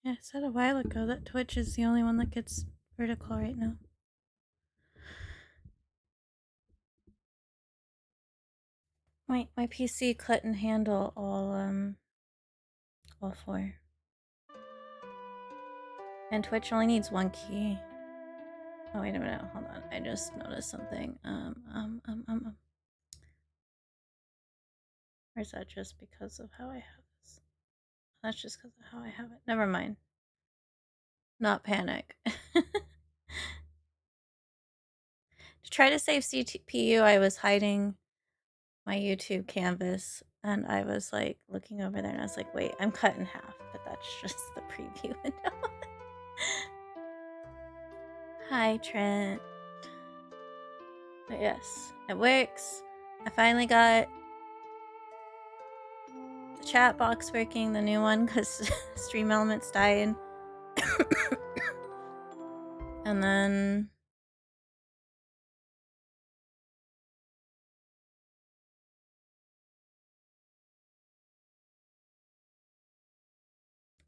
Yeah, I said a while ago that Twitch is the only one that gets vertical right now. My PC couldn't handle all four. And Twitch only needs one key. Oh wait a minute, hold on. I just noticed something. Or is that just because of how I have this? That's just because of how I have it. Never mind. Not panic. To try to save CPU, I was hiding my YouTube canvas and I was like looking over there and I was like, wait, I'm cut in half, but that's just the preview window. Hi, Trent. But yes, it works. I finally got the chat box working, the new one, because Stream Elements died. And then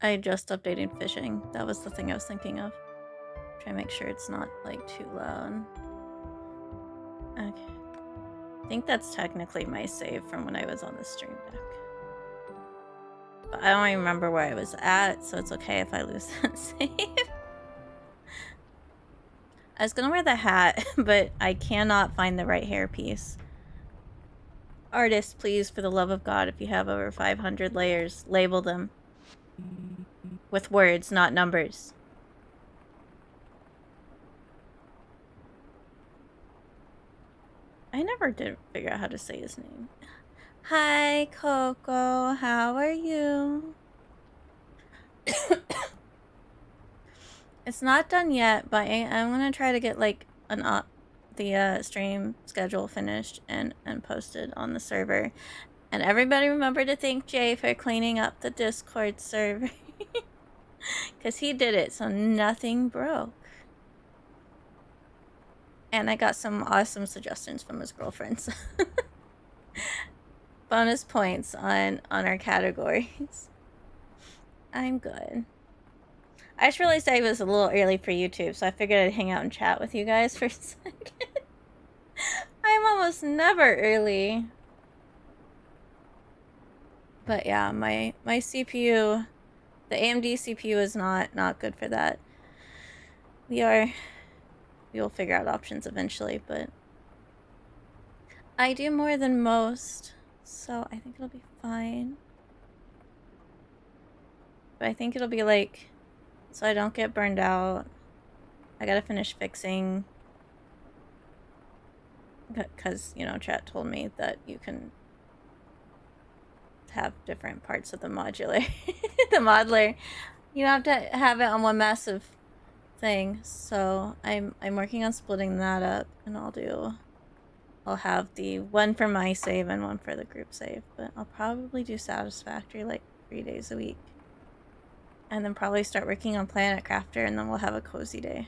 I just updated fishing. That was the thing I was thinking of. Try to make sure it's not like too loud. Okay. I think that's technically my save from when I was on the stream deck. But I don't even remember where I was at, so it's okay if I lose that save. I was gonna wear the hat, but I cannot find the right hairpiece. Artists, please, for the love of God, if you have over 500 layers, label them. With words, not numbers. I never did figure out how to say his name. Hi, Coco. How are you? It's not done yet, but I'm gonna try to get like the stream schedule finished and posted on the server. And everybody remember to thank Jay for cleaning up the Discord server. Because he did it, so nothing broke. And I got some awesome suggestions from his girlfriends. Bonus points on our categories. I'm good. I just realized I was a little early for YouTube, so I figured I'd hang out and chat with you guys for a second. I'm almost never early. But yeah, my CPU, the AMD CPU is not good for that. We will figure out options eventually, but I do more than most, so I think it'll be fine. But I think it'll be like, so I don't get burned out. I gotta finish fixing, because, you know, chat told me that you can have different parts of the modular, the modeler. You don't have to have it on one massive thing. So I'm working on splitting that up, and I'll have the one for my save and one for the group save. But I'll probably do Satisfactory like 3 days a week. And then probably start working on Planet Crafter, and then we'll have a cozy day.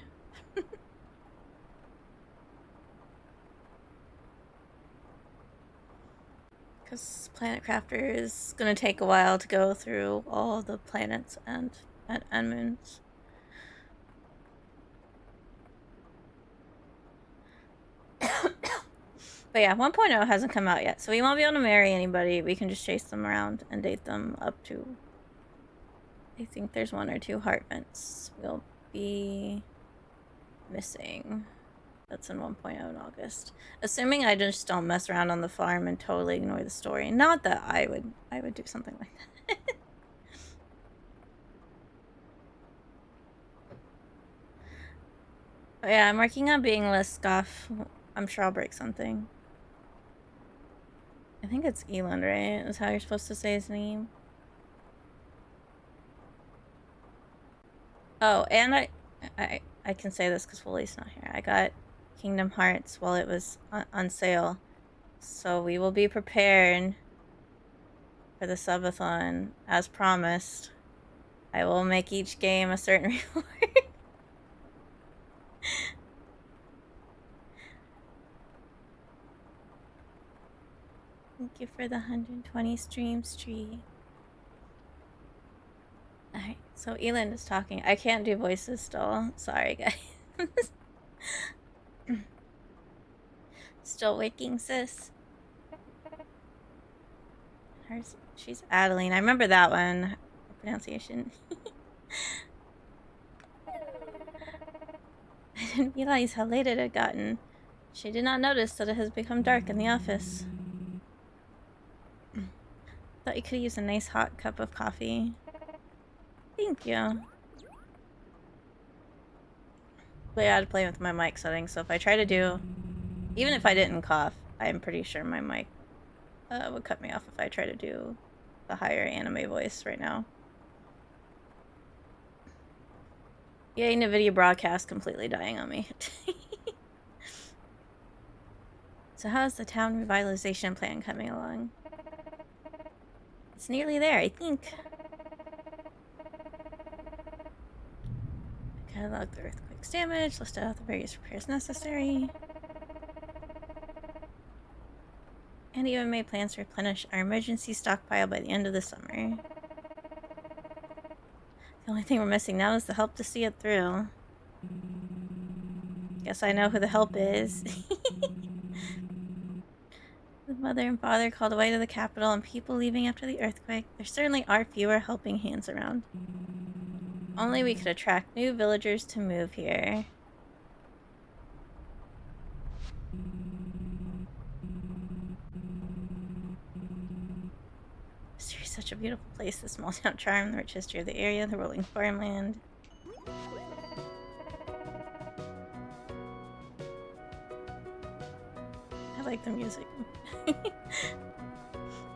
Because Planet Crafter is going to take a while to go through all the planets and moons. But yeah, 1.0 hasn't come out yet, so we won't be able to marry anybody. We can just chase them around and date them up to... I think there's 1 or 2 heart vents we'll be missing. That's in 1.0 in August. Assuming I just don't mess around on the farm and totally ignore the story. Not that I would do something like that. But yeah, I'm working on being less scuff. I'm sure I'll break something. I think it's Eland, right? Is how you're supposed to say his name. Oh, and I can say this because Woolly's not here. I got Kingdom Hearts while it was on sale. So we will be prepared for the subathon as promised. I will make each game a certain reward. Thank you for the 120 streams, Tree. Alright, So Elin is talking. I can't do voices still. Sorry, guys. Still waking, sis. She's Adeline. I remember that one. Her pronunciation. I didn't realize how late it had gotten. She did not notice that it has become dark in the office. Thought you could use a nice hot cup of coffee. Thank you. But I had to play with my mic settings, so if I try to do... Even if I didn't cough, I'm pretty sure my mic would cut me off if I try to do the higher anime voice right now. Yay, NVIDIA broadcast completely dying on me. So how's the town revitalization plan coming along? It's nearly there, I think. Catalog the earthquake's damage, list out the various repairs necessary. And even made plans to replenish our emergency stockpile by the end of the summer. The only thing we're missing now is the help to see it through. Guess I know who the help is. With mother and father called away to the capital and people leaving after the earthquake, there certainly are fewer helping hands around. Only we could attract new villagers to move here. Mystery is such a beautiful place, the small town charm, the rich history of the area, the rolling farmland. I like the music.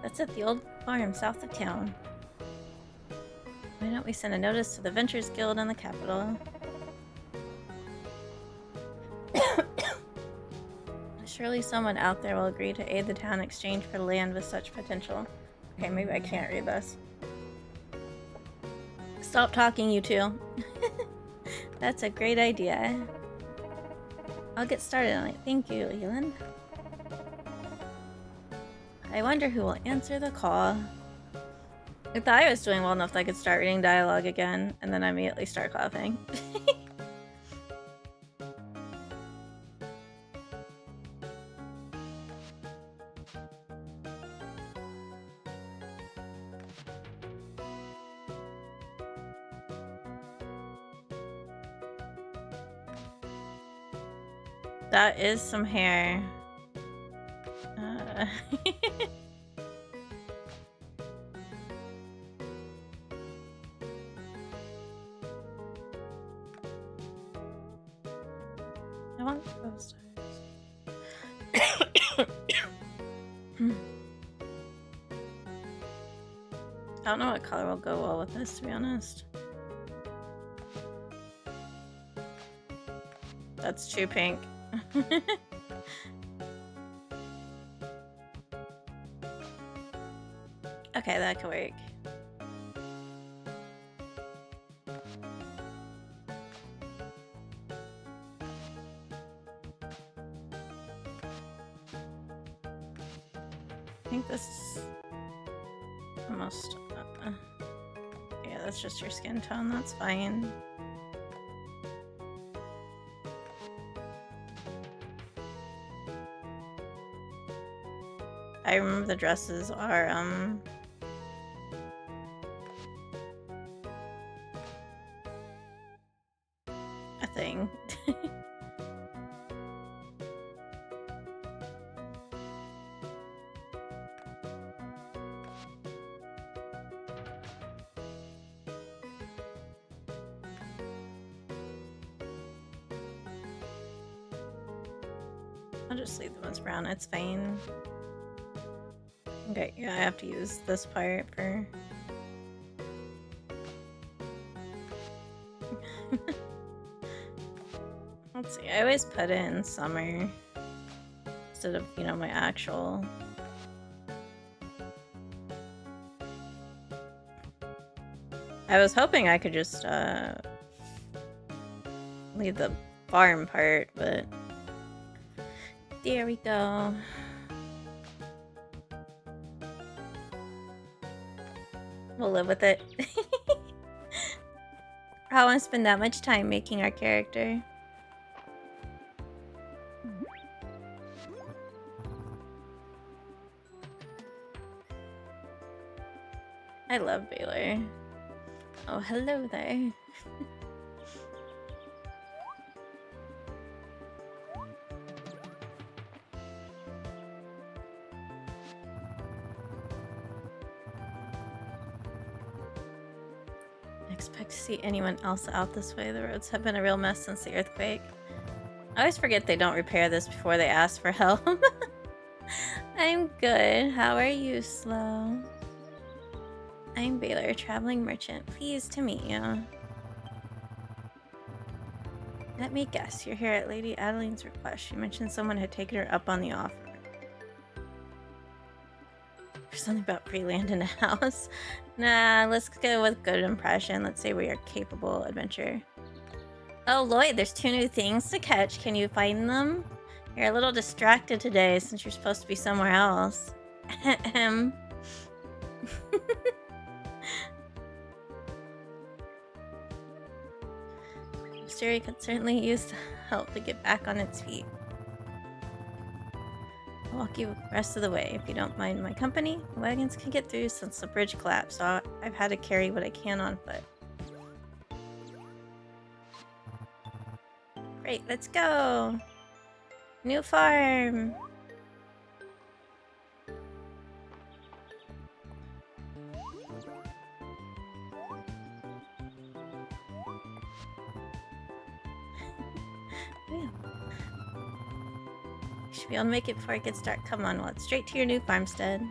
That's at the old farm south of town. Why don't we send a notice to the Ventures Guild in the capital? Surely someone out there will agree to aid the town in exchange for land with such potential. Okay, maybe I can't read this. Stop talking, you two. That's a great idea. I'll get started on it. Thank you, Elin. I wonder who will answer the call. I thought I was doing well enough that I could start reading dialogue again, and then I immediately start coughing. That is some hair. I want those stars. I don't know what color will go well with this, to be honest. That's too pink. Okay, that could work. I think this is almost... yeah, that's just your skin tone. That's fine. I remember the dresses are, a thing. I'll just leave them as brown, it's fine. Okay, yeah, I have to use this part for... Let's see, I always put it in summer instead of, you know, my actual... I was hoping I could just, leave the farm part, but... There we go. We'll live with it. I want to spend that much time making our character. I love Baylor. Oh, hello there. I expect to see anyone else out this way. The roads have been a real mess since the earthquake. I always forget they don't repair this before they ask for help. I'm good. How are you, Slow? I'm Baylor, traveling merchant. Pleased to meet you. Let me guess, you're here at Lady Adeline's request. She mentioned someone had taken her up on the offer. There's something about free land in a house. Nah, let's go with good impression. Let's say we are capable adventure. Oh, Lloyd, there's 2 new things to catch. Can you find them? You're a little distracted today since you're supposed to be somewhere else. Mysteria could certainly use help to get back on its feet. I'll walk you the rest of the way if you don't mind my company. The wagons can get through since the bridge collapsed, so I've had to carry what I can on foot. Great, let's go! New farm! Yeah. You should be able to make it before it gets dark. Come on, well, straight to your new farmstead.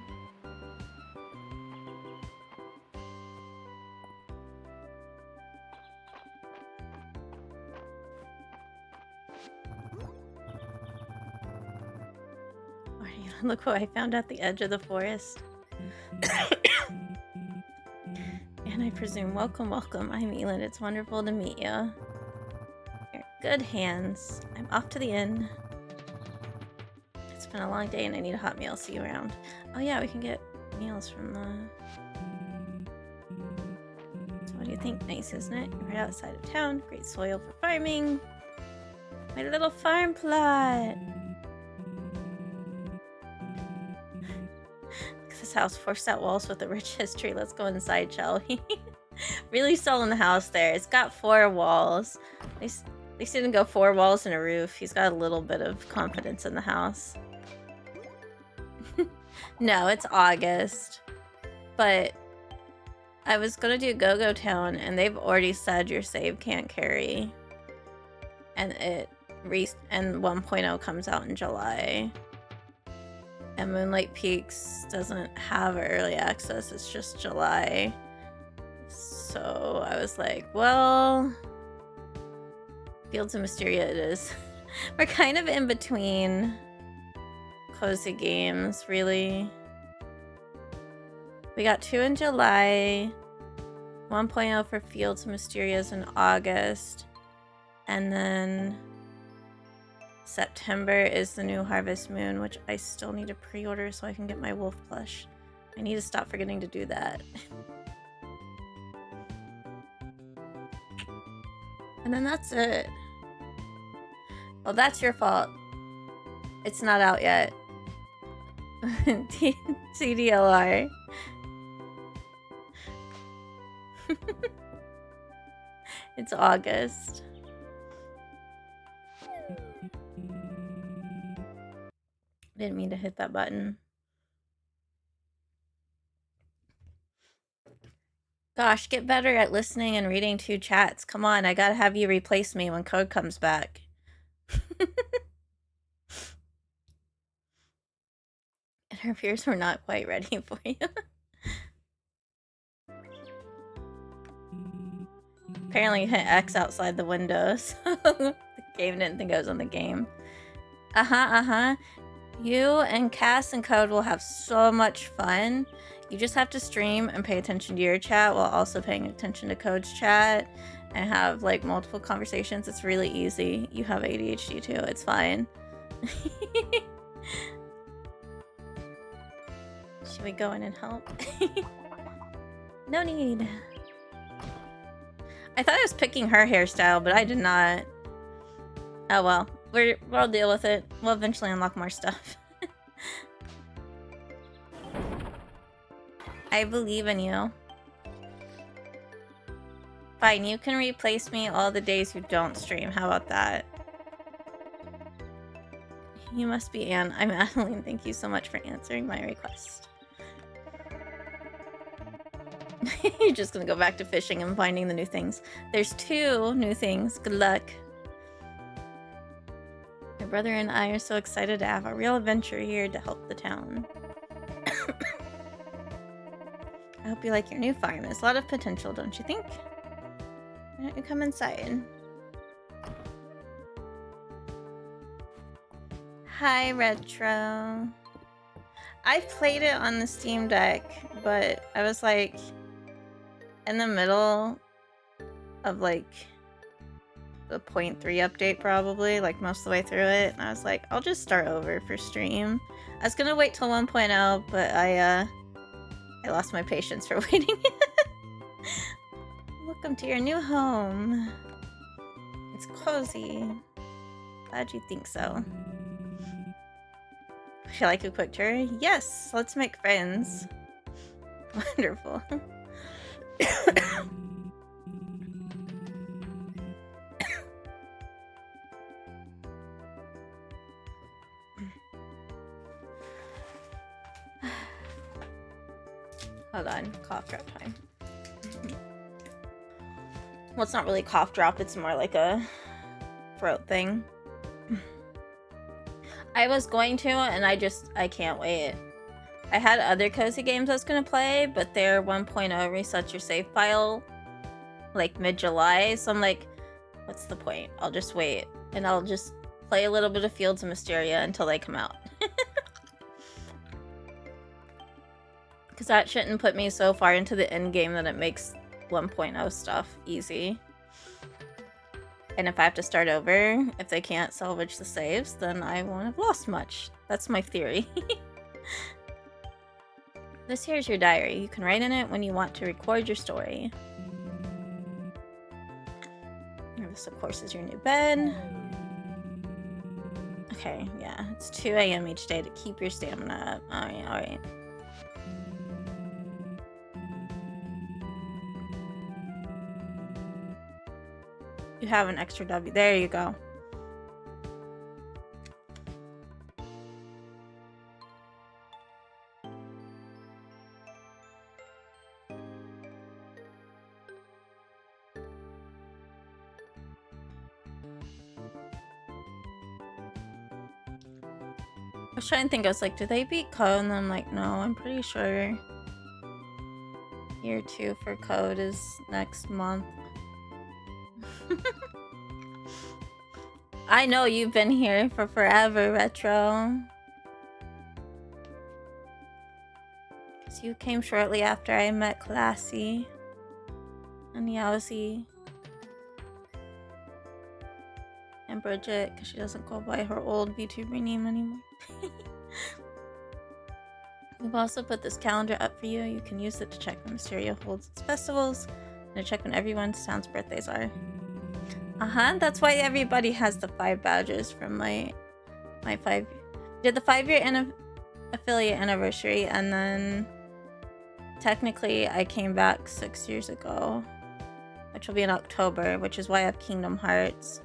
Look what I found at the edge of the forest. And I presume, welcome, welcome. I'm Elin. It's wonderful to meet you. You're in good hands. I'm off to the inn. It's been a long day and I need a hot meal. See you around. Oh yeah, we can get meals from the... So what do you think? Nice, isn't it? You're right outside of town. Great soil for farming. My little farm plot. This house forced out walls with a rich history. Let's go inside, shall we? Really selling the house there. It's got 4 walls. At least didn't go 4 walls and a roof. He's got a little bit of confidence in the house. No, it's August. But I was gonna do Go-Go Town, and they've already said your save can't carry. And 1.0 comes out in July. And Moonlight Peaks doesn't have early access, it's just July. So I was like, well, Fields of Mysteria it is. We're kind of in between cozy games, really. We got 2 in July, 1.0 for Fields of Mysterias in August, and then September is the new Harvest Moon, which I still need to pre-order so I can get my wolf plush. I need to stop forgetting to do that. And then that's it. Well, that's your fault. It's not out yet. TDLR. It's August. Didn't mean to hit that button. Gosh, get better at listening and reading 2 chats. Come on, I gotta have you replace me when code comes back. And her fears were not quite ready for you. Apparently you hit X outside the window, so the game didn't think I was on the game. You and Cass and Code will have so much fun. You just have to stream and pay attention to your chat while also paying attention to Code's chat and have like multiple conversations. It's really easy. You have ADHD too, it's fine. Should we go in and help? No need. I thought I was picking her hairstyle, but I did not. Oh well. We'll deal with it. We'll eventually unlock more stuff. I believe in you. Fine, you can replace me all the days you don't stream. How about that? You must be Anne. I'm Adeline. Thank you so much for answering my request. You're just gonna go back to fishing and finding the new things. There's 2 new things. Good luck. My brother and I are so excited to have a real adventure here to help the town. I hope you like your new farm. There's a lot of potential, don't you think? Why don't you come inside? Hi, Retro. I played it on the Steam Deck, but I was like in the middle of like the 0.3 update probably, like most of the way through it, and I was like, I'll just start over for stream. I was gonna wait till 1.0, but I lost my patience for waiting. Welcome to your new home. It's cozy. Glad you think so. Would you like a quick tour? Yes, let's make friends. Wonderful. Hold on, cough drop time. Well, it's not really cough drop, it's more like a throat thing. I was going to, and I can't wait. I had other cozy games I was gonna play, but their 1.0 reset your save file like mid-July, so I'm like, what's the point? I'll just wait, and I'll just play a little bit of Fields of Mysteria until they come out. Because that shouldn't put me so far into the end game that it makes 1.0 stuff easy. And if I have to start over, if they can't salvage the saves, then I won't have lost much. That's my theory. This here is your diary. You can write in it when you want to record your story. And this, of course, is your new bed. Okay, yeah. It's 2 a.m. each day to keep your stamina up. Alright, alright. You have an extra W. There you go. I was trying to think, I was like, did they beat Code? And I'm like, no, I'm pretty sure Year 2 for Code is next month. I know you've been here for forever, Retro. So you came shortly after I met Classy and Yowzy and Bridget, because she doesn't go by her old VTuber name anymore. We've also put this calendar up for you. You can use it to check when Mysteria holds its festivals and to check when everyone's town's birthdays are. That's why everybody has the 5 badges from my 5. Did the 5-year affiliate anniversary, and then technically I came back 6 years ago, which will be in October, which is why I have Kingdom Hearts.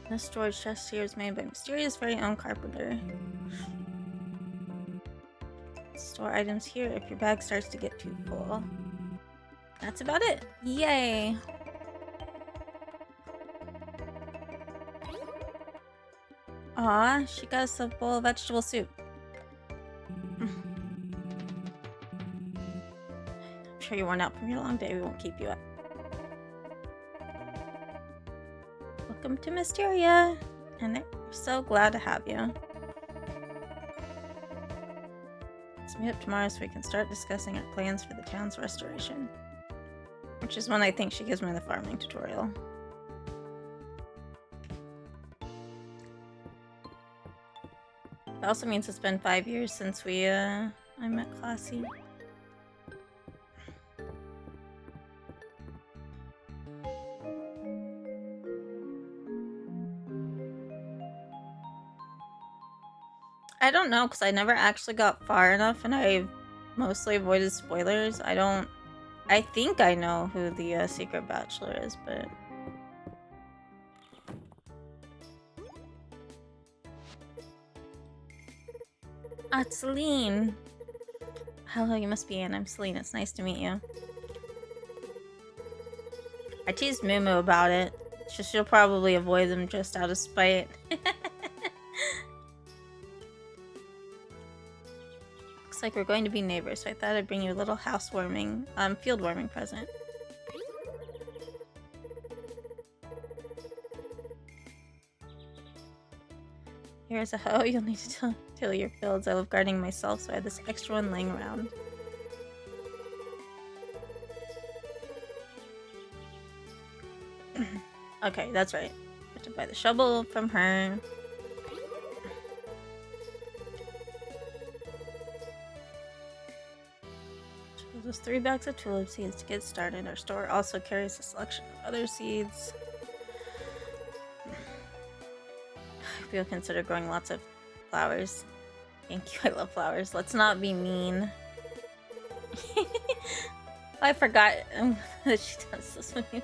This storage chest here is made by Mysteria's very own carpenter. Store items here if your bag starts to get too full. That's about it. Yay! Aw, she got us a bowl of vegetable soup. I'm sure you're worn out from your long day. We won't keep you up. Welcome to Mysteria, and we're so glad to have you. Let's meet up tomorrow so we can start discussing our plans for the town's restoration. Which is when I think she gives me the farming tutorial. That also means it's been 5 years since I met Classy. I don't know, because I never actually got far enough, and I've mostly avoided spoilers. I think I know who the secret bachelor is, but... Ah, it's Celine! Hello, you must be Anne. I'm Celine. It's nice to meet you. I teased Moo about it. She'll probably avoid them just out of spite. Looks like we're going to be neighbors, so I thought I'd bring you a little field warming present. Here's a hoe. You'll need to till your fields. I love gardening myself, so I had this extra one laying around. Okay, that's right. I have to buy the shovel from her. Just 3 bags of tulip seeds to get started. Our store also carries a selection of other seeds. We'll consider growing lots of flowers. Thank you, I love flowers. Let's not be mean. I forgot that she does this with me.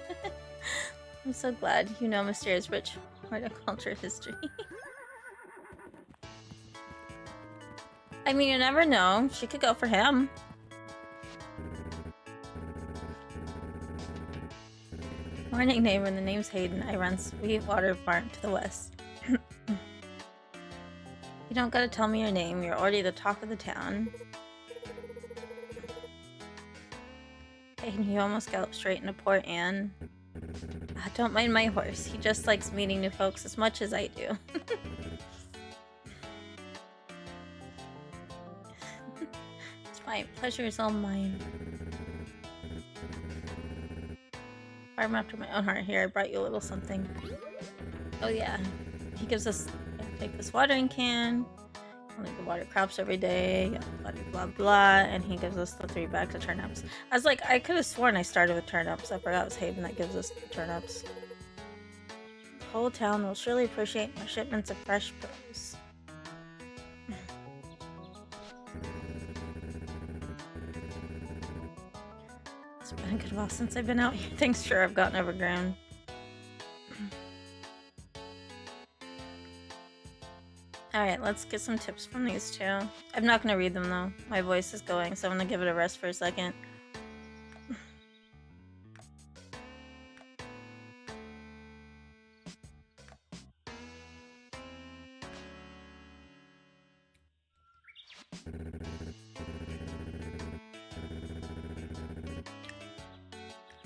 I'm so glad you know Mysteria's rich horticulture history. I mean, you never know. She could go for him. Morning, neighbor. The name's Hayden. I run Sweetwater Farm to the west. You don't gotta tell me your name. You're already the talk of the town. Hayden, you almost galloped straight into poor Anne. Don't mind my horse. He just likes meeting new folks as much as I do. It's fine. Pleasure is all mine. Farm after my own heart. Here, I brought you a little something. Oh yeah. He gives us... Yeah, take this watering can. Only the water crops every day. Blah, blah, blah. And he gives us the 3 bags of turnips. I was like, I could have sworn I started with turnips. I forgot it was Haven that gives us turnips. The whole town will surely appreciate my shipments of fresh produce. It's been a good while since I've been out here. Thanks, sure, I've gotten overgrown. Alright, let's get some tips from these two. I'm not gonna read them though. My voice is going, so I'm gonna give it a rest for a second.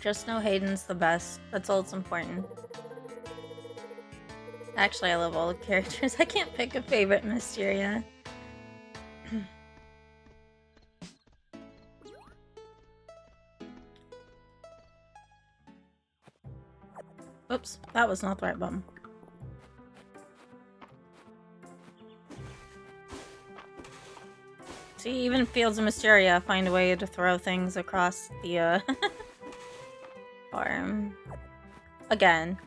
Just know Hayden's the best. That's all that's important. Actually, I love all the characters. I can't pick a favorite Mysteria. Oops, that was not the right button. See, even Fields of Mysteria find a way to throw things across the farm. Again.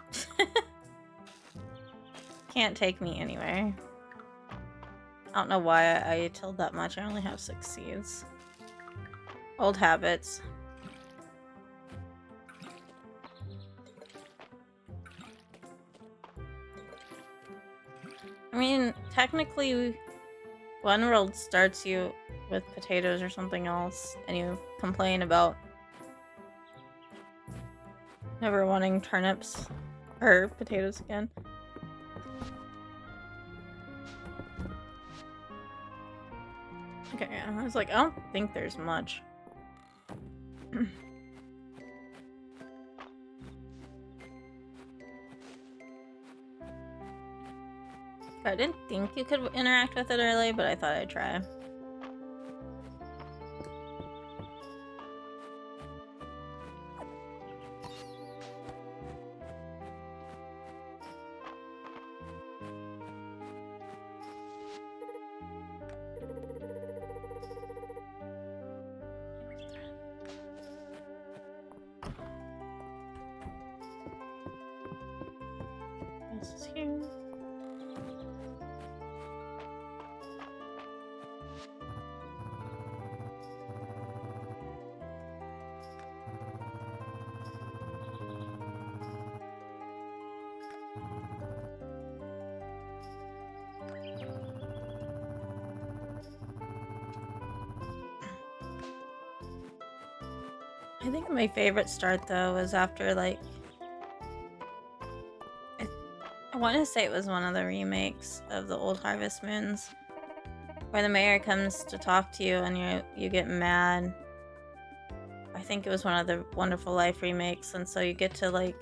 Can't take me anywhere. I don't know why I tilled that much. I only have 6 seeds. Old habits. I mean, technically, one world starts you with potatoes or something else, and you complain about never wanting turnips or potatoes again. Okay, yeah, I was like, I don't think there's much. I didn't think you could interact with it early, but I thought I'd try. This is here. I think my favorite start though was after like I want to say it was one of the remakes of the old Harvest Moons, where the mayor comes to talk to you and you get mad. I think it was one of the Wonderful Life remakes, and so you get to like,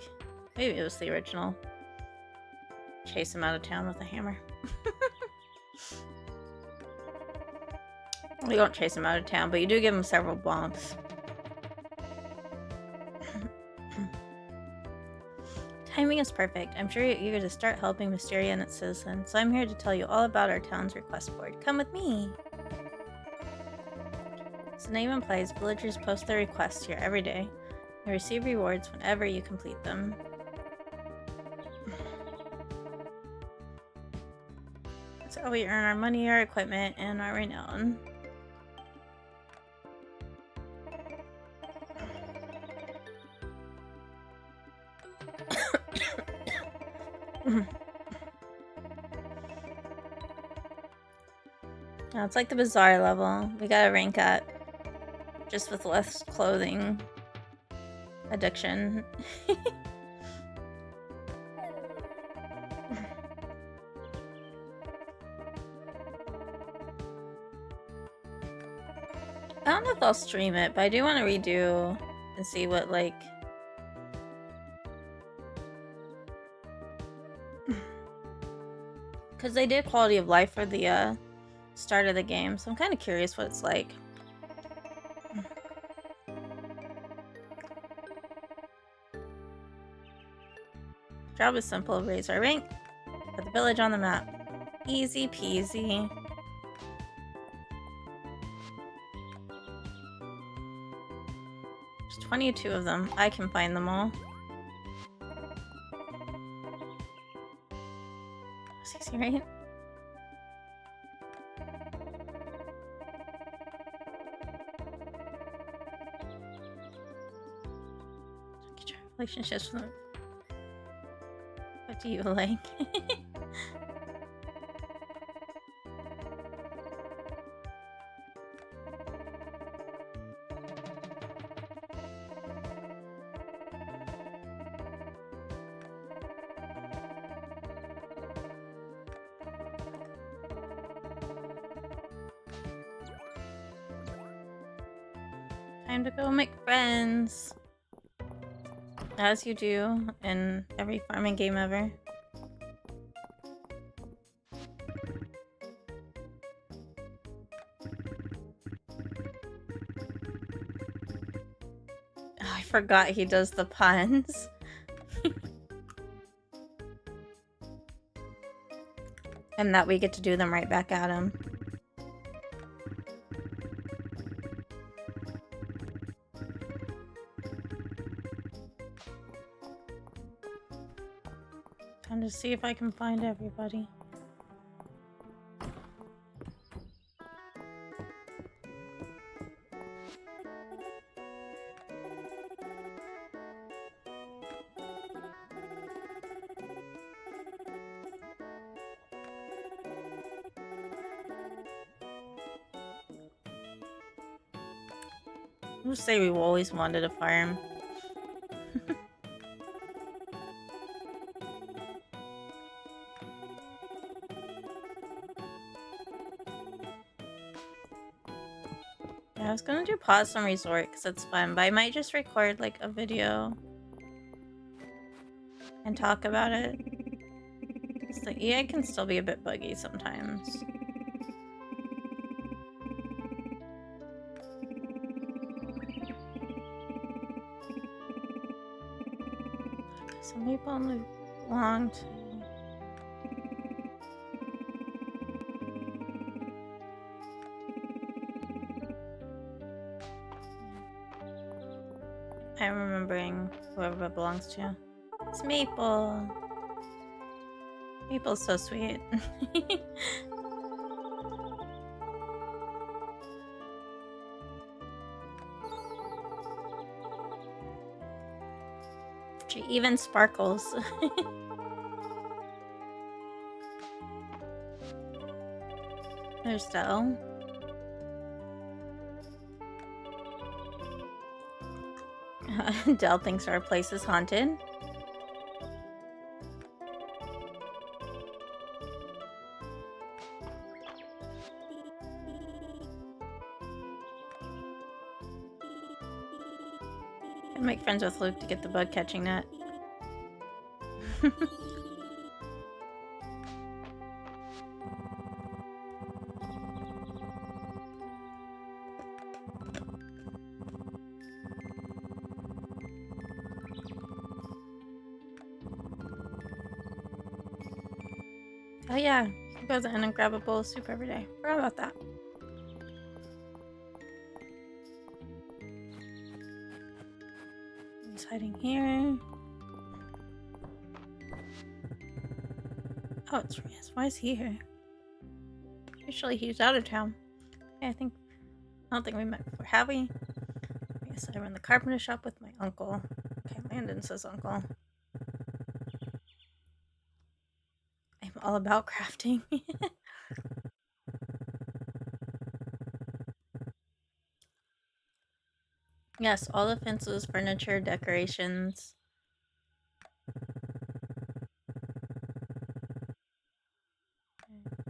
maybe it was the original, chase him out of town with a hammer. You don't chase him out of town, but you do give him several bonks. Timing is perfect. I'm sure you're eager to start helping Mysteria and its citizens, so I'm here to tell you all about our town's request board. Come with me! As the name implies, villagers post their requests here every day and receive rewards whenever you complete them. That's how we earn our money, our equipment, and our renown. Now it's like the bazaar level. We gotta rank up. Just with less clothing addiction. I don't know if I'll stream it, but I do want to redo and see what, like... Because they did quality of life for the start of the game, so I'm kind of curious what it's like. Job is simple, raise our rank, put the village on the map. Easy peasy. There's 22 of them. I can find them all. That's easy, right? Relationships with them. What do you like? Time to go make friends. As you do in every farming game ever. Oh, I forgot he does the puns. And that we get to do them right back at him. Time to see if I can find everybody. We'll say we've always wanted a farm. I was gonna do Possum Resort because it's fun, but I might just record like a video and talk about it. So EA can still be a bit buggy sometimes. Some people only belong to... I'm remembering whoever it belongs to. It's Maple. Maple's so sweet. She even sparkles. There's Dell. Dell thinks our place is haunted. I'd make friends with Luke to get the bug catching net. Oh yeah, you can go in and grab a bowl of soup every day. Forgot about that. He's hiding here. Oh, it's Reyes. Why is he here? Usually he's out of town. Okay, I don't think we met before, have we? Yes, I run the carpenter shop with my uncle. Okay, Landon says uncle. I'm all about crafting. Yes, all the fences, furniture, decorations.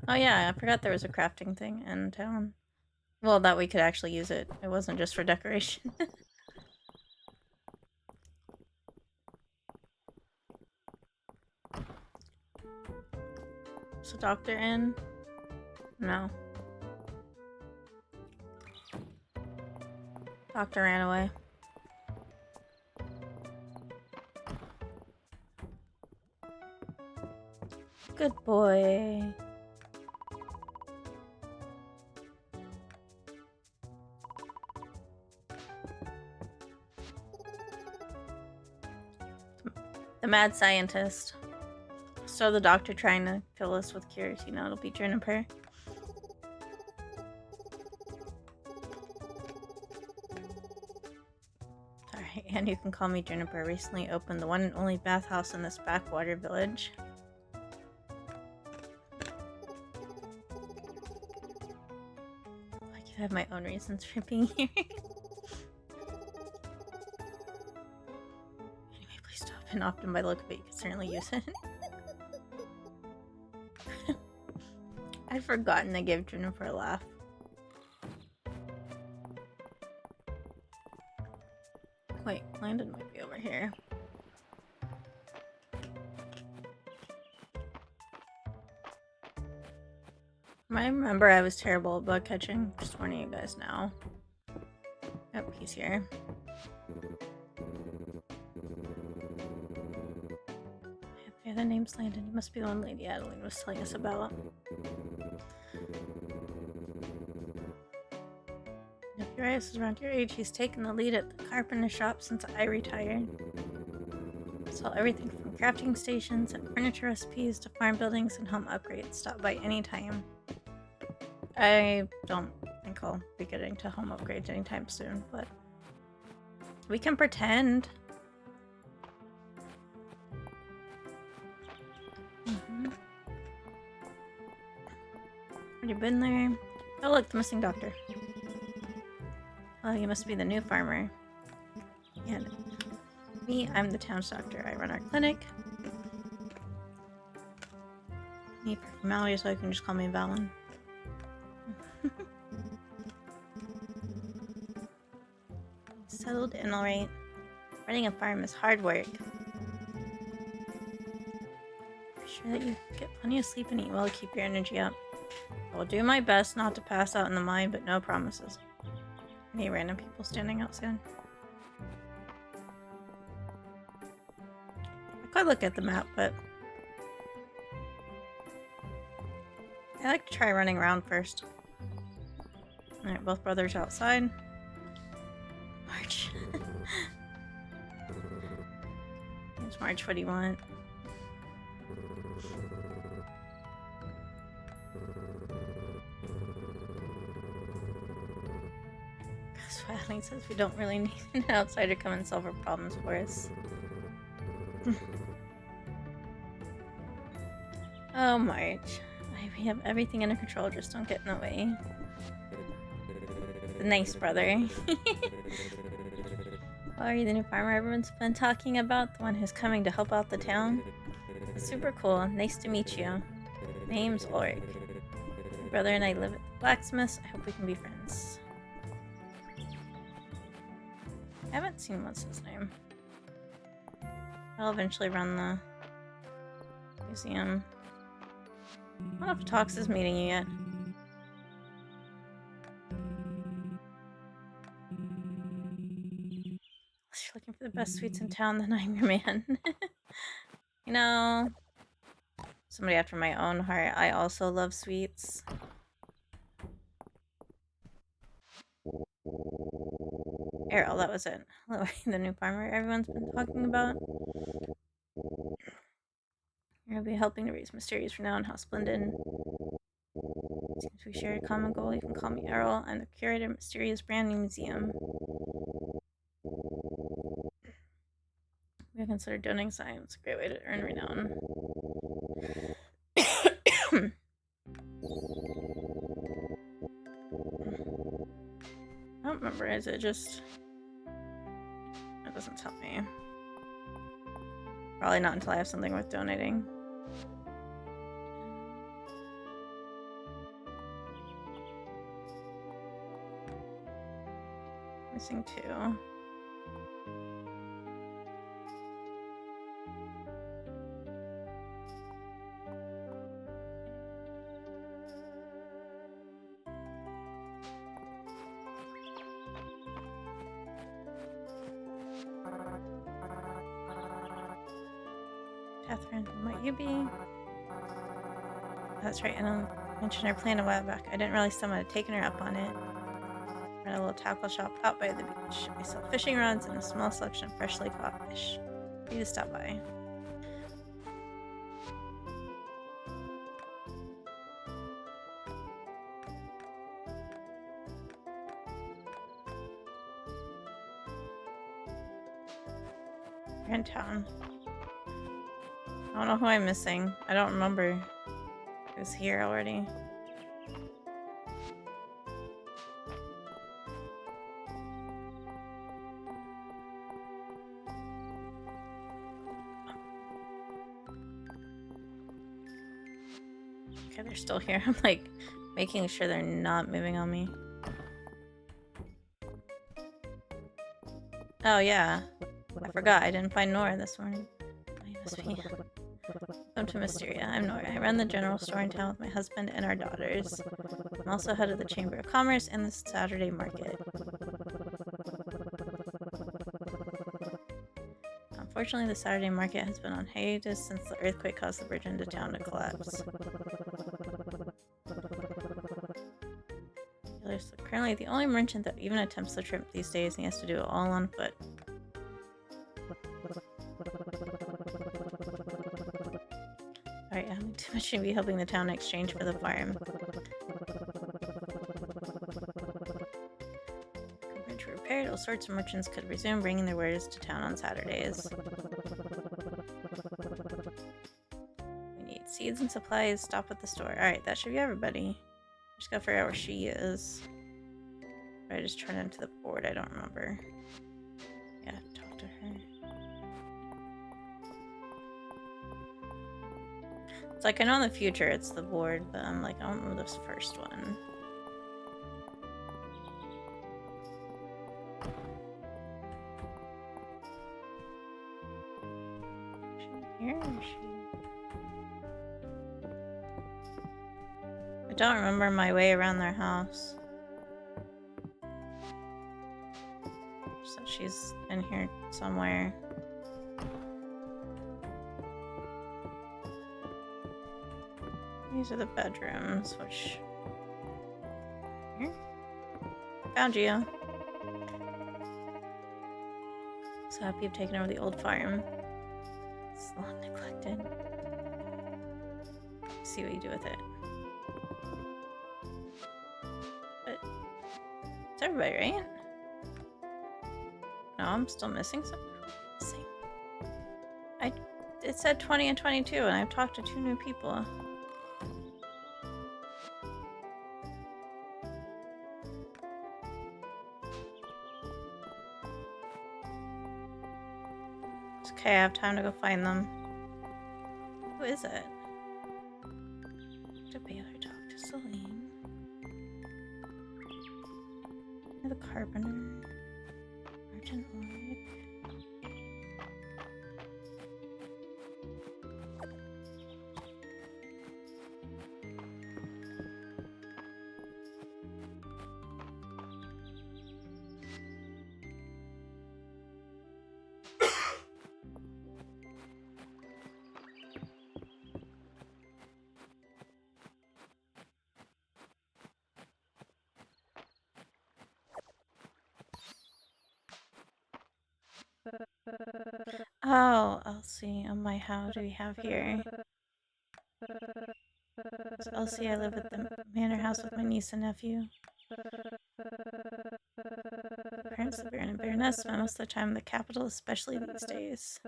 Oh yeah, I forgot there was a crafting thing in town. Well, that we could actually use it. It wasn't just for decoration. Is the doctor in? No. Doctor ran away. Good boy. The mad scientist. So the doctor trying to kill us with cures, you know, it'll be Juniper. Sorry, and you can call me Juniper. Recently opened the one and only bathhouse in this backwater village. I could have my own reasons for being here. Anyway, please stop and often by the look of it, you can certainly use it. I'd forgotten to give Juniper a laugh. Wait, Landon might be over here. I remember I was terrible at bug catching. Just warning you guys now. Yep, he's here. Okay, the name's Landon. You must be the one Lady Adeline was telling us about. If Urias is around your age, he's taken the lead at the carpenter shop since I retired. Sell everything from crafting stations and furniture recipes to farm buildings and home upgrades. Stop by anytime. I don't think I'll be getting to home upgrades anytime soon, but we can pretend. Already been there. Oh look, the missing doctor. Oh, you must be the new farmer. And me, I'm the town's doctor. I run our clinic. Me for formality, so you can just call me Valen. Settled in alright. Running a farm is hard work. Be sure that you get plenty of sleep and eat well to keep your energy up. I will do my best not to pass out in the mine, but no promises. Any random people standing outside? I could look at the map, but I like to try running around first. Alright, both brothers outside. March. Here's March, what do you want? Swaddling says we don't really need an outsider to come and solve our problems for us. Oh, March. We have everything under control, just don't get in the way. The nice brother. Oh, are you the new farmer everyone's been talking about? The one who's coming to help out the town? It's super cool. Nice to meet you. My name's Ulrich. My brother and I live at the blacksmith's. I hope we can be friends. I haven't seen what's his name. I'll eventually run the museum. I don't know if Tox is meeting you yet. If you're looking for the best sweets in town, then I'm your man. You know, somebody after my own heart. I also love sweets. Errol, that was it. Hello, the new farmer everyone's been talking about. You're gonna be helping to raise Mysterious renown. How splendid. Since we share a common goal, you can call me Errol. I'm the curator of Mysterious brand new museum. We consider donating science a great way to earn renown. I don't remember, is it just... It doesn't tell me. Probably not until I have something worth donating. Missing 2. Catherine, might you be? That's right, I mentioned her plan a while back. I didn't realize someone had taken her up on it. Run a little tackle shop out by the beach. We sell fishing rods and a small selection of freshly caught fish. You just stop by. You're in town. I don't know who I'm missing. I don't remember who's here already. Okay, they're still here. I'm like making sure they're not moving on me. Oh yeah, I forgot. I didn't find Nora this morning. Welcome to Mysteria. I'm Nora. I run the general store in town with my husband and our daughters. I'm also head of the Chamber of Commerce and the Saturday Market. Unfortunately, the Saturday Market has been on hiatus since the earthquake caused the bridge into town to collapse. There's currently the only merchant that even attempts the trip these days, and he has to do it all on foot. Alright, I'm too much to be helping the town in exchange for the farm. Bridge repaired, all sorts of merchants could resume bringing their wares to town on Saturdays. We need seeds and supplies. Stop at the store. Alright, that should be everybody. Just gotta figure out where she is. I just turned into the board, I don't remember. Yeah, talk to her. It's like I know in the future it's the board, but I'm like, I don't remember this first one. Is she here or is she? I don't remember my way around their house. So she's in here somewhere. These are the bedrooms, which... Here? Found you. So happy you've taken over the old farm. It's long neglected. See what you do with it. But it's everybody, right? No, I'm still missing something. It said 20 and 22, and I've talked to 2 new people. It's okay, I have time to go find them. Who is it? To Baylor, talk to Celine. The carpenter. Merchant Lloyd. Oh, Elsie. Oh my, how do we have here? So Elsie, I live at the manor house with my niece and nephew. Parents live in a Baroness spend most of the time in the capital, especially these days.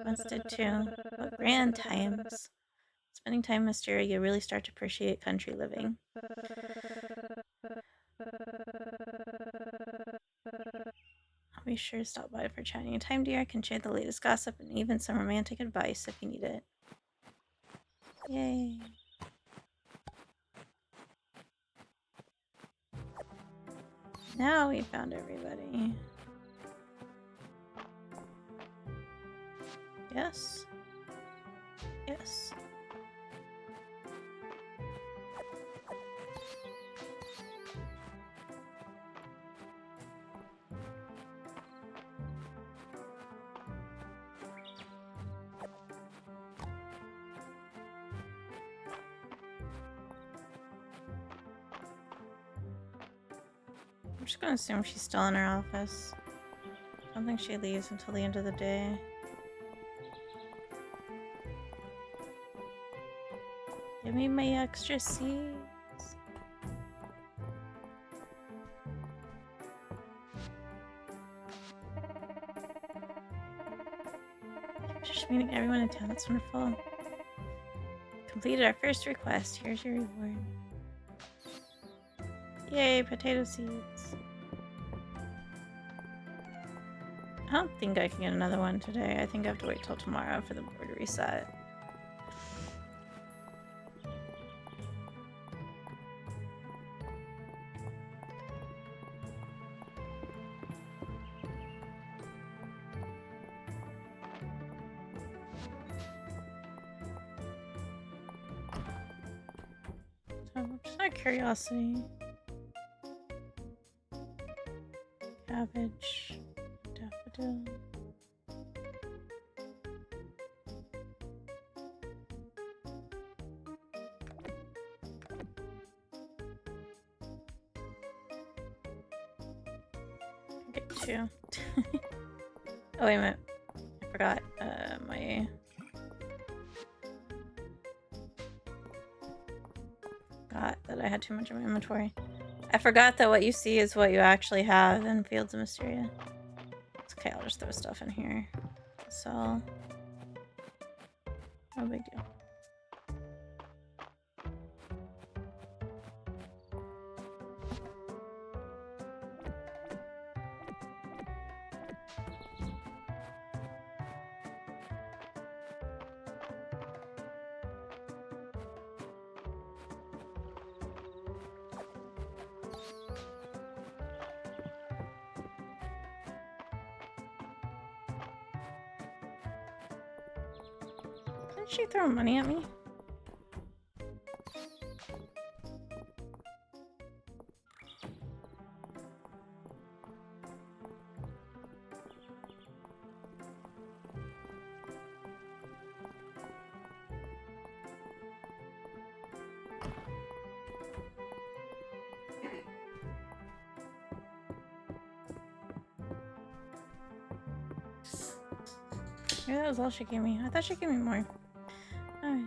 Once did too. What grand times. Spending time in Mysteria, you really start to appreciate country living. I'll be sure to stop by for chatting in time, dear. I can share the latest gossip and even some romantic advice if you need it. Yay. Now we found everybody. Yes. Yes. I'm just gonna assume she's still in her office. I don't think she leaves until the end of the day. Give me my extra seeds. Just meeting everyone in town. That's wonderful. Completed our first request. Here's your reward. Yay, potato seeds. I don't think I can get another one today. I think I have to wait till tomorrow for the board to reset. So, just out of curiosity. Cabbage. Daffodil. Get two. Oh, wait a minute. I forgot my... Forgot that I had too much in my inventory. I forgot that what you see is what you actually have in Fields of Mysteria. It's okay, I'll just throw stuff in here. So... No big deal. Did she throw money at me? Maybe that was all she gave me. I thought she gave me more. Alright.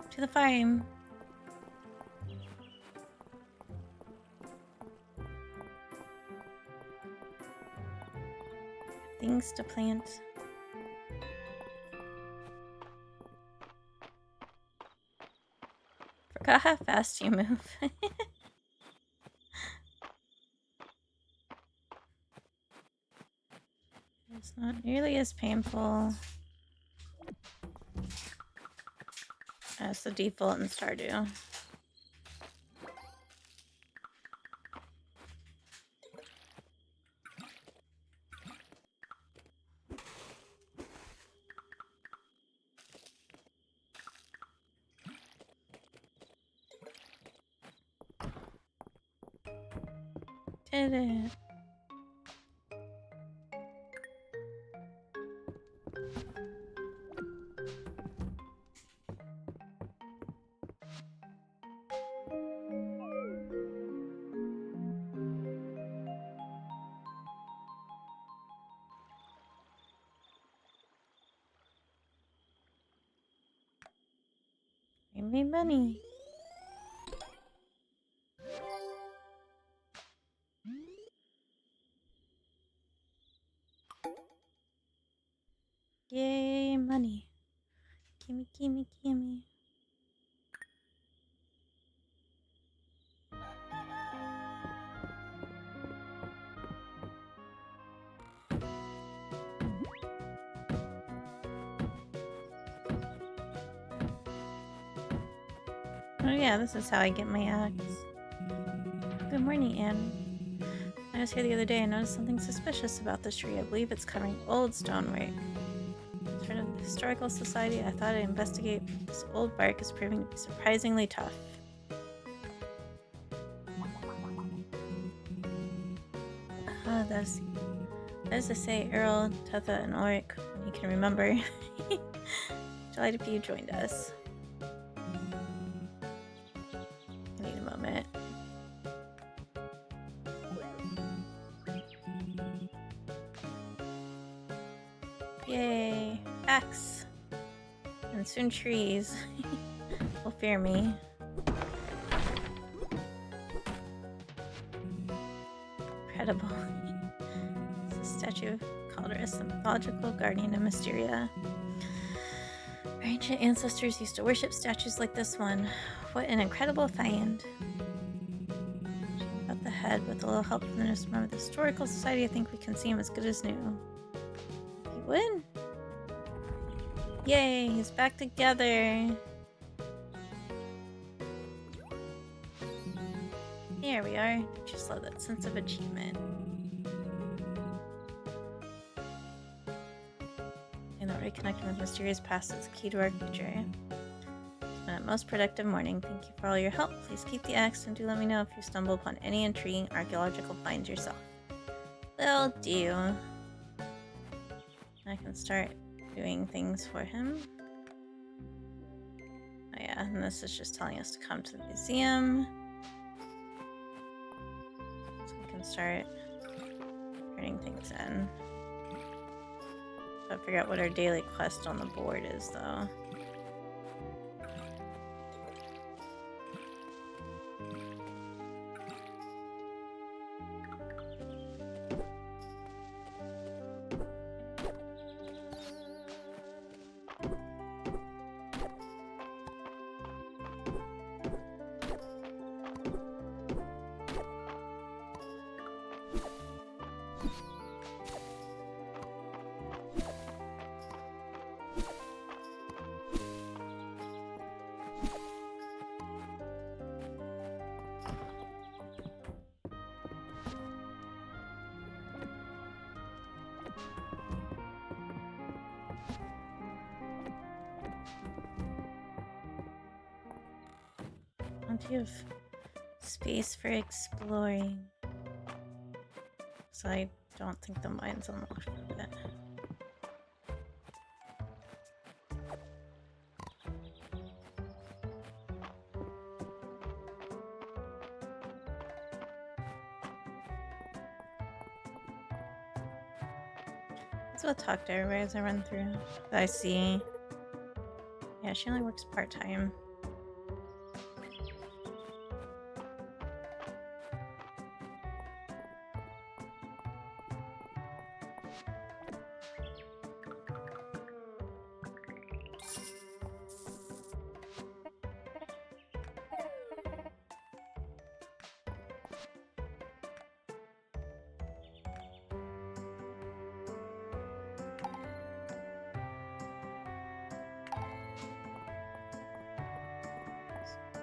To the farm. Things to plant. Forgot how fast you move. not nearly as painful as the default in Stardew. Did it. I made money. Yay, money. Gimme, gimme, gimme. Oh yeah, this is how I get my axe. Good morning, Anne. I was here the other day and noticed something suspicious about this tree. I believe it's covering old stonework. As part of the Historical Society, I thought I'd investigate. This old bark is proving to be surprisingly tough. Ah, that is to say, Earl, Tetha, and Ulrich, when you can remember. Delighted if you joined us. I need a moment. Yay! Axe! And soon trees will fear me. Incredible. It's a statue of Calderus, the mythological guardian of Mysteria. Our ancient ancestors used to worship statues like this one. What an incredible find. At the head, with a little help from the newest member of the Historical Society, I think we can see him as good as new. You win! Yay, he's back together! Here we are. Just love that sense of achievement. And that reconnecting with mysterious past is key to our future. It's been a most productive morning. Thank you for all your help. Please keep the axe and do let me know if you stumble upon any intriguing archaeological finds yourself. Will do. I can start doing things for him. Oh yeah, and this is just telling us to come to the museum. So we can start turning things in. I'll figure out what our daily quest on the board is, though. Plenty of space for exploring. So I don't think the mine's unlocked for a bit. So I'll talk to everybody as I run through. I see. Yeah, she only works part-time.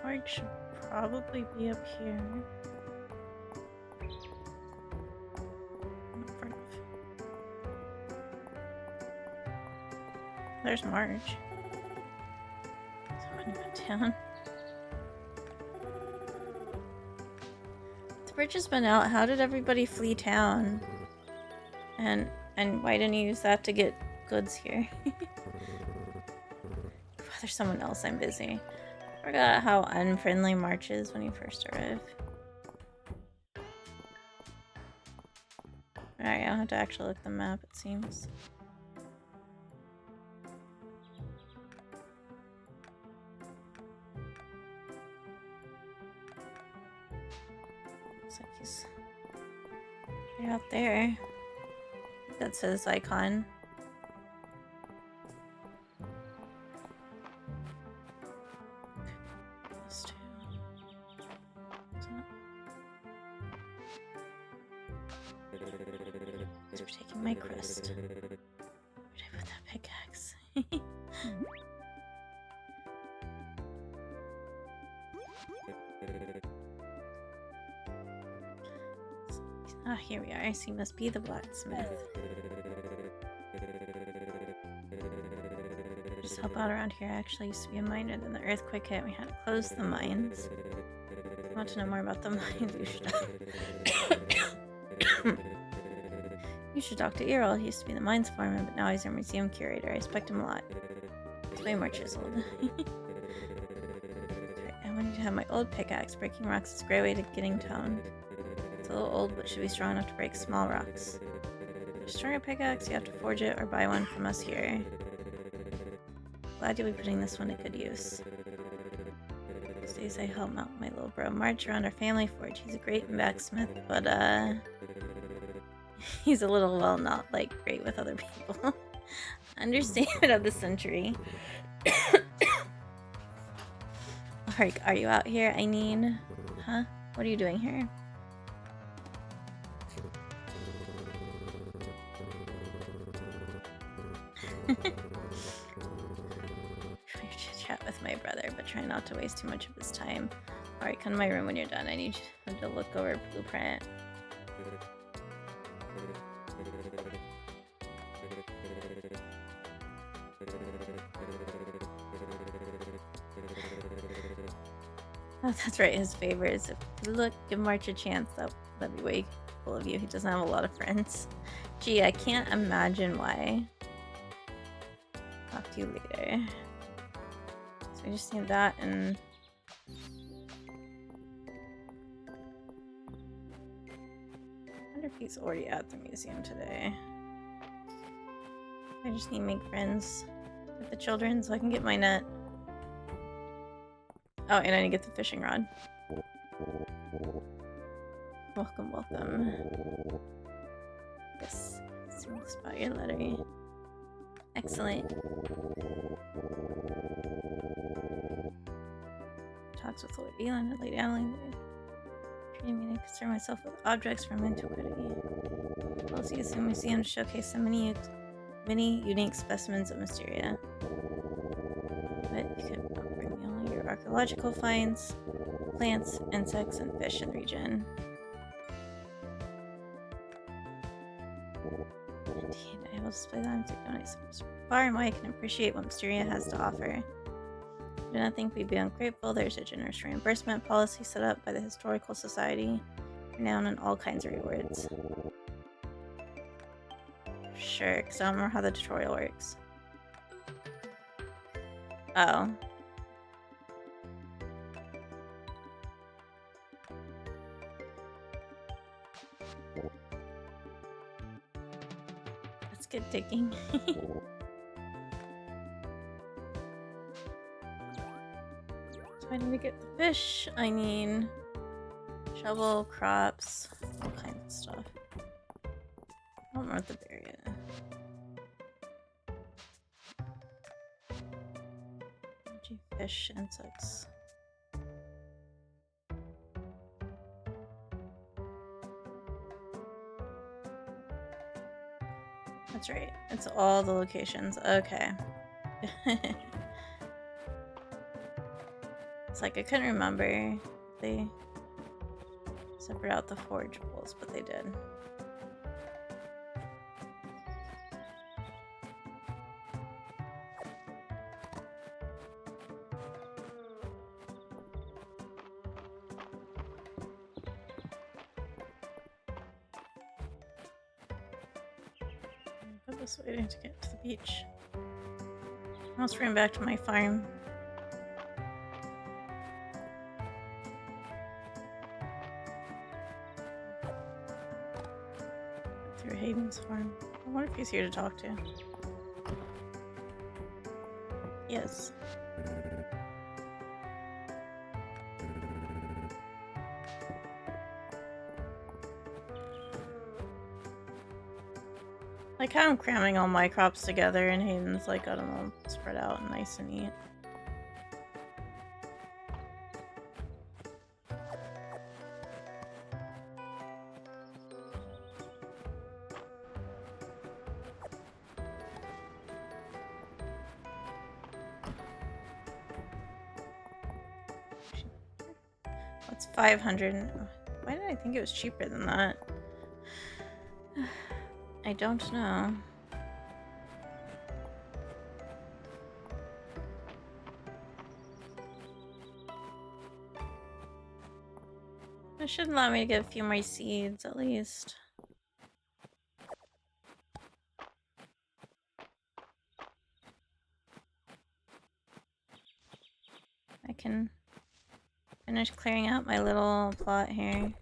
Mark should probably be up here. Not far enough. There's March. Someone went down. The bridge has been out. How did everybody flee town? And why didn't you use that to get goods here? There's someone else. I'm busy. Forgot how unfriendly March is when you first arrive. Alright, I don't have to actually look at the map, it seems. Looks like he's right out there. That's his icon. These are taking my quest. Where'd I put that pickaxe? Ah, here we are. So you must be the blacksmith. Just help out around here. I actually used to be a miner. Then the earthquake hit. We had to close the mines. If you want to know more about the mines, you should talk to Errol. He used to be the mines foreman, but now he's our museum curator. I respect him a lot. He's way more chiseled. I wanted to have my old pickaxe. Breaking rocks is a great way to getting toned. It's a little old, but should be strong enough to break small rocks. To destroy a pickaxe, you have to forge it or buy one from us here. Glad you'll be putting this one to good use. These days I help out my little bro March around our family forge. He's a great blacksmith, but he's a little, well, not like great with other people. Understatement of the century. Alright, are you out here, Aineen? Huh? What are you doing here? Chat with my brother, but try not to waste too much of his time. Alright, come to my room when you're done. I need you to look over blueprint. Oh, that's right, his favors. If you look, give March a chance. That'd be way cool of you. He doesn't have a lot of friends. Gee, I can't imagine why. Talk to you later. So we just need that and... I wonder if he's already at the museum today. I just need to make friends with the children so I can get my net. Oh, and I need to get the fishing rod. Welcome, welcome. Yes, spot your letter. Excellent. Talks with Lord Elon and Lady Adeline. Training me to concern myself with objects from antiquity. I'll see the museum to showcase so many unique specimens of Mysteria. But you can bring me only your archaeological finds, plants, insects, and fish in the region. Indeed, I will display them to donate some far and wide. I can appreciate what Mysteria has to offer. I do not think we'd be ungrateful. There's a generous reimbursement policy set up by the Historical Society, renowned in all kinds of rewards. Sure, because I don't remember how the tutorial works. Oh. Let's get digging. So I need to get the fish. I need shovel, crops, all kinds of stuff. I don't know what the berry is. Fish, insects. That's right. It's all the locations. Okay. like I couldn't remember if they separate out the forageables, but they did. I was waiting to get to the beach. I almost ran back to my farm. Through Hayden's farm. I wonder if he's here to talk to. Yes. Like how I'm cramming all my crops together and Hayden's like got them all spread out and nice and neat. What's 500? Why did I think it was cheaper than that? I don't know. It should allow me to get a few more seeds at least. I can finish clearing out my little plot here.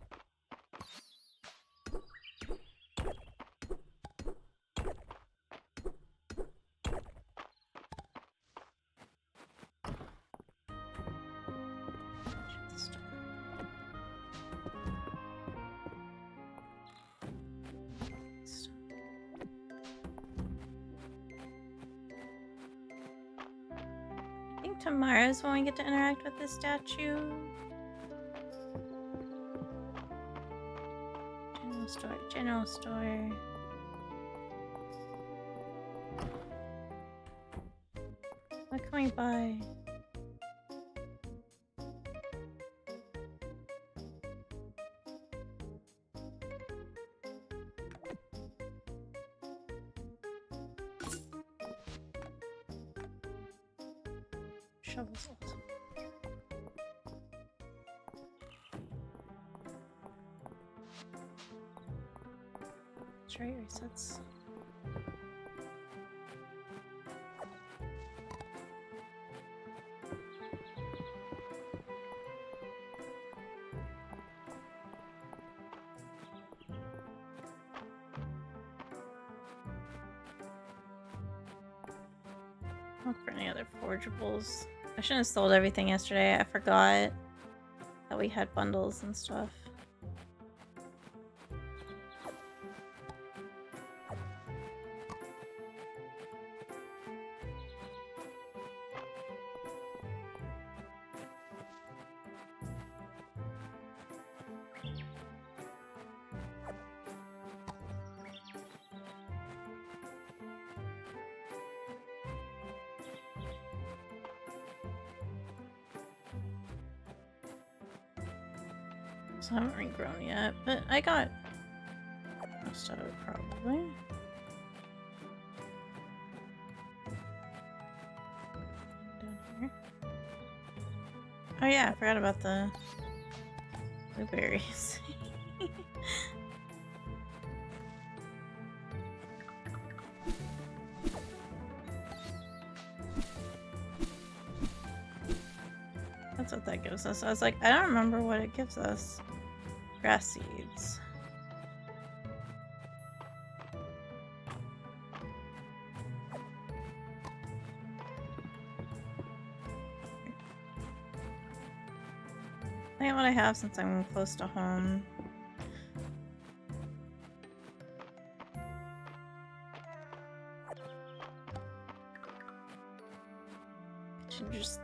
I think tomorrow's when we get to interact with this statue. General store, general store. What can we buy? Shovels. That's right, resets. Look for any other forageables. I shouldn't have sold everything yesterday. I forgot that we had bundles and stuff. So I haven't regrown yet, but I got most of it probably. Down here. Oh yeah, I forgot about the blueberries. That's what that gives us. I was like, I don't remember what it gives us. Grass seeds. I think what I have since I'm close to home. Should just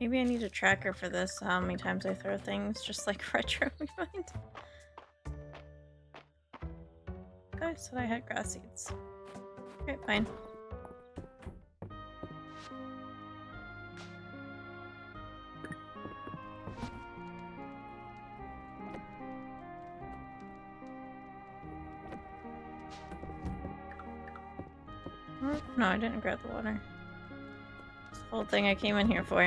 Maybe I need a tracker for this, how many times I throw things, just like retro rewind. I said I had grass seeds. Okay, fine. No, I didn't grab the water. It's the whole thing I came in here for.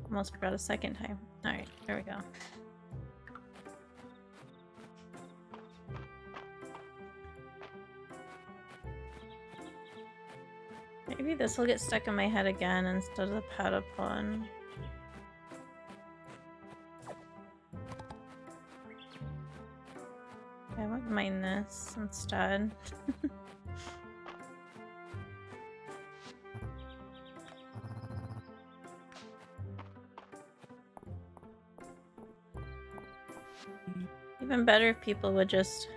Almost forgot a second time. Alright, there we go. Maybe this will get stuck in my head again instead of the Patapon. I wouldn't mind this instead. Even better if people would just...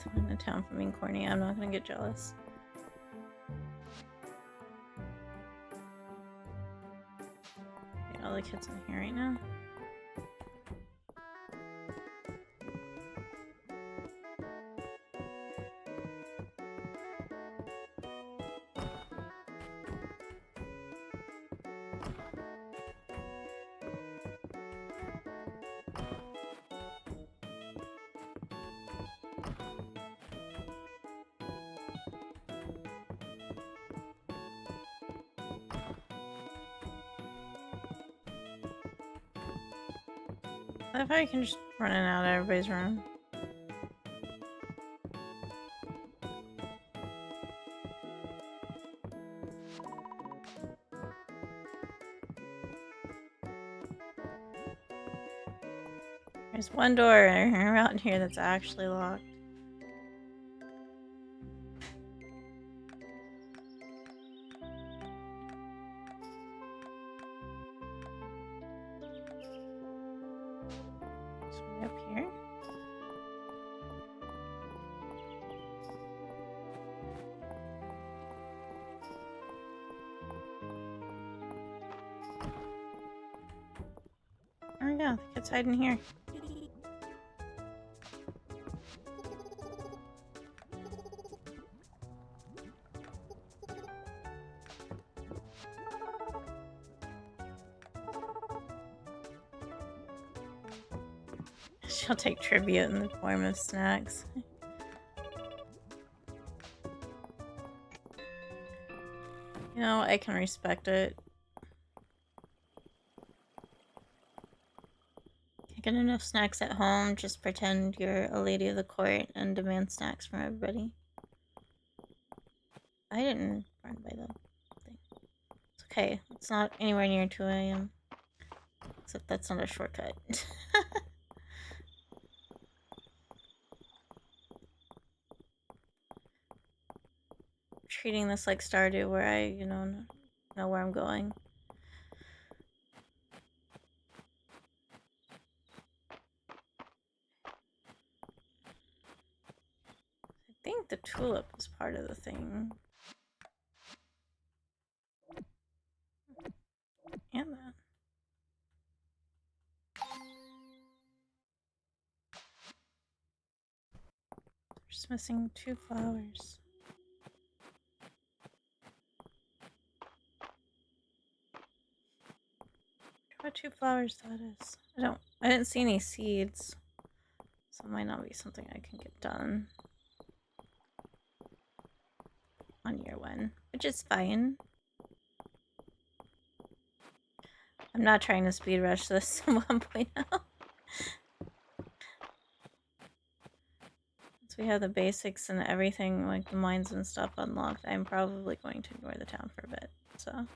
I'm in the town for being corny. I'm not gonna get jealous. Okay, all the kids in here right now. I love how you can just run in and out of everybody's room. There's one door around here that's actually locked. Somebody up here? There we go, the kid's hiding here. She'll take tribute in the form of snacks. You know, I can respect it. Get enough snacks at home, just pretend you're a lady of the court and demand snacks from everybody. I didn't run by the thing. It's okay, it's not anywhere near 2 AM. Except that's not a shortcut. Treating this like Stardew where I, you know where I'm going. I think the tulip is part of the thing. And that. Just missing 2 flowers. What 2 flowers that is? I didn't see any seeds. So it might not be something I can get done on year 1, which is fine. I'm not trying to speed rush this 1.0. Once we have the basics and everything, like the mines and stuff unlocked, I'm probably going to ignore the town for a bit, so.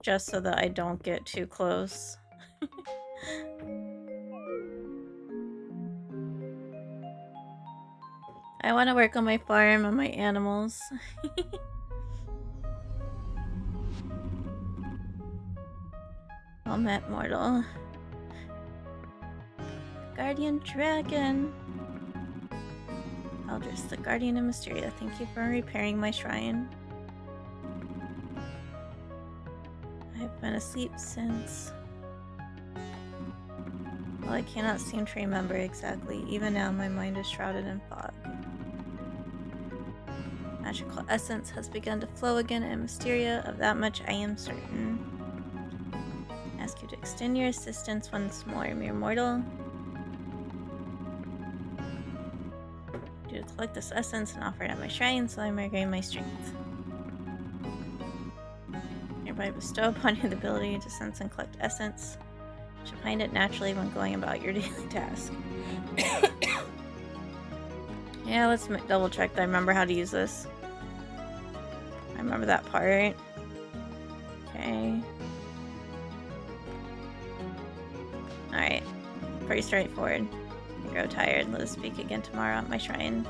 Just so that I don't get too close. I want to work on my farm and my animals. I'll met mortal. Guardian Dragon. Eldris, the Guardian of Mysteria. Thank you for repairing my shrine. I've been asleep since... Well, I cannot seem to remember exactly. Even now, my mind is shrouded in fog. Magical essence has begun to flow again in Mysteria. Of that much I am certain. I ask you to extend your assistance once more, mere mortal. Do collect this essence and offer it at my shrine so I may regain my strength. Hereby bestow upon you the ability to sense and collect essence. You should find it naturally when going about your daily task. Yeah, let's double check that I remember how to use this. I remember that part. Okay. Alright. Pretty straightforward. I grow tired. Let us speak again tomorrow at my shrine.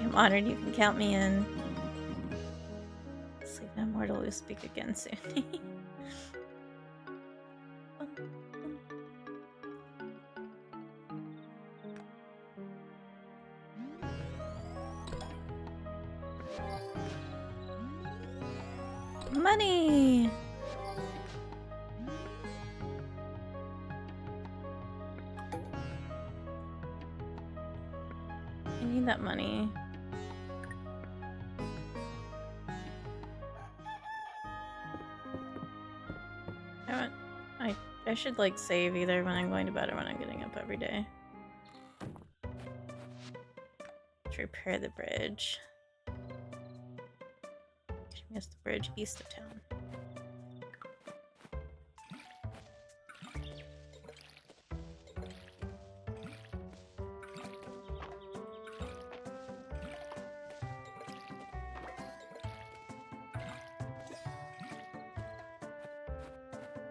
I'm honored you can count me in. Sleep no mortal, we'll speak again soon. Money! I need that money. I should like save either when I'm going to bed or when I'm getting up every day. To repair the bridge. It's the bridge east of town.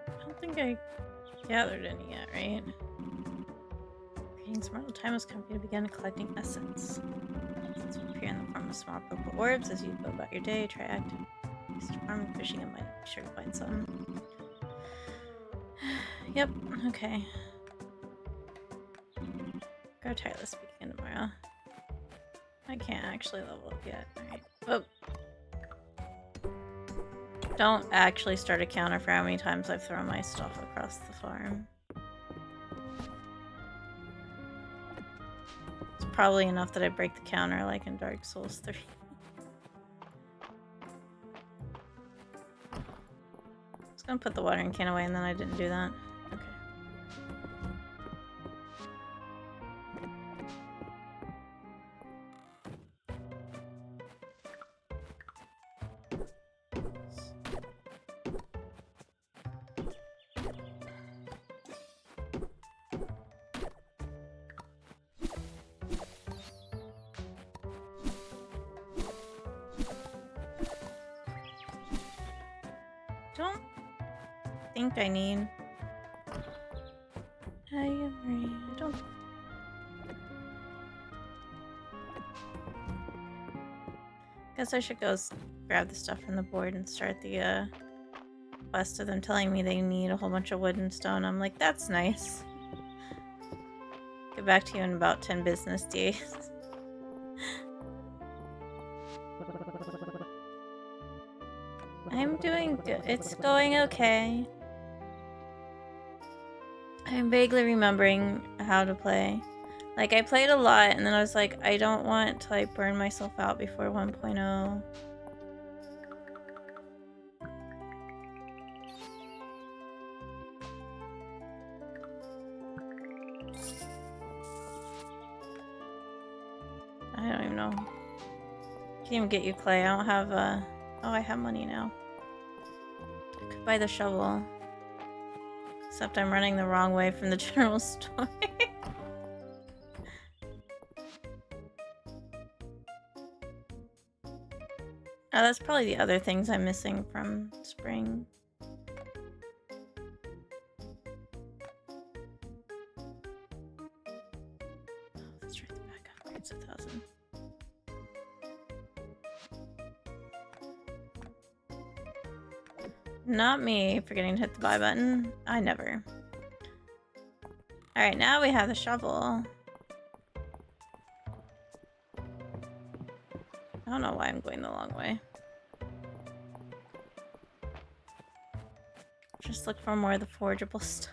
I don't think I gathered any yet, right? Greetings, mortal. Time has come for you to begin collecting essence. Essence will appear in the form of small purple orbs as you go about your day. Try acting. Farming, fishing, and mining. Be sure to find some. Yep. Okay. Grow tireless. Speak again tomorrow. I can't actually level up yet. Alright. Oh. Don't actually start a counter for how many times I've thrown my stuff across the farm. It's probably enough that I break the counter like in Dark Souls 3. I was gonna put the watering can away and then I didn't do that. Okay. Don't think I need. I don't. Guess I should go grab the stuff from the board and start the quest of them telling me they need a whole bunch of wood and stone. I'm like, that's nice. Get back to you in about 10 business days. I'm doing good. It's going okay. I'm vaguely remembering how to play. Like, I played a lot, and then I was like, I don't want to, like, burn myself out before 1.0. I don't even know. Can't even get you clay. I don't have, Oh, I have money now. I could buy the shovel. Except I'm running the wrong way from the general store. Oh, that's probably the other things I'm missing from spring. Oh, that's right, the back upgrade's 1,000. Not me forgetting to hit the buy button. I never. Alright, now we have the shovel. I don't know why I'm going the long way. Just look for more of the forgeable stuff.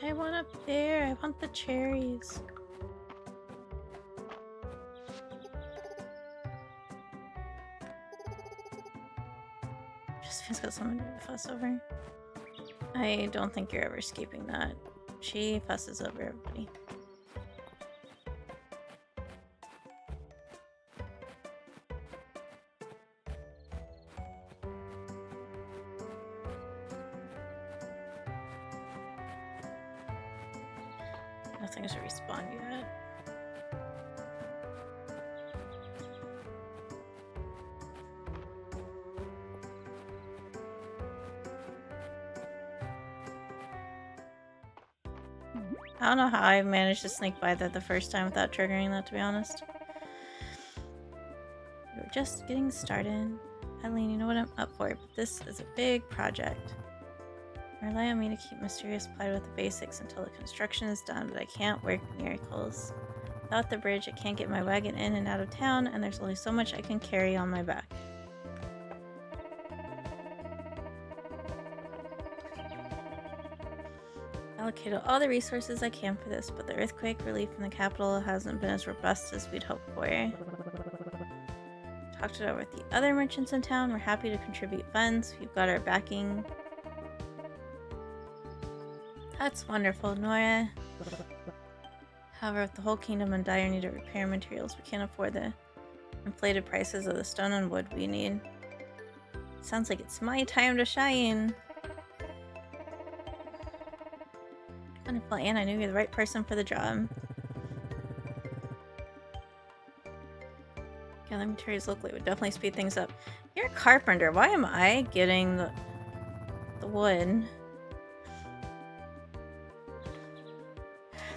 I want up there. I want the cherries. Just feels got someone to fuss over. I don't think you're ever escaping that. She fusses over everybody. Nothing's respawned yet. I don't know how I managed to sneak by that the first time without triggering that, to be honest. We're just getting started. Eileen, you know what I'm up for, but this is a big project. Rely on me to keep Mysterious plied with the basics until the construction is done, but I can't work miracles. Without the bridge, I can't get my wagon in and out of town, and there's only so much I can carry on my back. Allocated all the resources I can for this, but the earthquake relief in the capital hasn't been as robust as we'd hoped for. Talked it over with the other merchants in town. We're happy to contribute funds. We've got our backing. That's wonderful, Nora. However, if the whole kingdom and dire need of repair materials, we can't afford the inflated prices of the stone and wood we need. Sounds like it's my time to shine. Wonderful, Anne. I knew you're the right person for the job. Gather materials locally would definitely speed things up. You're a carpenter. Why am I getting the wood?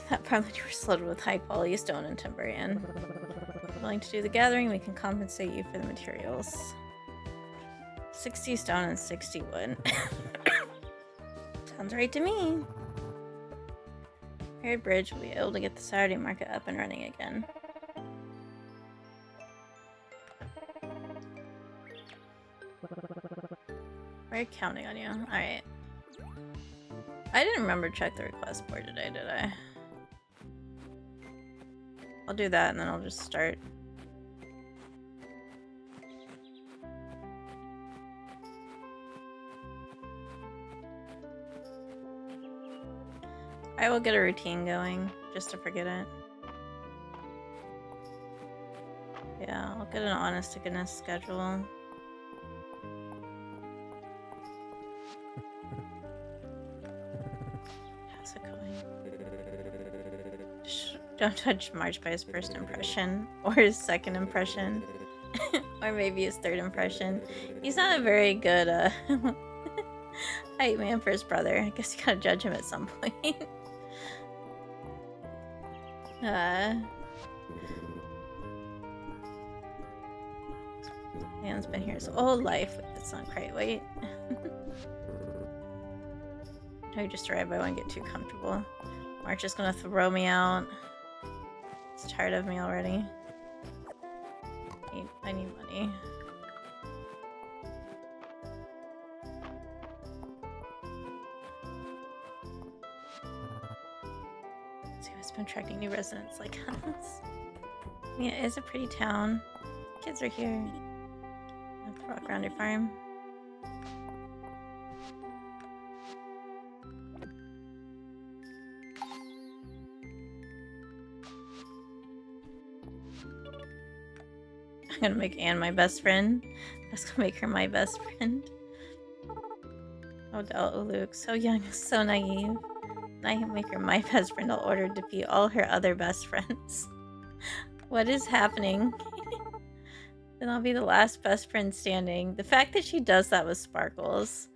That probably you were loaded with high quality stone and timber, Anne. If you're willing to do the gathering, we can compensate you for the materials. 60 stone and 60 wood. Sounds right to me. Repaired bridge will be able to get the Saturday market up and running again. We're counting on you. Alright. I didn't remember to check the request board today, did I? I'll do that and then I'll just start. I will get a routine going, just to forget it. Yeah, I'll get an honest to goodness schedule. How's it going? Don't judge March by his first impression, or his second impression, or maybe his third impression. He's not a very good hype man for his brother. I guess you gotta judge him at some point. Man's been here his whole life. It's not quite. Wait. No, you just arrived. I won't get too comfortable. March is gonna throw me out. He's tired of me already. I need money. See what's been attracting new residents like us. Yeah, it is a pretty town. Kids are here. Have to walk around your farm. I'm gonna make Anne my best friend. That's gonna make her my best friend. Oh, Luke, so young, so naive. I can make her my best friend. I'll order to be all her other best friends. What is happening? Then I'll be the last best friend standing. The fact that she does that with Sparkles.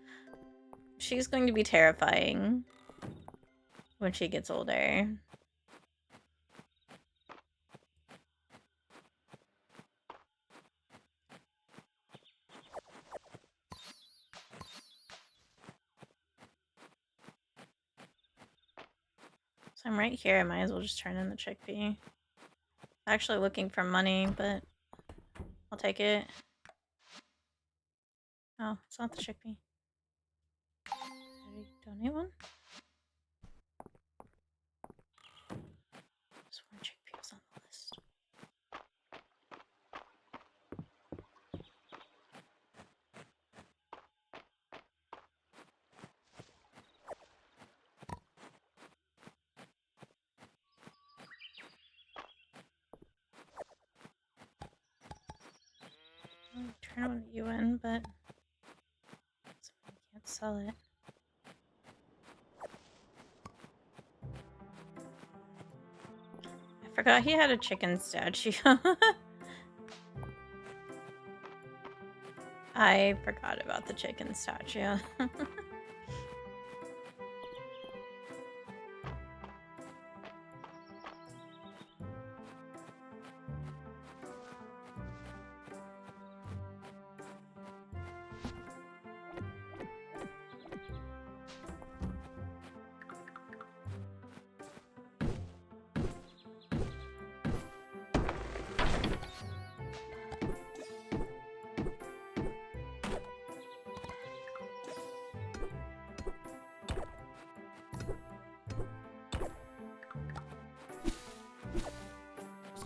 She's going to be terrifying when she gets older. So I'm right here. I might as well just turn in the chickpea. Actually looking for money, but I'll take it. Oh, it's not the chickpea. Did I donate one? Just one chickpea was on the list. I'll turn one of you in, but I can't sell it. I forgot he had a chicken statue. I forgot about the chicken statue.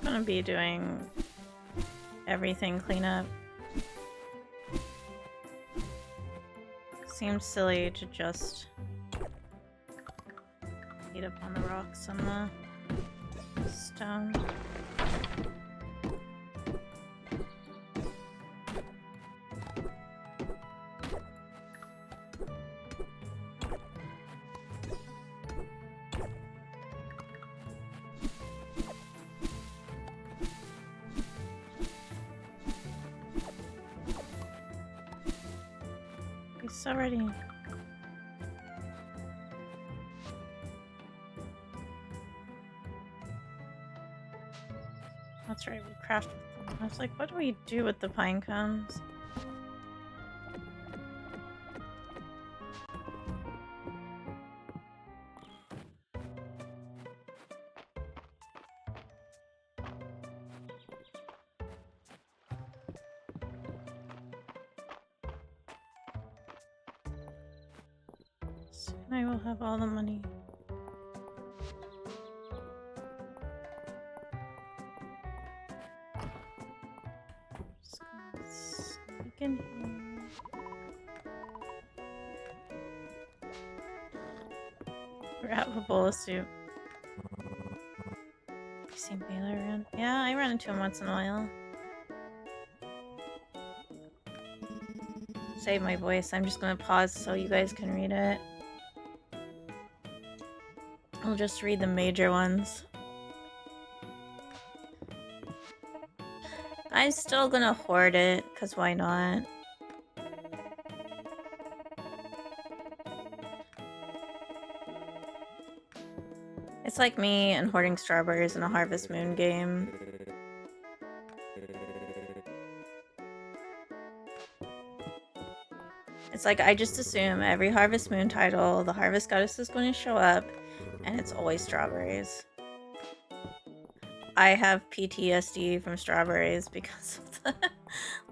Gonna be doing everything cleanup. Seems silly to just eat up on the rocks and the stone. It's already. That's right, we crafted them. I was like, what do we do with the pine cones? Soon I will have all the money. Just gonna sneak in here. Grab a bowl of soup. You seen Baylor around? Yeah, I run into him once in a while. Save my voice. I'm just gonna pause so you guys can read it. I'll just read the major ones. I'm still gonna hoard it, because why not? It's like me and hoarding strawberries in a Harvest Moon game. It's like I just assume every Harvest Moon title, the Harvest Goddess is going to show up, and it's always strawberries. I have PTSD from strawberries because of the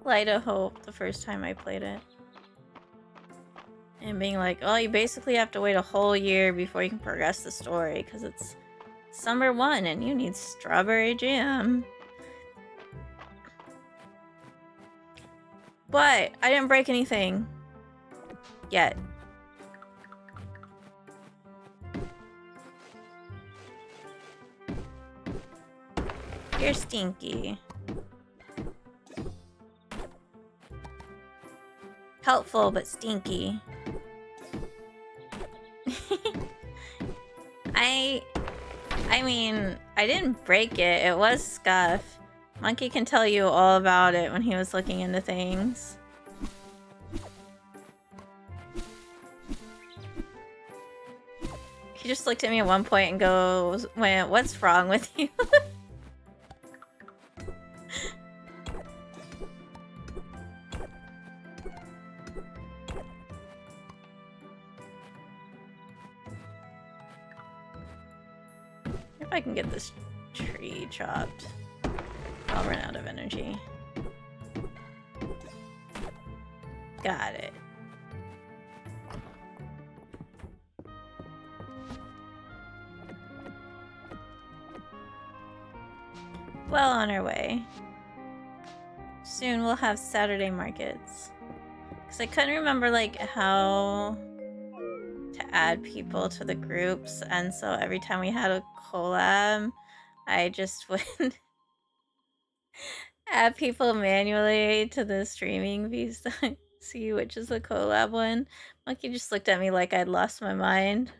Light of Hope the first time I played it. And being like, oh, you basically have to wait a whole year before you can progress the story because it's summer 1 and you need strawberry jam. But I didn't break anything yet. You're stinky. Helpful but stinky. I mean, I didn't break it. It was scuff. Monkey can tell you all about it when he was looking into things. He just looked at me at one point and goes, "What's wrong with you?" I can get this tree chopped. I'll run out of energy. Got it. Well on our way. Soon we'll have Saturday markets. Because I couldn't remember, like, how to add people to the groups, and so every time we had a collab, I just would add people manually to the streaming views to see which is the collab one. Monkey just looked at me like I'd lost my mind.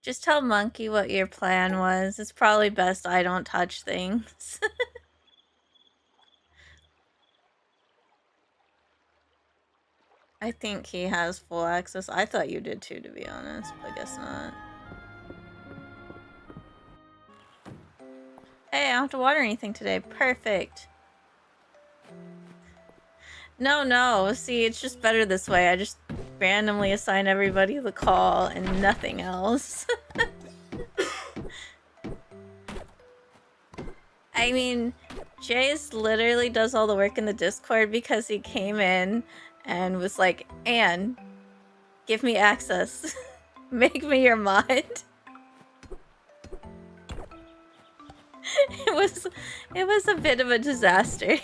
Just tell Monkey what your plan was. It's probably best I don't touch things. I think he has full access. I thought you did too, to be honest, but I guess not. Hey, I don't have to water anything today. Perfect. No. See, it's just better this way. I just randomly assign everybody the call and nothing else. I mean, Jace literally does all the work in the Discord because he came in and was like, Anne, give me access. Make me your mod. It was a bit of a disaster.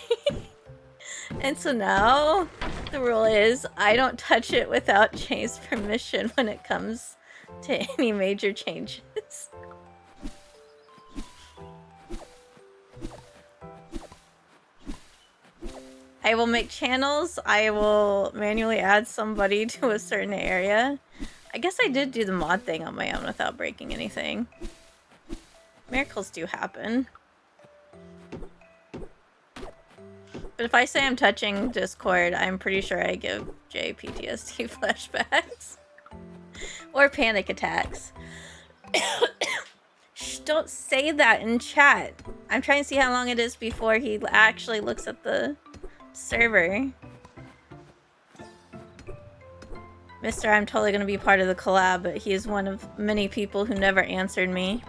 And so now the rule is I don't touch it without Jay's permission when it comes to any major changes. I will make channels. I will manually add somebody to a certain area. I guess I did do the mod thing on my own without breaking anything. Miracles do happen. But if I say I'm touching Discord, I'm pretty sure I give Jay PTSD flashbacks. Or panic attacks. Shh, don't say that in chat. I'm trying to see how long it is before he actually looks at the server. Mister, I'm totally gonna be part of the collab, but he is one of many people who never answered me.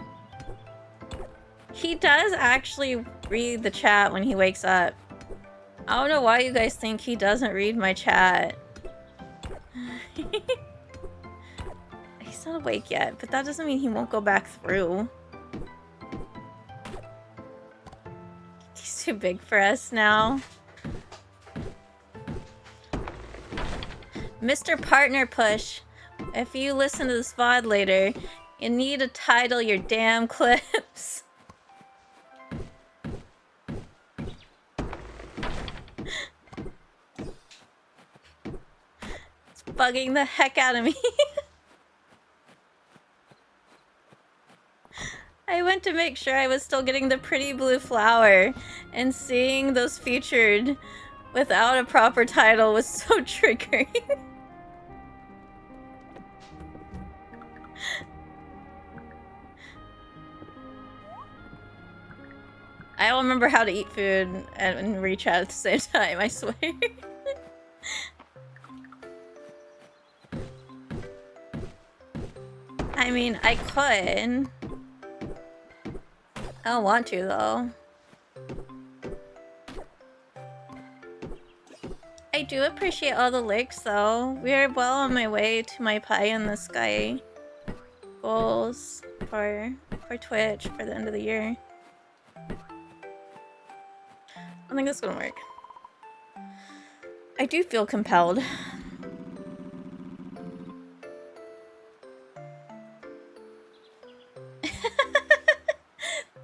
He does actually read the chat when he wakes up. I don't know why you guys think he doesn't read my chat. He's not awake yet, but that doesn't mean he won't go back through. He's too big for us now. Mr. Partner Push, if you listen to this VOD later, you need to title your damn clips. It's bugging the heck out of me. I went to make sure I was still getting the pretty blue flower, and seeing those featured without a proper title was so triggering. I don't remember how to eat food and reach out at the same time, I swear. I mean, I could. I don't want to, though. I do appreciate all the likes, though. We are well on my way to my pie in the sky goals for Twitch for the end of the year. I think that's gonna work. I do feel compelled.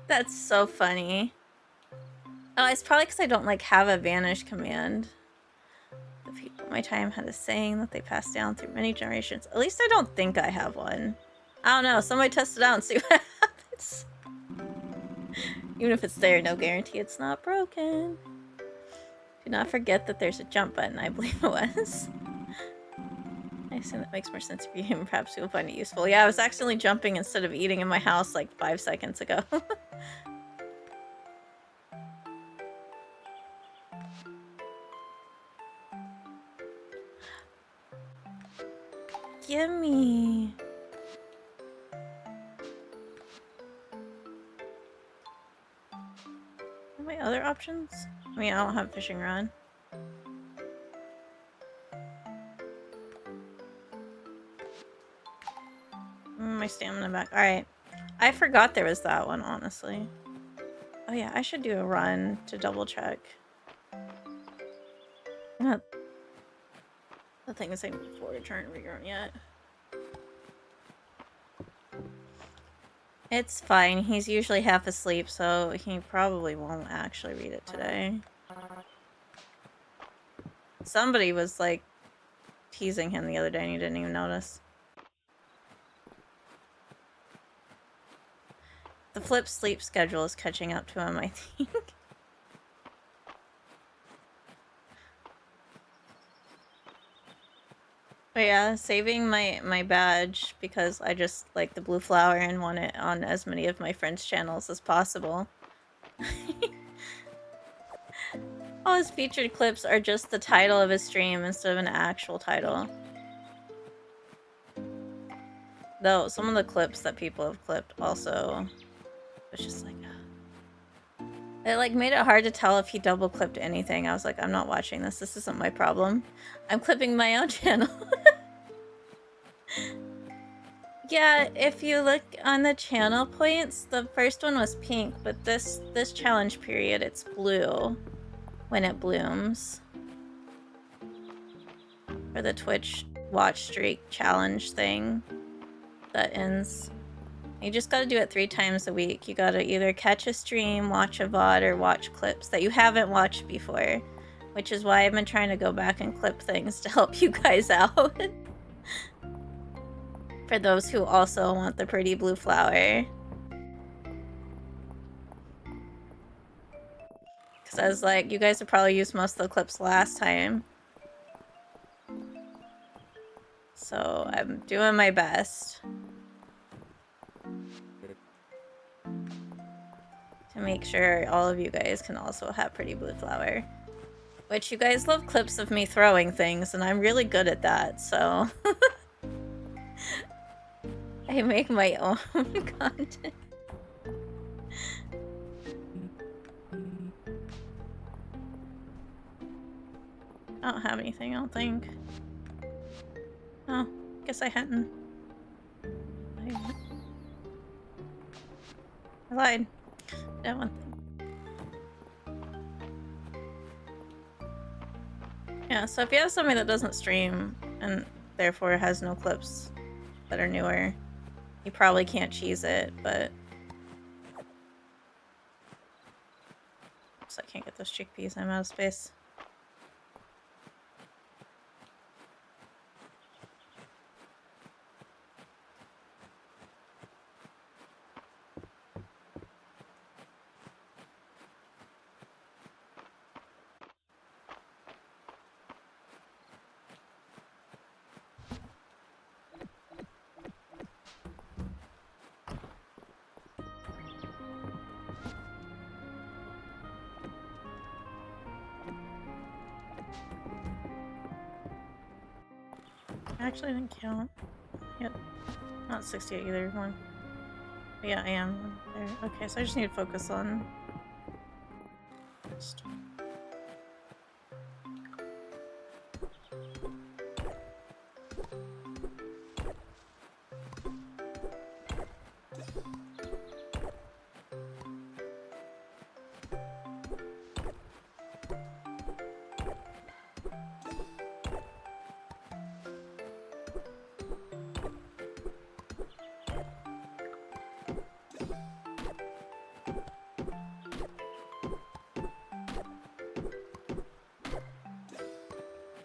That's so funny. Oh, it's probably because I don't like have a vanish command. The people in my time had a saying that they passed down through many generations. At least I don't think I have one. I don't know. Somebody test it out and see what happens. Even if it's there, no guarantee it's not broken. Do not forget that there's a jump button, I believe it was. I assume that makes more sense for you, and perhaps you'll find it useful. Yeah, I was accidentally jumping instead of eating in my house like 5 seconds ago. gimme. What are my other options? I mean, I don't have fishing rod. My stamina back. Alright. I forgot there was that one, honestly. Oh yeah, I should do a run to double check. The thing is, I'm before return regrown yet. It's fine. He's usually half asleep, so he probably won't actually read it today. Somebody was like teasing him the other day and he didn't even notice. The flip sleep schedule is catching up to him, I think. But yeah, saving my badge because I just like the blue flower and want it on as many of my friends' channels as possible. All his featured clips are just the title of his stream instead of an actual title. Though some of the clips that people have clipped also, it's just like, it like made it hard to tell if he double clipped anything. I was like, I'm not watching this. This isn't my problem. I'm clipping my own channel. Yeah, if you look on the channel points, the first one was pink, but this challenge period, it's blue when it blooms. For the Twitch watch streak challenge thing that ends. You just gotta do it 3 times a week. You gotta either catch a stream, watch a VOD, or watch clips that you haven't watched before. Which is why I've been trying to go back and clip things to help you guys out. For those who also want the pretty blue flower. Because I was like, you guys have probably used most of the clips last time. So I'm doing my best to make sure all of you guys can also have pretty blue flower. Which you guys love clips of me throwing things, and I'm really good at that, so... I make my own content. I don't have anything, I don't think. Oh, guess I hadn't. I lied. That one thing. Yeah, so if you have somebody that doesn't stream and therefore has no clips that are newer, you probably can't cheese it, but... Oops, I can't get those chickpeas, I'm out of space. Actually, I didn't count. Yep. Not 68 either, one. But yeah, I am there. Okay, so I just need to focus on...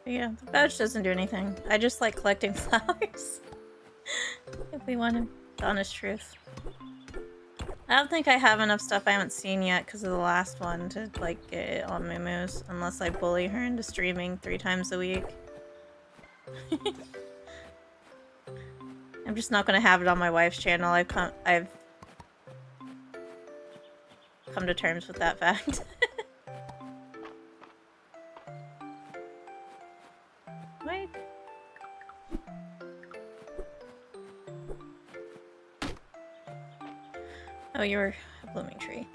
But yeah, the badge doesn't do anything. I just like collecting flowers. If we want the honest truth. I don't think I have enough stuff I haven't seen yet because of the last one to like get it on Moomoo's, unless I bully her into streaming 3 times a week. I'm just not gonna have it on my wife's channel. I've come to terms with that fact. Wait. Oh, you're a blooming tree.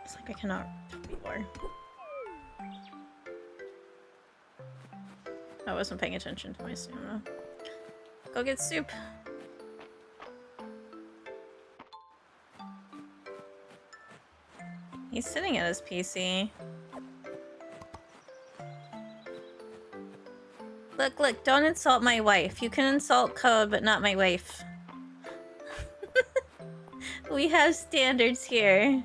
It's like I cannot be more. I wasn't paying attention to my stamina. Go get soup. He's sitting at his PC. Look, look, don't insult my wife. You can insult Code, but not my wife. We have standards here.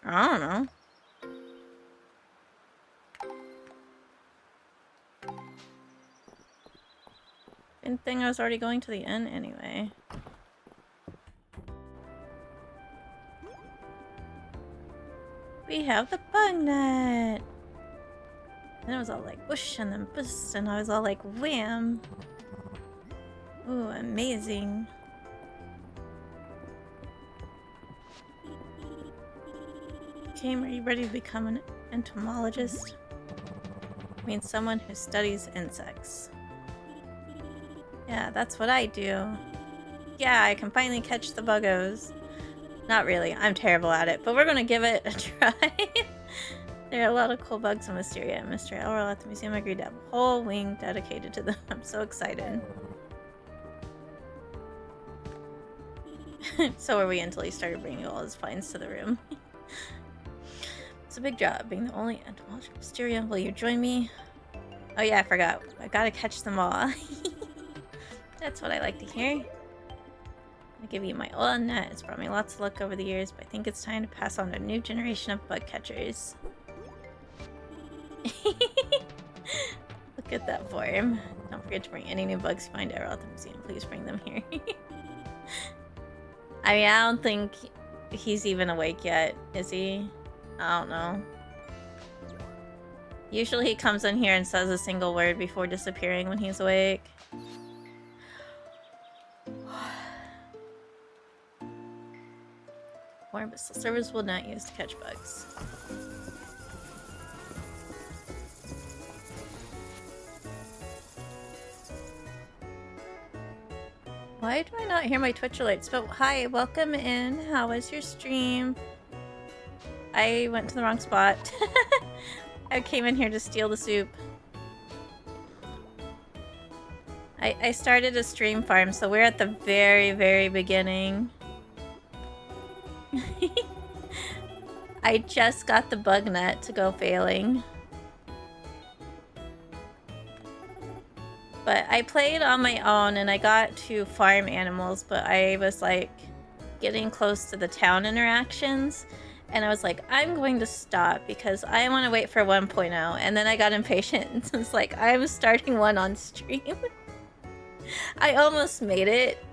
I don't know. Didn't think I was already going to the end anyway. We have the bug net. And it was all like whoosh and then boost, and I was all like wham. Ooh, amazing. Are you ready to become an entomologist? I mean, someone who studies insects. Yeah, that's what I do. Yeah, I can finally catch the buggos. Not really, I'm terrible at it, but we're gonna give it a try. There are a lot of cool bugs in Mysteria. Mr. Elroy at the museum agreed to have a whole wing dedicated to them. I'm so excited. So were we until he started bringing all his finds to the room. It's a big job, being the only entomologist of Mysteria. Will you join me? Oh yeah, I forgot. I gotta catch them all. That's what I like to hear. I give you my old net. It's brought me lots of luck over the years, but I think it's time to pass on to a new generation of bug catchers. Look at that form. Don't forget to bring any new bugs you find out at the museum. Please bring them here. I mean, I don't think he's even awake yet, is he? I don't know. Usually he comes in here and says a single word before disappearing when he's awake. But the servers will not use to catch bugs. Why do I not hear my Twitch alerts? But hi, welcome in. How was your stream? I went to the wrong spot. I came in here to steal the soup. I started a stream farm, so we're at the very, very beginning. I just got the bug net to go failing. But I played on my own and I got to farm animals, but I was like getting close to the town interactions and I was like, I'm going to stop because I want to wait for 1.0, and then I got impatient and was like, I'm starting one on stream. I almost made it.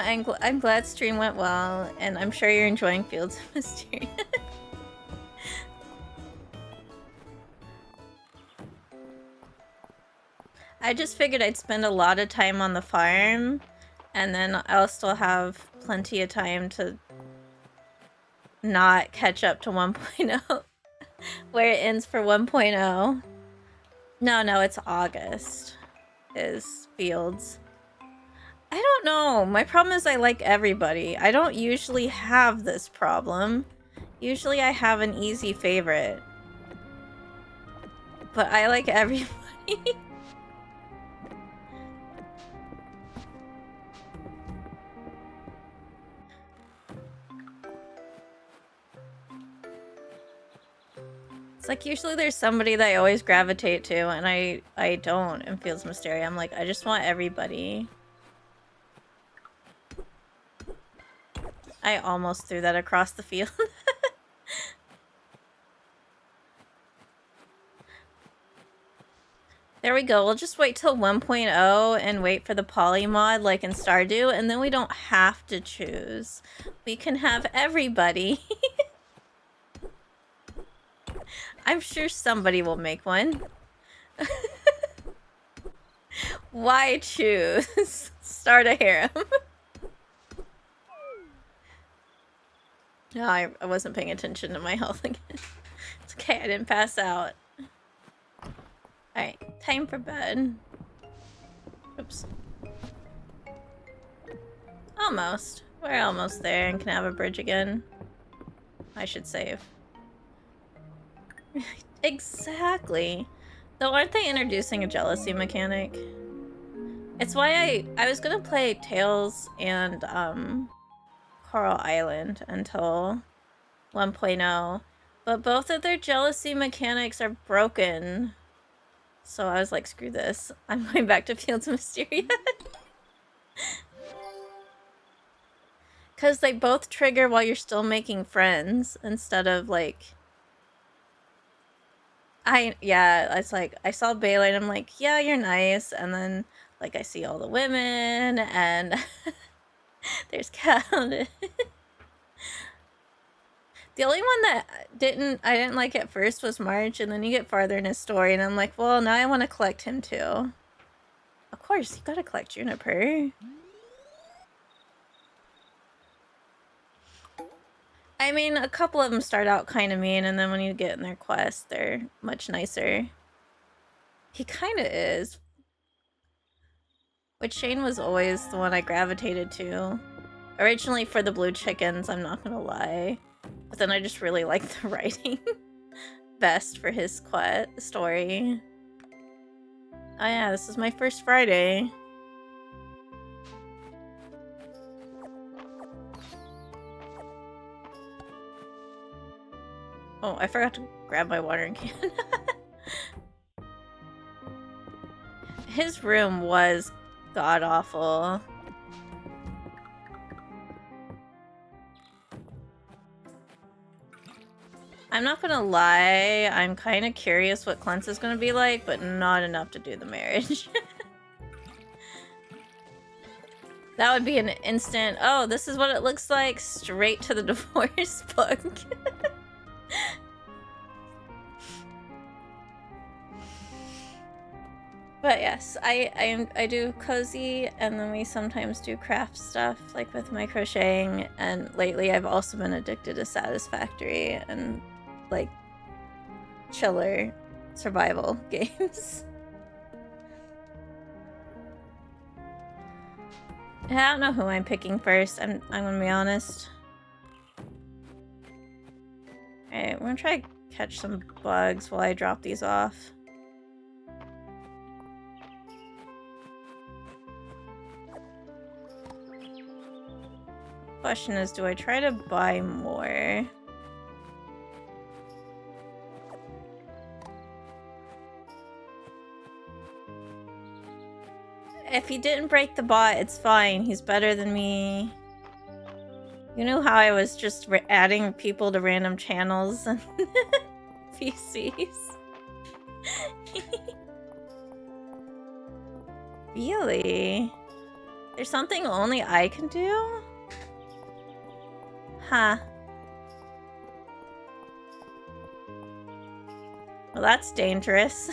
I'm glad stream went well, and I'm sure you're enjoying Fields of Mystery. I just figured I'd spend a lot of time on the farm, and then I'll still have plenty of time to not catch up to 1.0, where it ends for 1.0. No, it's August, is Fields. I don't know. My problem is I like everybody. I don't usually have this problem. Usually I have an easy favorite. But I like everybody. It's like usually there's somebody that I always gravitate to, and I don't in Fields of Mystery. I'm like, I just want everybody. I almost threw that across the field. There we go. We'll just wait till 1.0 and wait for the polymod like in Stardew, and then we don't have to choose. We can have everybody. I'm sure somebody will make one. Why choose? Start a harem. No, I wasn't paying attention to my health again. It's Okay, I didn't pass out. Alright, time for bed. Oops. Almost. We're almost there and can have a bridge again. I should save. Exactly. Though aren't they introducing a jealousy mechanic? It's why I was gonna play Tales and Coral Island until 1.0, but both of their jealousy mechanics are broken. So I was like, screw this. I'm going back to Fields of Mysteria. Because they both trigger while you're still making friends instead of like... it's like, I saw Baylor and I'm like, yeah, you're nice. And then, like, I see all the women and there's Cal. The only one that I didn't like at first was March, and then you get farther in his story, and I'm like, well, now I want to collect him too. Of course, you gotta collect Juniper. I mean, a couple of them start out kind of mean, and then when you get in their quest, they're much nicer. He kind of is. Which Shane was always the one I gravitated to. Originally for the blue chickens, I'm not gonna lie. But then I just really like the writing best for his story. Oh yeah, this is my first Friday. Oh, I forgot to grab my watering can. His room was god-awful. I'm not gonna lie, I'm kind of curious what Cleanse is gonna be like, but not enough to do the marriage. That would be an instant, oh, this is what it looks like, straight to the divorce book. But yes, I do cozy, and then we sometimes do craft stuff, like with my crocheting, and lately I've also been addicted to Satisfactory and, like, chiller survival games. I don't know who I'm picking first, I'm gonna be honest. Alright, we're gonna try to catch some bugs while I drop these off. Question is, do I try to buy more? If he didn't break the bot, it's fine. He's better than me. You knew how I was just adding people to random channels and PCs. Really? There's something only I can do? Huh. Well, that's dangerous.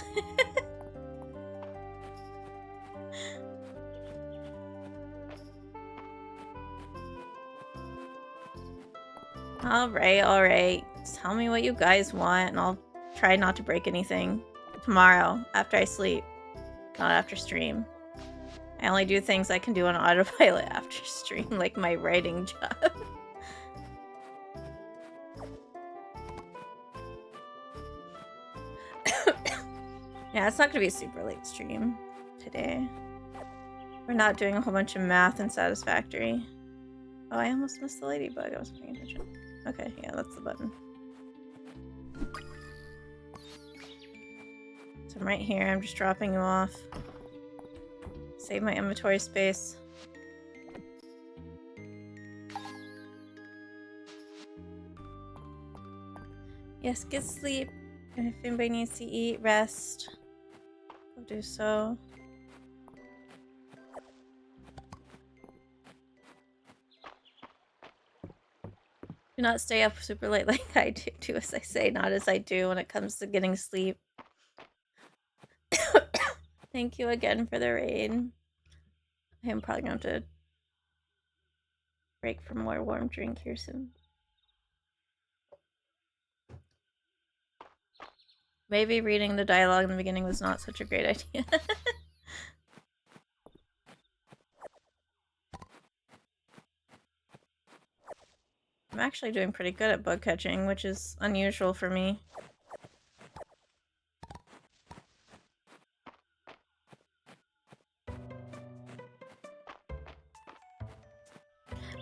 Alright. Tell me what you guys want, and I'll try not to break anything. Tomorrow, after I sleep. Not after stream. I only do things I can do on autopilot after stream, like my writing job. Yeah, it's not gonna be a super late stream today. We're not doing a whole bunch of math and Satisfactory. Oh, I almost missed the ladybug. I wasn't paying attention. Okay, yeah, that's the button. So I'm right here. I'm just dropping you off. Save my inventory space. Yes, get sleep. And if anybody needs to eat, rest. Go do so. Do not stay up super late like I do, as I say, not as I do when it comes to getting sleep. Thank you again for the raid. I am probably going to have to break for more warm drink here soon. Maybe reading the dialogue in the beginning was not such a great idea. I'm actually doing pretty good at bug catching, which is unusual for me.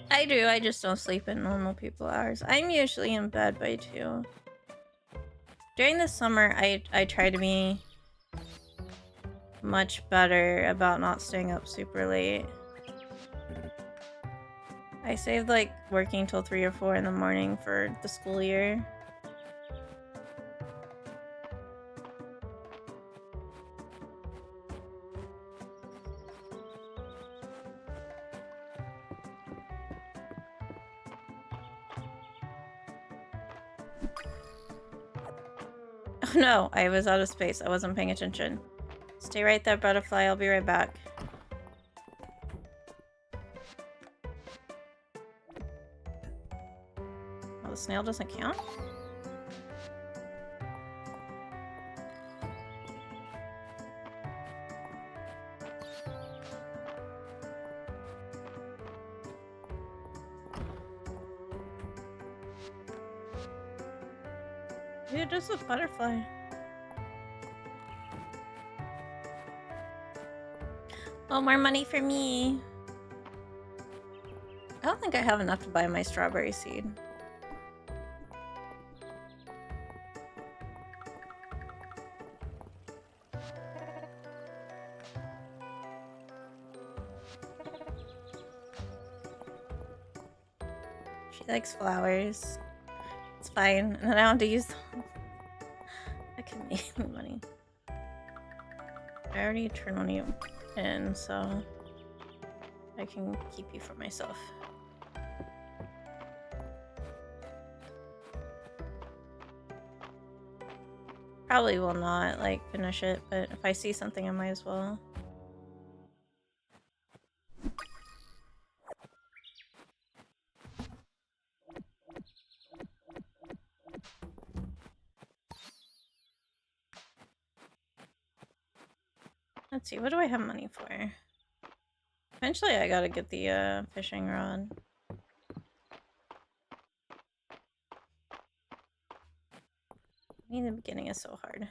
I do, I just don't sleep in normal people hours. I'm usually in bed by 2. During the summer, I try to be much better about not staying up super late. I saved like working till 3 or 4 in the morning for the school year. Oh no, I was out of space. I wasn't paying attention. Stay right there, butterfly. I'll be right back. Oh, the snail doesn't count? Dude, just a butterfly. Oh, more money for me. I don't think I have enough to buy my strawberry seed. She likes flowers. It's fine. And then I don't have to use them. I can make me money. I already turned one of you in, so I can keep you for myself. Probably will not, like, finish it, but if I see something, I might as well. Let's see, what do I have money for? Eventually I gotta get the fishing rod. I mean, the beginning is so hard.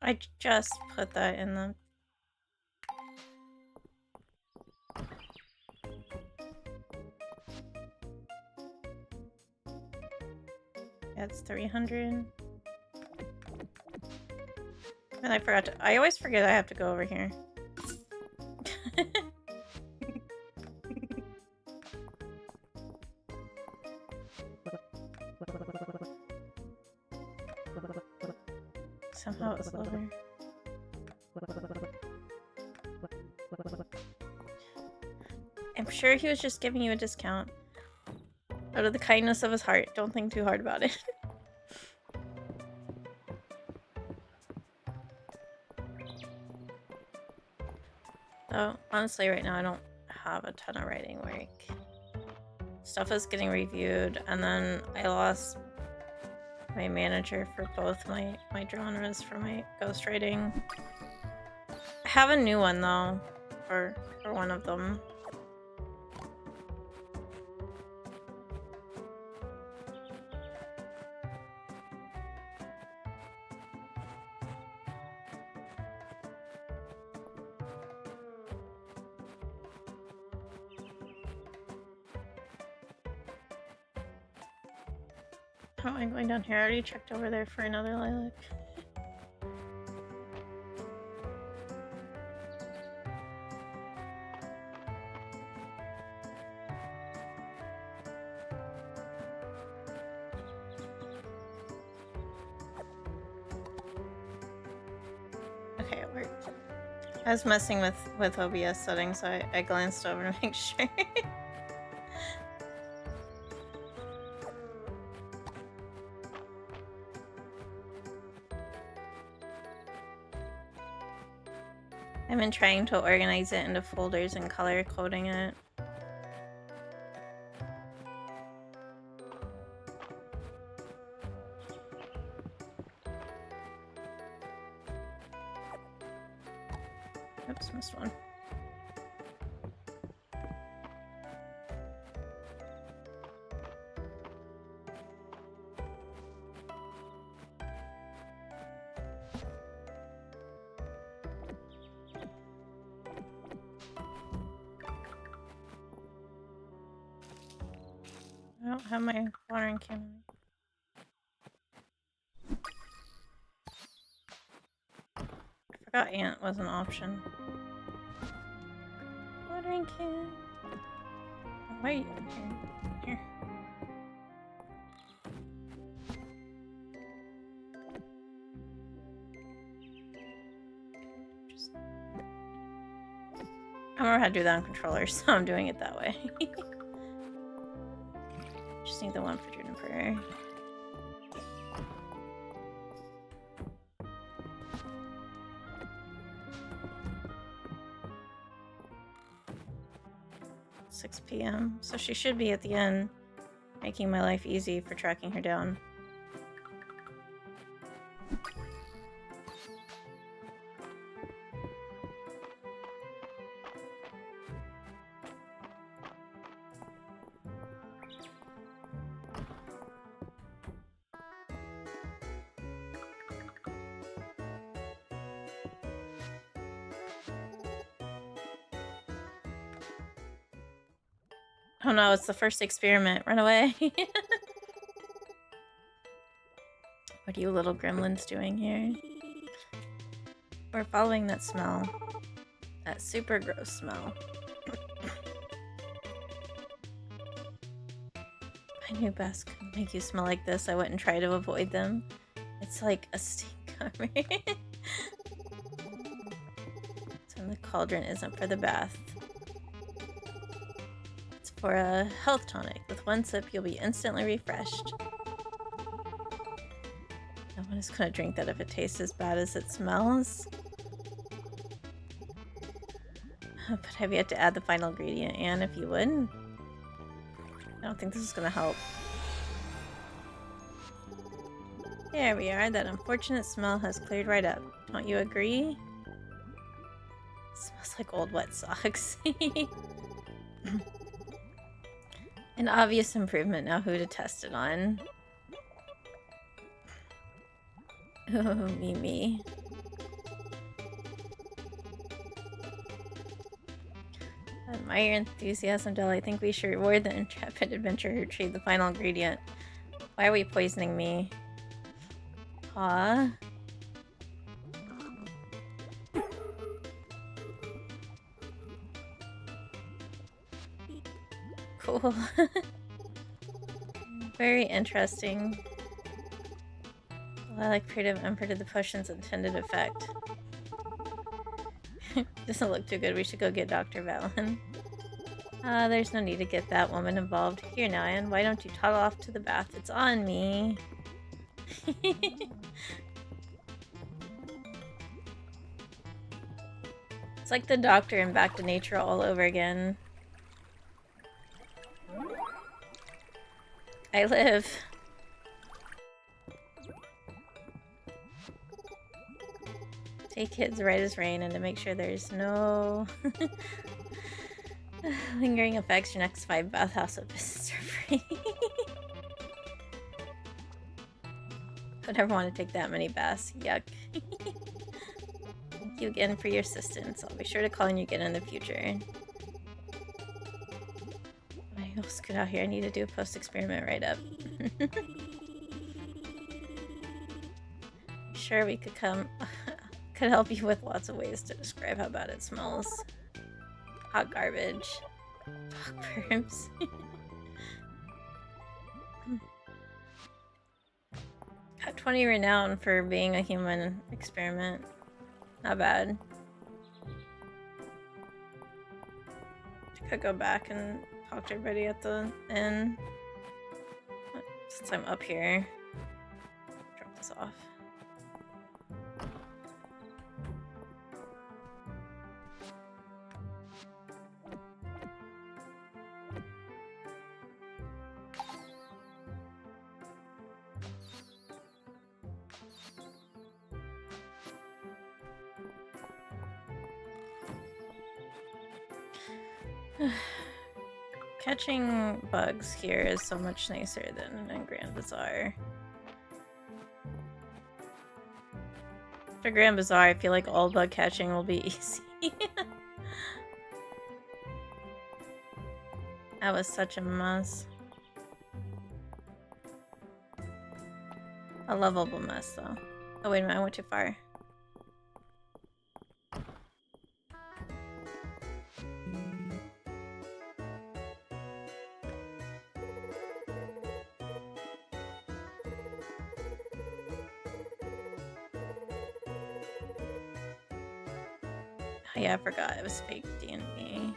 I just put that in the... That's 300. And I forgot to... I always forget I have to go over here. Somehow it's lower. I'm sure he was just giving you a discount. Out of the kindness of his heart. Don't think too hard about it. So, honestly, right now I don't have a ton of writing work. Stuff is getting reviewed, and then I lost my manager for both my genres for my ghostwriting. I have a new one, though, for one of them. Oh, I'm going down here. I already checked over there for another lilac. Okay, it worked. I was messing with OBS settings, so I glanced over to make sure. I've been trying to organize it into folders and color coding it. Oops, missed one. I don't have my watering can. I forgot ant was an option. Watering can. Why are you in here? Here. I remember how to do that on controller, so I'm doing it that way. Just need the one for Juniper. $6 p.m. So she should be at the end, making my life easy for tracking her down. Oh no, it's the first experiment. Run away. What are you little gremlins doing here? We're following that smell. That super gross smell. I knew Best could make you smell like this. I wouldn't try to avoid them. It's like a stink cover. So the cauldron isn't for the bath. It's for a health tonic. With one sip, you'll be instantly refreshed. No one is gonna drink that if it tastes as bad as it smells. But I've yet to add the final ingredient, and if you would. I don't think this is gonna help. There we are. That unfortunate smell has cleared right up. Don't you agree? It smells like old wet socks. An obvious improvement. Now who to test it on? Oh, me. I admire your enthusiasm, Del. I think we should reward the intrepid adventurer who retrieved the final ingredient. Why are we poisoning me? Aw. Cool. Very interesting. Well, I like creative input to the potion's intended effect. Doesn't look too good. We should go get Dr. Valen. There's no need to get that woman involved. Here now, Anne, why don't you toddle off to the bath? It's on me. It's like the doctor in Back to Nature all over again. I live. Take kids right as rain, and to make sure there's no lingering effects, your next 5 bathhouse visits are free. Would never want to take that many baths. Yuck. Thank you again for your assistance. I'll be sure to call on you again in the future. I will scoot out here. I need to do a post-experiment write-up. Sure, we could come... could help you with lots of ways to describe how bad it smells. Hot garbage. Dog perms. Got 20 renown for being a human experiment. Not bad. I could go back and talk to everybody at the inn. Since I'm up here. Drop this off. Catching bugs here is so much nicer than in Grand Bazaar. After Grand Bazaar, I feel like all bug catching will be easy. That was such a mess. A lovable mess, though. Oh, wait a minute, I went too far. Oh, yeah, I forgot it was fake D&D.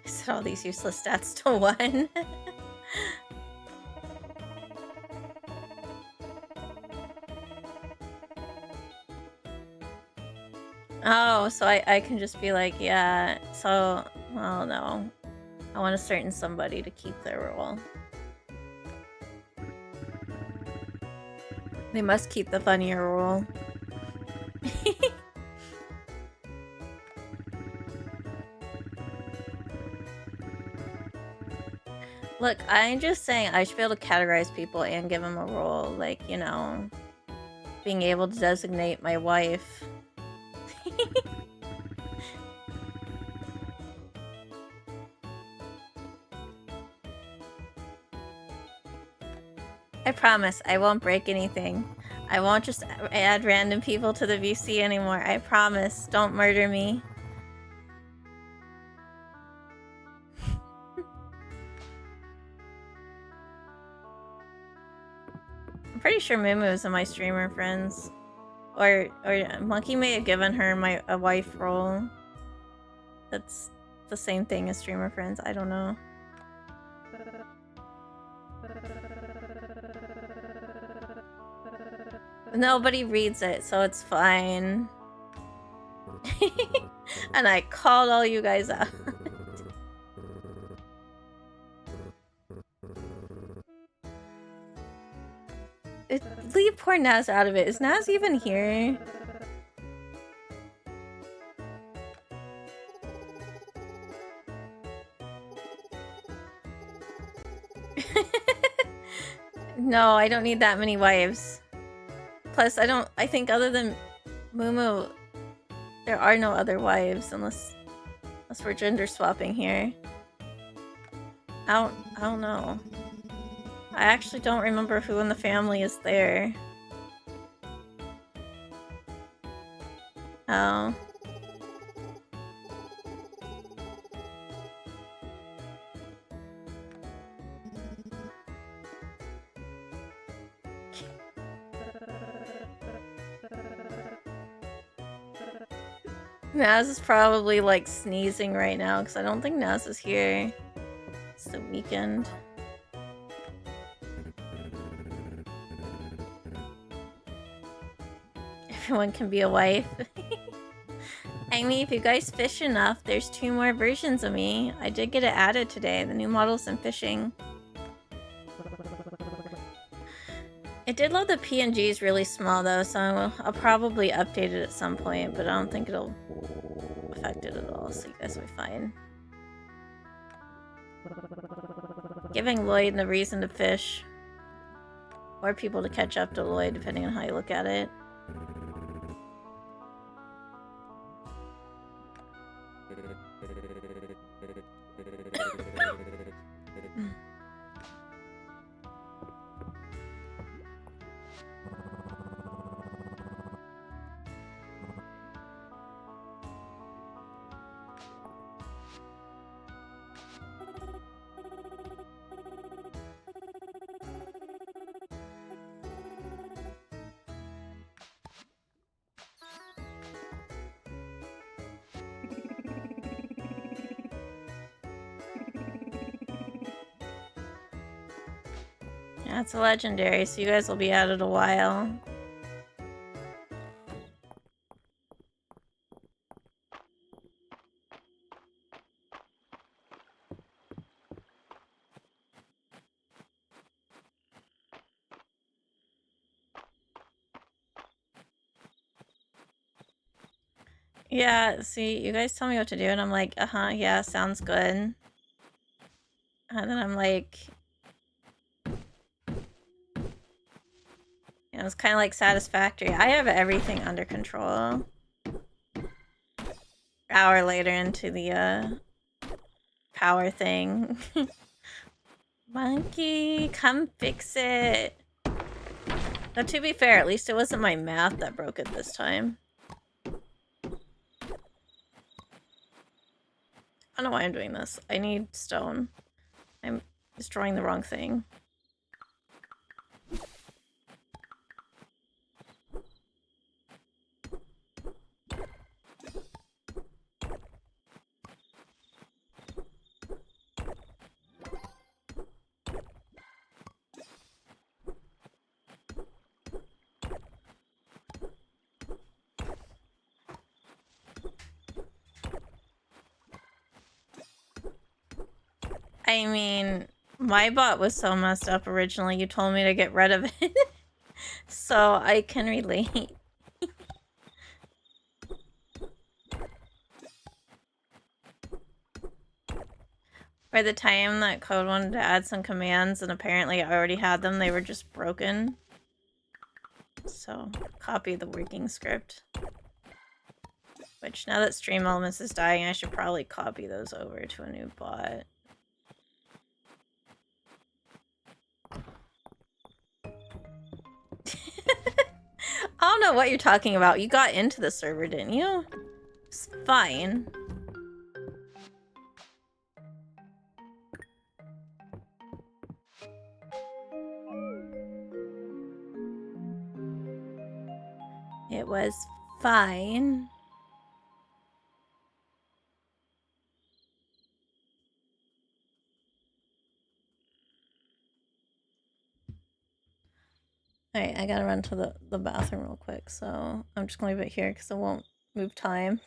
I set all these useless stats to 1. Oh, so I can just be like, yeah, so, well, no. I want a certain somebody to keep their role. They must keep the funnier role. Look, I'm just saying I should be able to categorize people and give them a role, like, you know, being able to designate my wife. I promise I won't break anything. I won't just add random people to the VC anymore. I promise. Don't murder me. I'm pretty sure Mumu is in my streamer friends. Or Monkey may have given her a wife role. That's the same thing as streamer friends. I don't know. Nobody reads it, so it's fine. And I called all you guys out. Leave poor Naz out of it. Is Naz even here? No, I don't need that many wives. Plus, I think other than Mumu, there are no other wives unless we're gender swapping here. I don't know. I actually don't remember who in the family is there. Oh. Naz is probably like sneezing right now because I don't think Naz is here. It's the weekend. Everyone can be a wife. I mean, if you guys fish enough, there's 2 more versions of me. I did get it added today, the new models in fishing. It did load the PNGs really small though, so I'll probably update it at some point, but I don't think it'll affect it at all, so you guys will be fine. Giving Lloyd a reason to fish. Or people to catch up to Lloyd, depending on how you look at it. Yeah, it's a legendary, so you guys will be at it a while. Yeah, see, you guys tell me what to do, and I'm like, yeah, sounds good. And then I'm like, you know, it's kind of like satisfactory. I have everything under control. Hour later into the power thing. Monkey, come fix it. But to be fair, at least it wasn't my math that broke it this time. I don't know why I'm doing this. I need stone. I'm destroying the wrong thing. I mean, my bot was so messed up originally, you told me to get rid of it. So I can relate. By the time that code wanted to add some commands, and apparently I already had them, they were just broken. So, copy the working script. Which, now that Stream Elements is dying, I should probably copy those over to a new bot. I don't know what you're talking about. You got into the server, didn't you? It's fine. It was fine. Alright, I gotta run to the bathroom real quick, so I'm just gonna leave it here because it won't move time.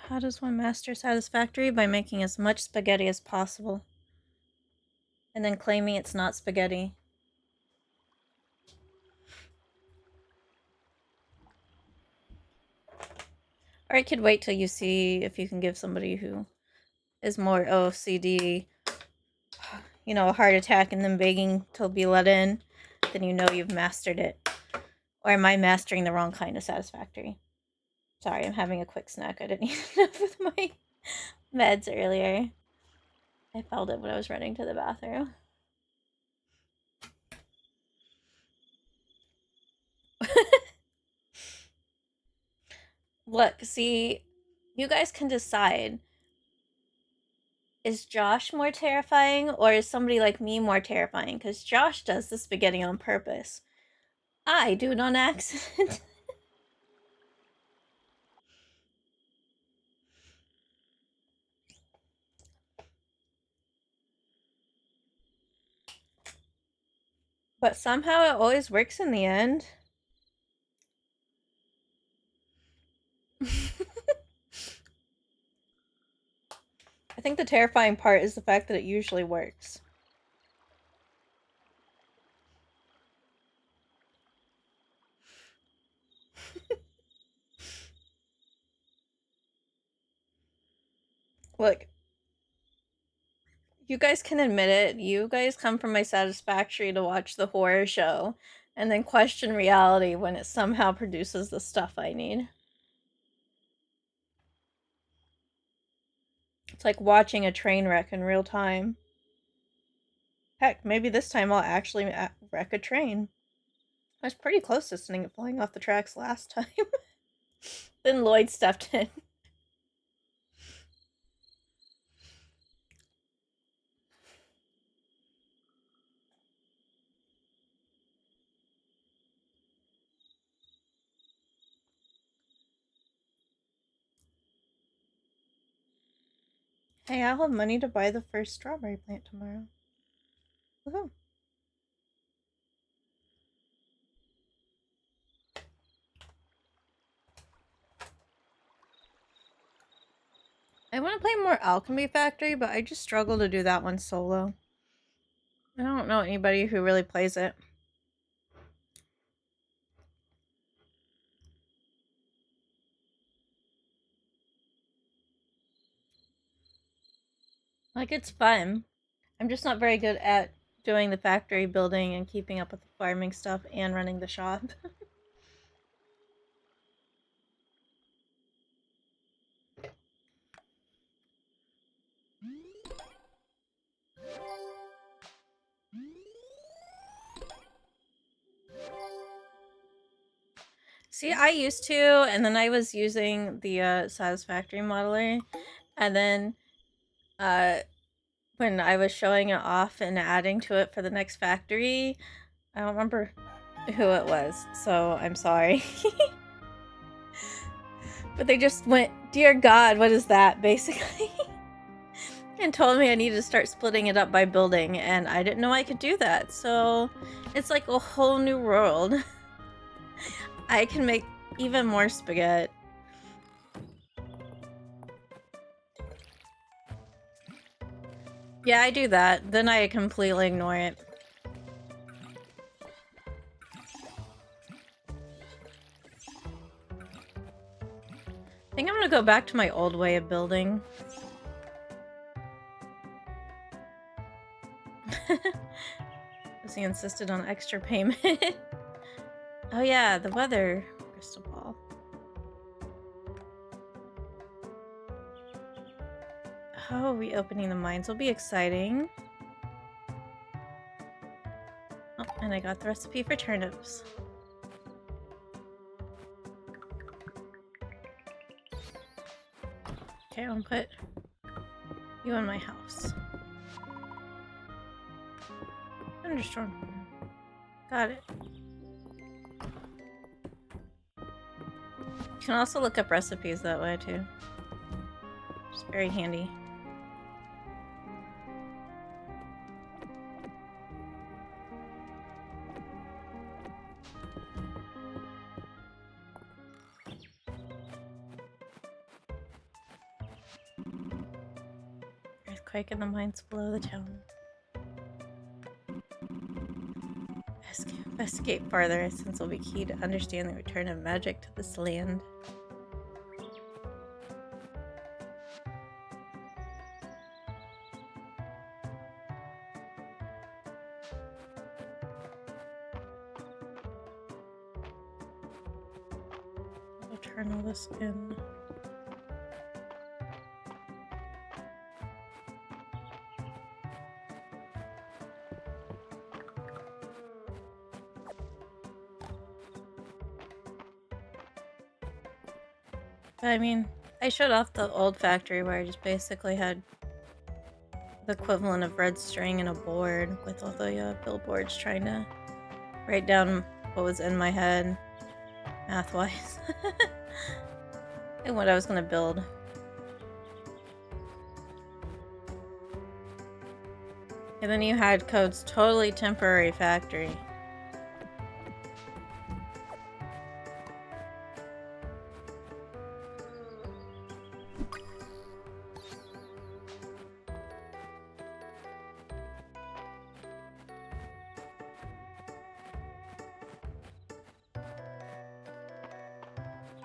How does one master satisfactory? By making as much spaghetti as possible. And then claiming it's not spaghetti. Or I could wait till you see if you can give somebody who is more OCD, you know, a heart attack and then begging to be let in. Then you know you've mastered it. Or am I mastering the wrong kind of satisfactory? Sorry, I'm having a quick snack. I didn't eat enough with my meds earlier. I felt it when I was running to the bathroom. Look, see, you guys can decide. Is Josh more terrifying or is somebody like me more terrifying? Because Josh does the spaghetti on purpose. I do it on accident. But somehow it always works in the end. I think the terrifying part is the fact that it usually works. Look, you guys can admit it. You guys come from my satisfactory to watch the horror show and then question reality when it somehow produces the stuff I need. It's like watching a train wreck in real time. Heck, maybe this time I'll actually wreck a train. I was pretty close to sending it flying off the tracks last time. Then Lloyd stepped in. Hey, I'll have money to buy the first strawberry plant tomorrow. Woohoo. I want to play more Alchemy Factory, but I just struggle to do that one solo. I don't know anybody who really plays it. Like, it's fun. I'm just not very good at doing the factory building and keeping up with the farming stuff and running the shop. See, I used to, and then I was using the Satisfactory modeler, and then when I was showing it off and adding to it for the next factory, I don't remember who it was, so I'm sorry. But they just went, "Dear God, what is that?" basically. And told me I needed to start splitting it up by building, and I didn't know I could do that, so it's like a whole new world. I can make even more spaghetti. Yeah, I do that. Then I completely ignore it. I think I'm gonna go back to my old way of building. Because he insisted on extra payment. Oh yeah, the weather crystal ball. Oh, reopening the mines will be exciting. Oh, and I got the recipe for turnips. Okay, I'm gonna put you in my house. Thunderstorm. Got it. You can also look up recipes that way too. It's very handy. pike in the mines below the town. Investigate farther, since it'll be key to understand the return of magic to this land. I'll turn all this in. But I mean, I showed off the old factory where I just basically had the equivalent of red string and a board with all the billboards trying to write down what was in my head, math-wise, and what I was gonna build. And then you had Code's totally temporary factory.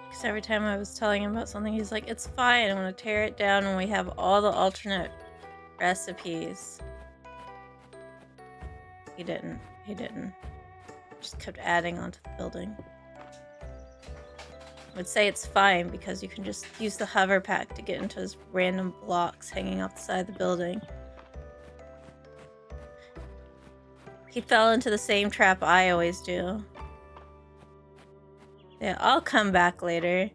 Because every time I was telling him about something, he's like, it's fine, I'm gonna tear it down when we have all the alternate recipes. He didn't. Just kept adding onto the building. I would say it's fine because you can just use the hover pack to get into his random blocks hanging off the side of the building. He fell into the same trap I always do. Yeah, I'll come back later.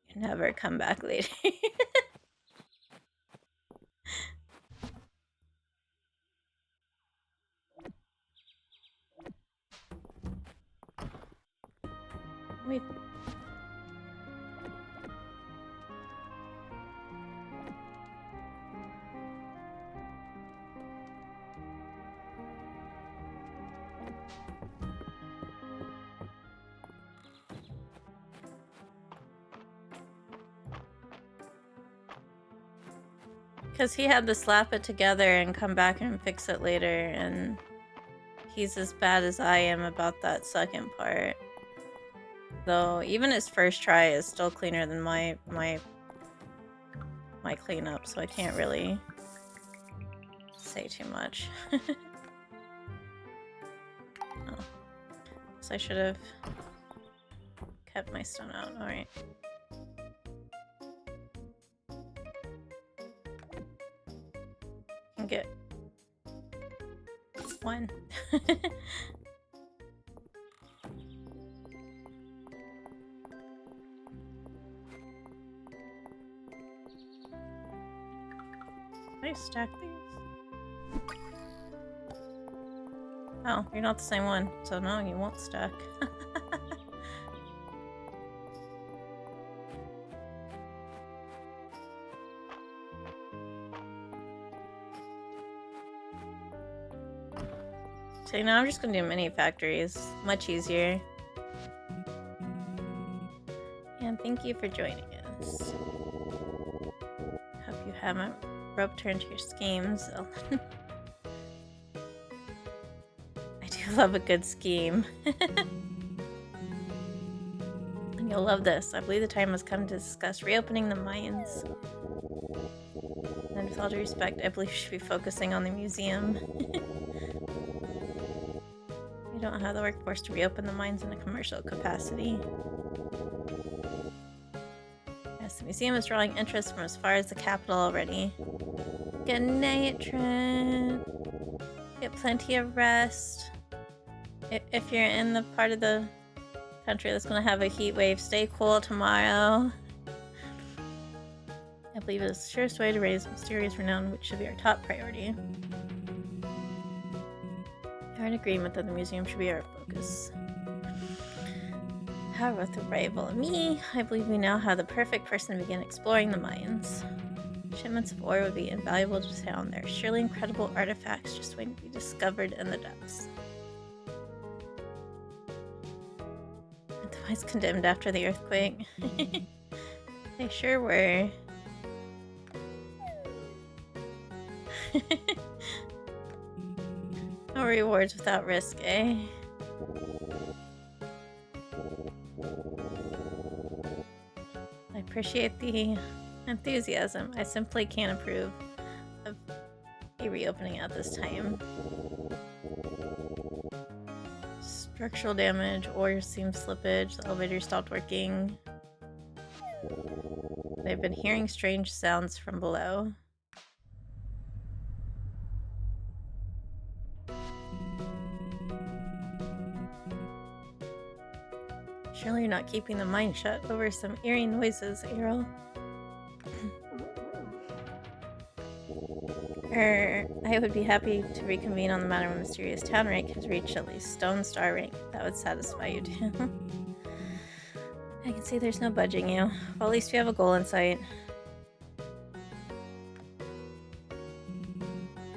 You never come back later. Wait. Because he had to slap it together and come back and fix it later, and he's as bad as I am about that second part. Though even his first try is still cleaner than my cleanup, so I can't really say too much. Oh. So I should have kept my stone out. Alright. Can get one. Can I stack these? Oh, you're not the same one, so no, you won't stack. So now I'm just gonna do mini factories. Much easier. And thank you for joining us. Hope you haven't roped her into your schemes. I do love a good scheme. And you'll love this. I believe the time has come to discuss reopening the mines. And with all due respect, I believe you should be focusing on the museum. We don't have the workforce to reopen the mines in a commercial capacity. Yes, the museum is drawing interest from as far as the capital already. Good night, Trent. Get plenty of rest. If you're in the part of the country that's going to have a heat wave, stay cool tomorrow. I believe it's the surest way to raise mysterious renown, which should be our top priority. We are in agreement that the museum should be our focus. However, with the arrival of me, I believe we now have the perfect person to begin exploring the mines. Shipments of ore would be invaluable to town. There are surely incredible artifacts just waiting to be discovered in the depths. The mines condemned after the earthquake. They sure were. No rewards without risk, eh? I appreciate the enthusiasm. I simply can't approve of a reopening at this time. Structural damage, ore seam slippage, the elevator stopped working. I've been hearing strange sounds from below. Surely you're not keeping the mine shut over some eerie noises, Errol. I would be happy to reconvene on the matter when Mysterious Town rank has reached at least Stone Star rank. That would satisfy you too. I can see there's no budging you. Well, at least we have a goal in sight.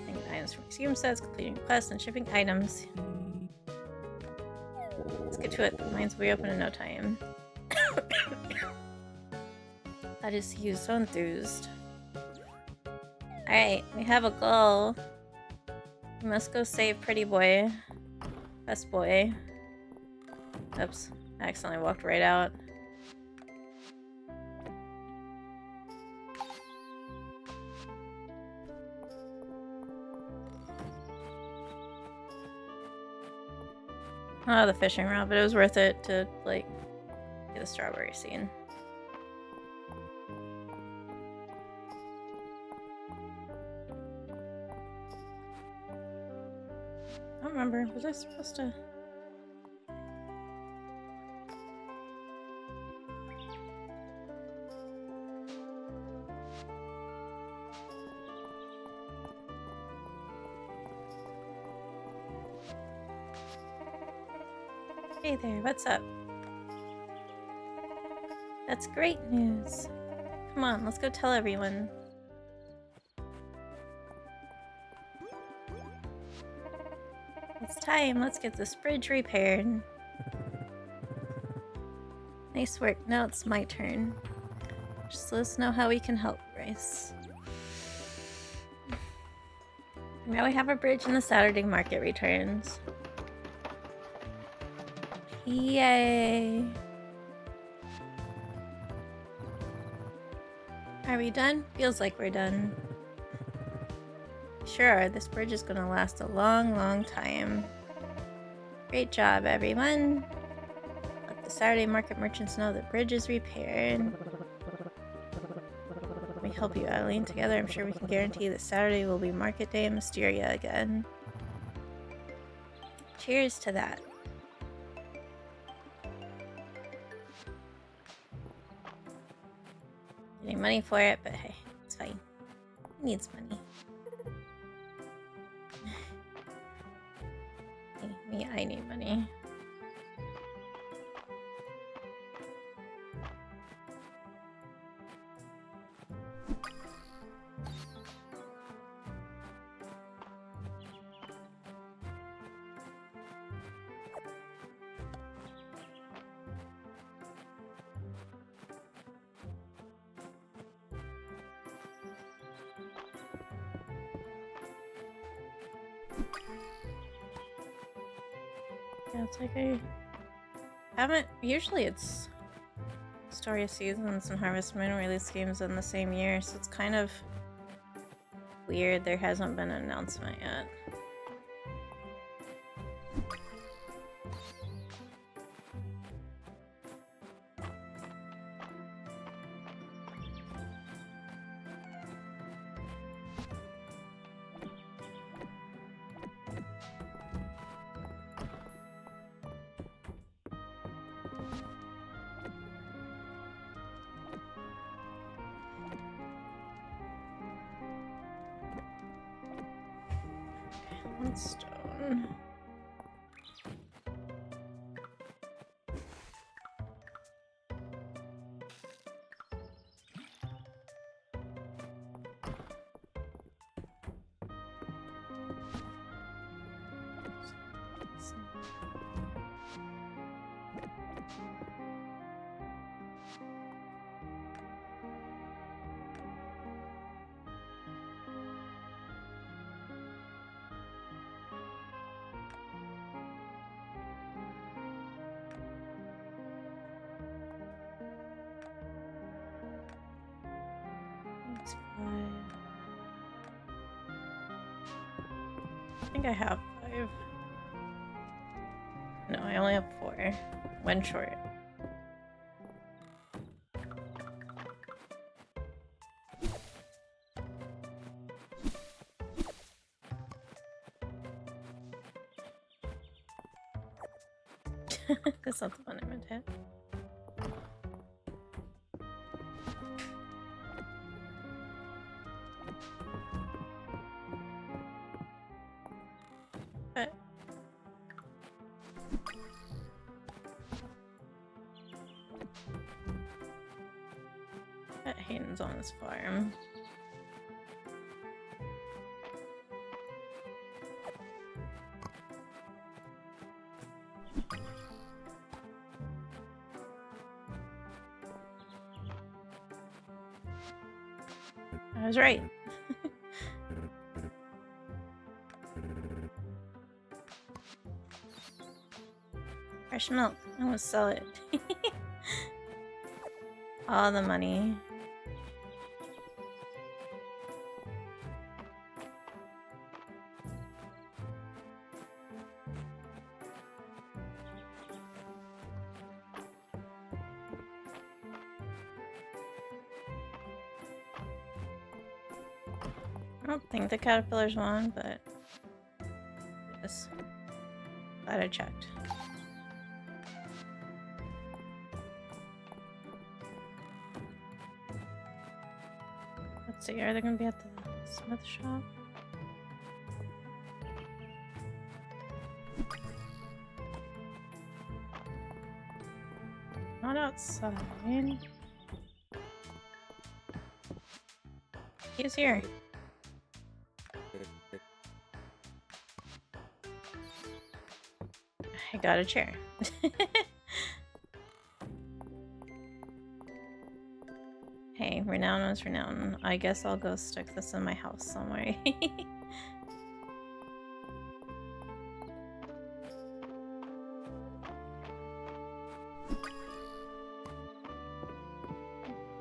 Getting items from museum sets, completing quests, and shipping items. Let's get to it. The mines will be open in no time. I just see you so enthused. Alright, we have a goal. We must go save Pretty Boy. Best boy. Oops. I accidentally walked right out. Oh, the fishing rod, but it was worth it to, like, get the strawberry scene. I don't remember. Was I supposed to... Hey there, what's up? That's great news. Come on, let's go tell everyone. It's time, let's get this bridge repaired. Nice work, now it's my turn. Just let us know how we can help, Bryce. Now we have a bridge and the Saturday market returns. Yay! Are we done? Feels like we're done. Sure are. This bridge is gonna last a long, long time. Great job, everyone. Let the Saturday market merchants know the bridge is repaired. Let me help you, Adeline. Together, I'm sure we can guarantee that Saturday will be market day in Mysteria again. Cheers to that. Getting money for it, but hey, it's fine. He needs money. Me, I need money. Yeah, it's like I haven't. Usually it's Story of Seasons and Harvest Moon release games in the same year, so it's kind of weird there hasn't been an announcement yet. One stone. think I have 5. No, I only have 4. 1 short. That's not the one I meant to hit. But Hayden's on his farm. I was right. Fresh milk. I want to sell it. All the money. I don't think the caterpillars won, but yes. Glad I checked. Let's see, are they gonna be at the smith shop? Not outside. He's here. I got a chair. Hey, renown is renown. I guess I'll go stick this in my house somewhere.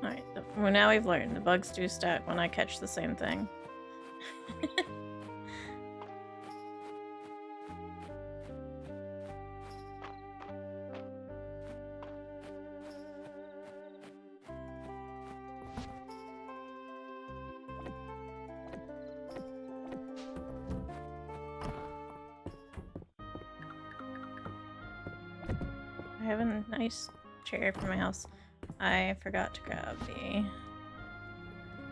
Alright, well now we've learned the bugs do stack when I catch the same thing. I have a nice chair for my house. I forgot to grab the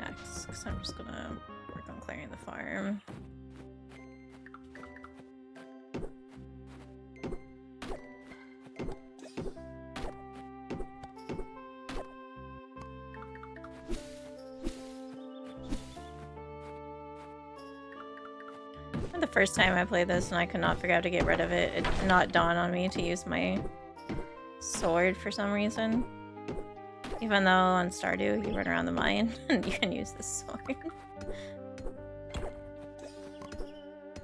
axe because I'm just gonna work on clearing the farm. The first time I played this and I could not figure out to get rid of it, it did not dawn on me to use my sword for some reason. Even though on Stardew you run around the mine and you can use the sword.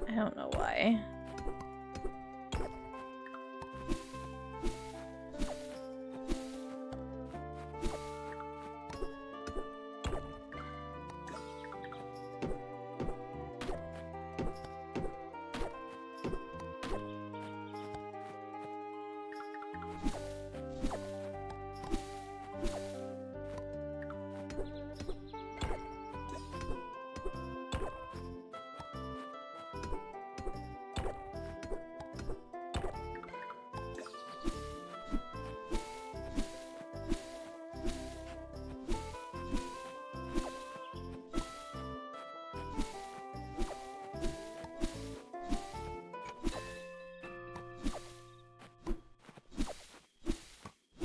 I don't know why.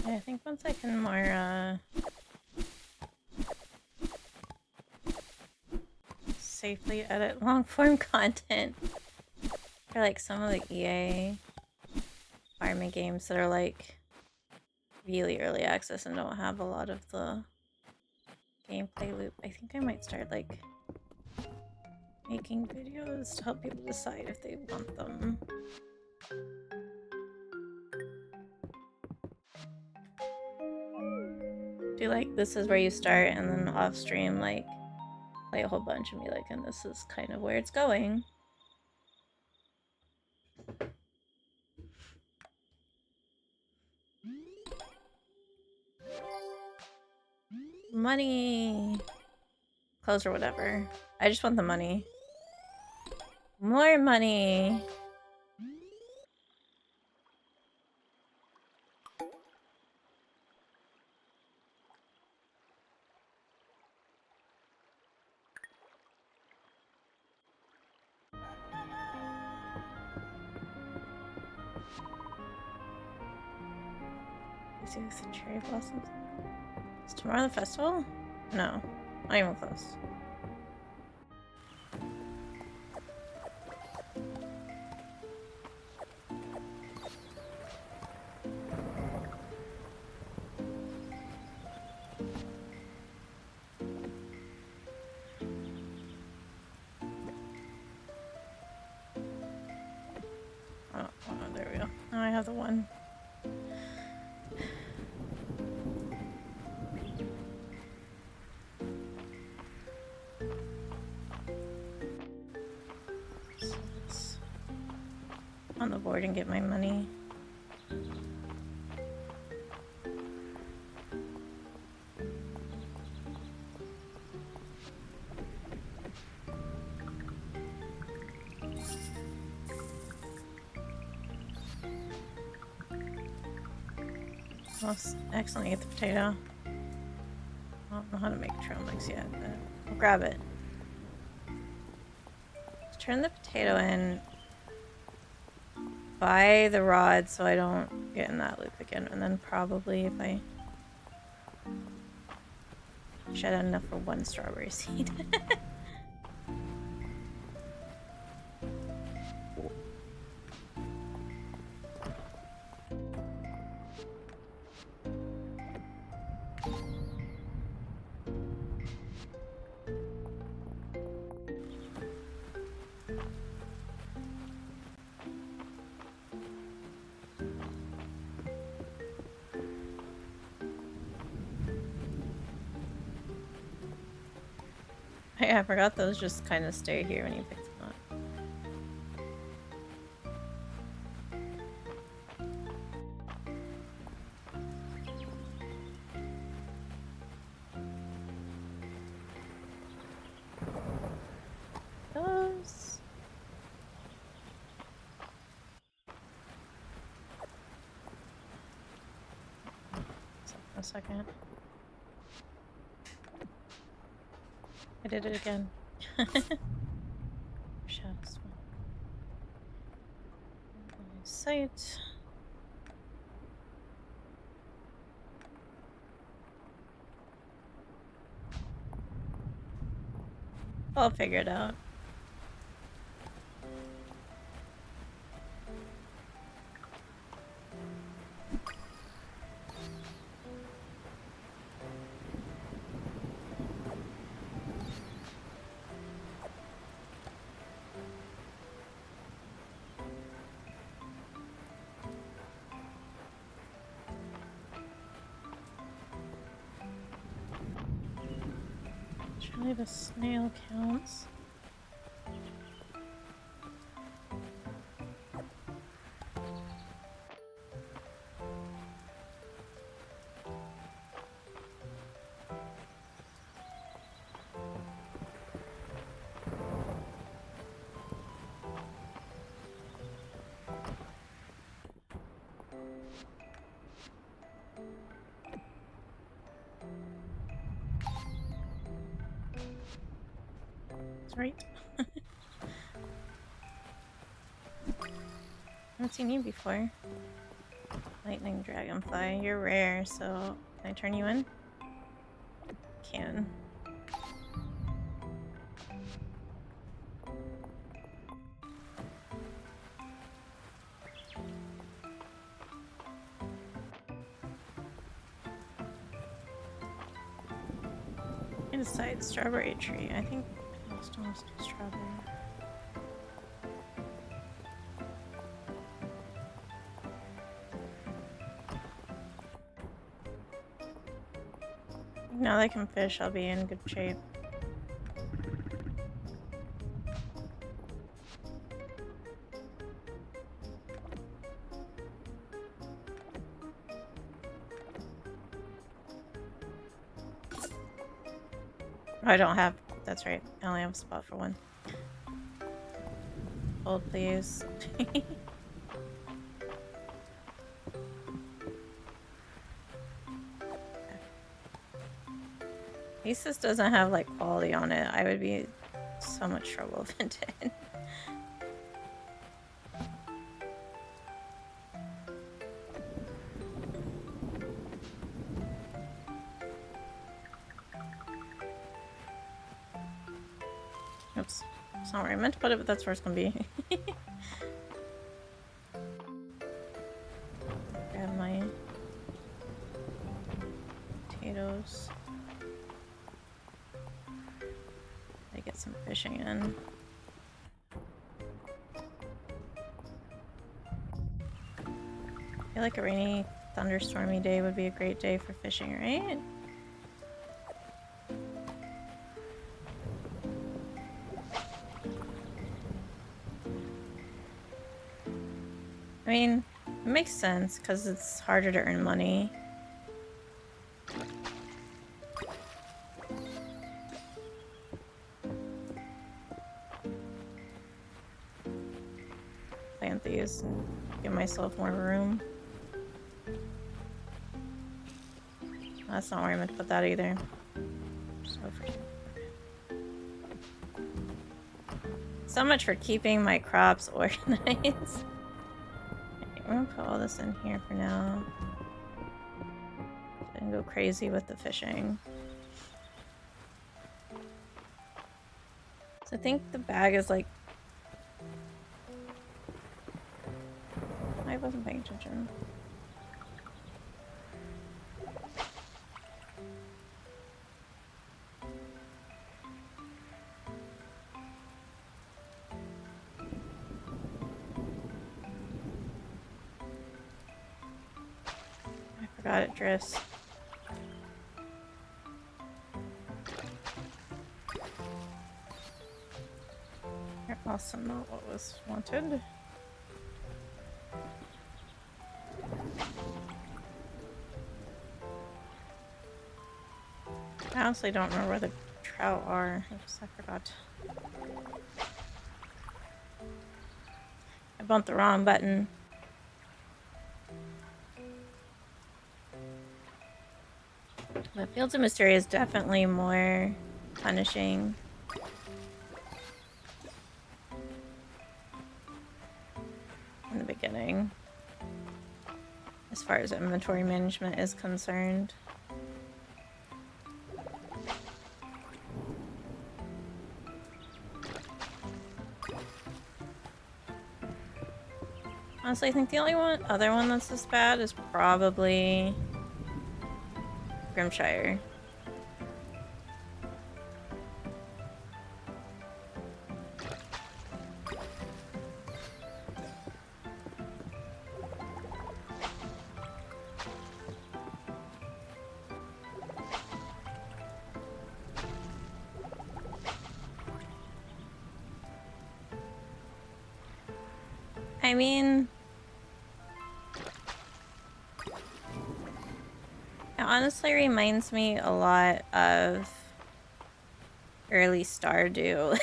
I think once I can more safely edit long form content for like some of the EA farming games that are like really early access and don't have a lot of the gameplay loop, I think I might start like making videos to help people decide if they want them. Do like this is where you start and then off stream like play a whole bunch and be like, and this is kind of where it's going. Money. Clothes or whatever. I just want the money. More money. You see the cherry blossoms? Is tomorrow the festival? No, not even close. Oh, there we go. Now I have the one. So let's on the board and get my money. Oh, excellent, get the potato. I don't know how to make trail mix yet, but I'll grab it. Let's turn the potato in. Buy the rod so I don't get in that loop again, and then probably if I should have enough for one strawberry seed. I forgot those just kind of stay here when you pick them up. Those. A second. I did it again. Shadows. Sight. I'll figure it out. Surely the snail counts. That's right. I haven't seen you before. Lightning dragonfly, you're rare, so can I turn you in? Can. Inside strawberry tree. I think most almost do strawberry. Now that I can fish, I'll be in good shape. I don't have... That's right. I only have a spot for one. Hold, please. At least this doesn't have, like, quality on it. I would be in so much trouble if it did. Oops. That's not where I meant to put it, but that's where it's gonna be. Grab my potatoes. I get some fishing in. I feel like a rainy, thunderstormy day would be a great day for fishing, right? I mean, it makes sense because it's harder to earn money. Plant these and give myself more room. That's not where I meant to put that either. So much for keeping my crops organized. I'm gonna put all this in here for now. And go crazy with the fishing. So I think the bag is like... I wasn't paying attention. I forgot it drifts. Also not what was wanted. I honestly don't remember where the trout are. Oops, I forgot. I bumped the wrong button. But Fields of Mystery is definitely more punishing. In the beginning. As far as inventory management is concerned. Honestly, I think the only other one that's this bad is probably Grimshire. I mean, it honestly reminds me a lot of early Stardew.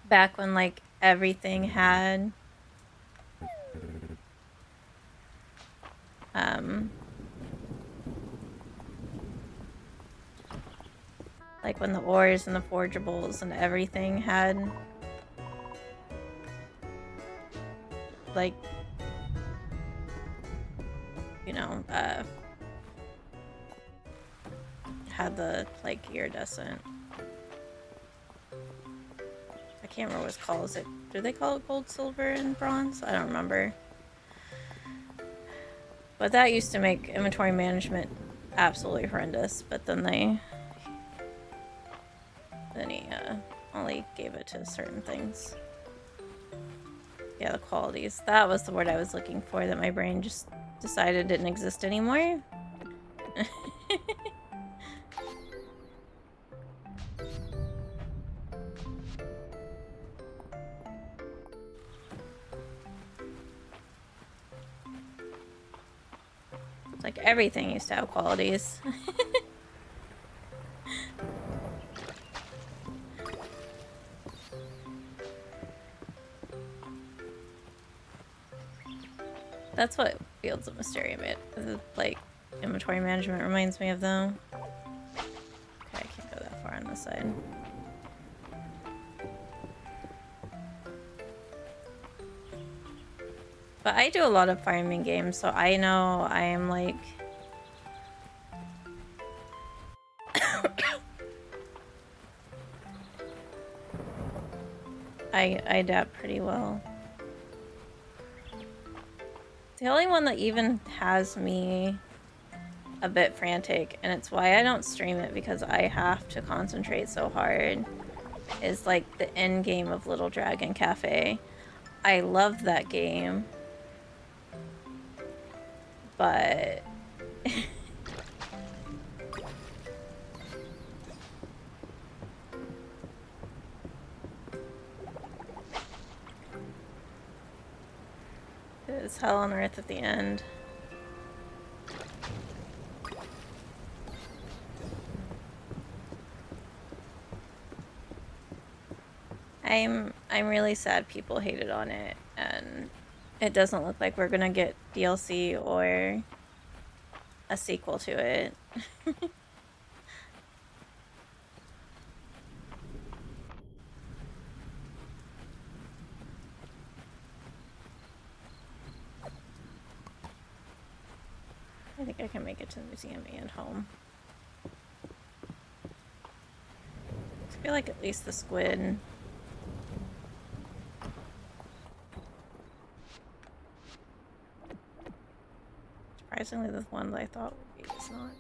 Back when, like, everything had like when the ores and the forgeables and everything had like, you know, had the, like, iridescent. I can't remember what it's called. Is it, do they call it gold, silver, and bronze? I don't remember. But that used to make inventory management absolutely horrendous, but then he only gave it to certain things. Yeah, the qualities. That was the word I was looking for that my brain just decided didn't exist anymore. It's like everything used to have qualities. That's what Fields of Mysteria, like, inventory management reminds me of, though. Okay, I can't go that far on this side. But I do a lot of farming games, so I know I am, like... I adapt pretty well. The only one that even has me a bit frantic, and it's why I don't stream it, because I have to concentrate so hard, is like the end game of Little Dragon Cafe. I love that game, but it's hell on earth at the end. I'm really sad people hated on it, and it doesn't look like we're gonna get DLC or a sequel to it. I think I can make it to the museum and home. I feel like at least the squid. Surprisingly, the one that I thought would be is not.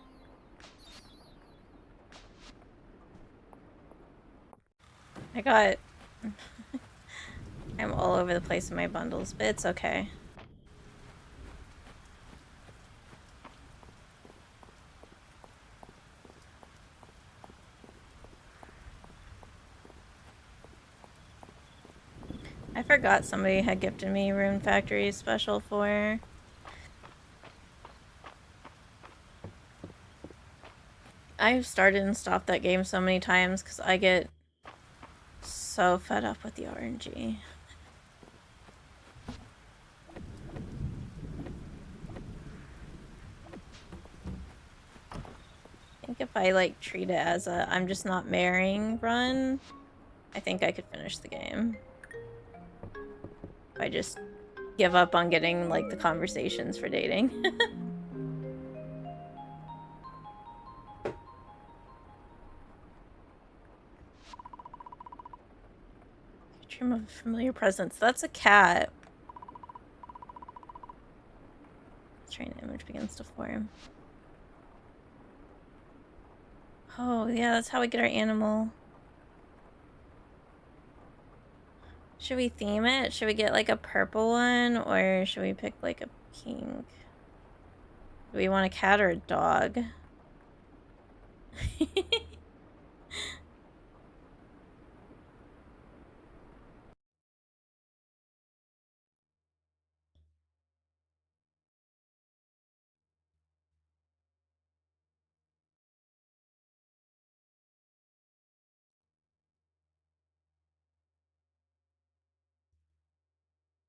I got... I'm all over the place in my bundles, but it's okay. I forgot somebody had gifted me Rune Factory Special 4. I've started and stopped that game so many times because I get so fed up with the RNG. I think if I like treat it as a I'm just not marrying run, I think I could finish the game. If I just give up on getting like the conversations for dating. Dream of a familiar presence. That's a cat. Train image begins to form. Oh, yeah, that's how we get our animal. Should we theme it? Should we get like a purple one, or should we pick like a pink? Do we want a cat or a dog?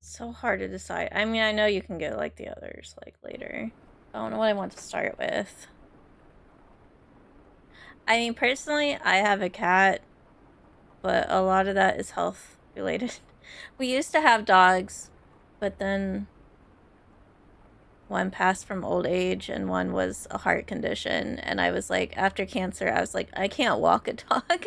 So hard to decide. I mean, I know you can get like the others like later. I don't know what I want to start with. I mean, personally, I have a cat, but a lot of that is health related. We used to have dogs, but then one passed from old age and one was a heart condition. And I was like, after cancer, I was like, I can't walk a dog.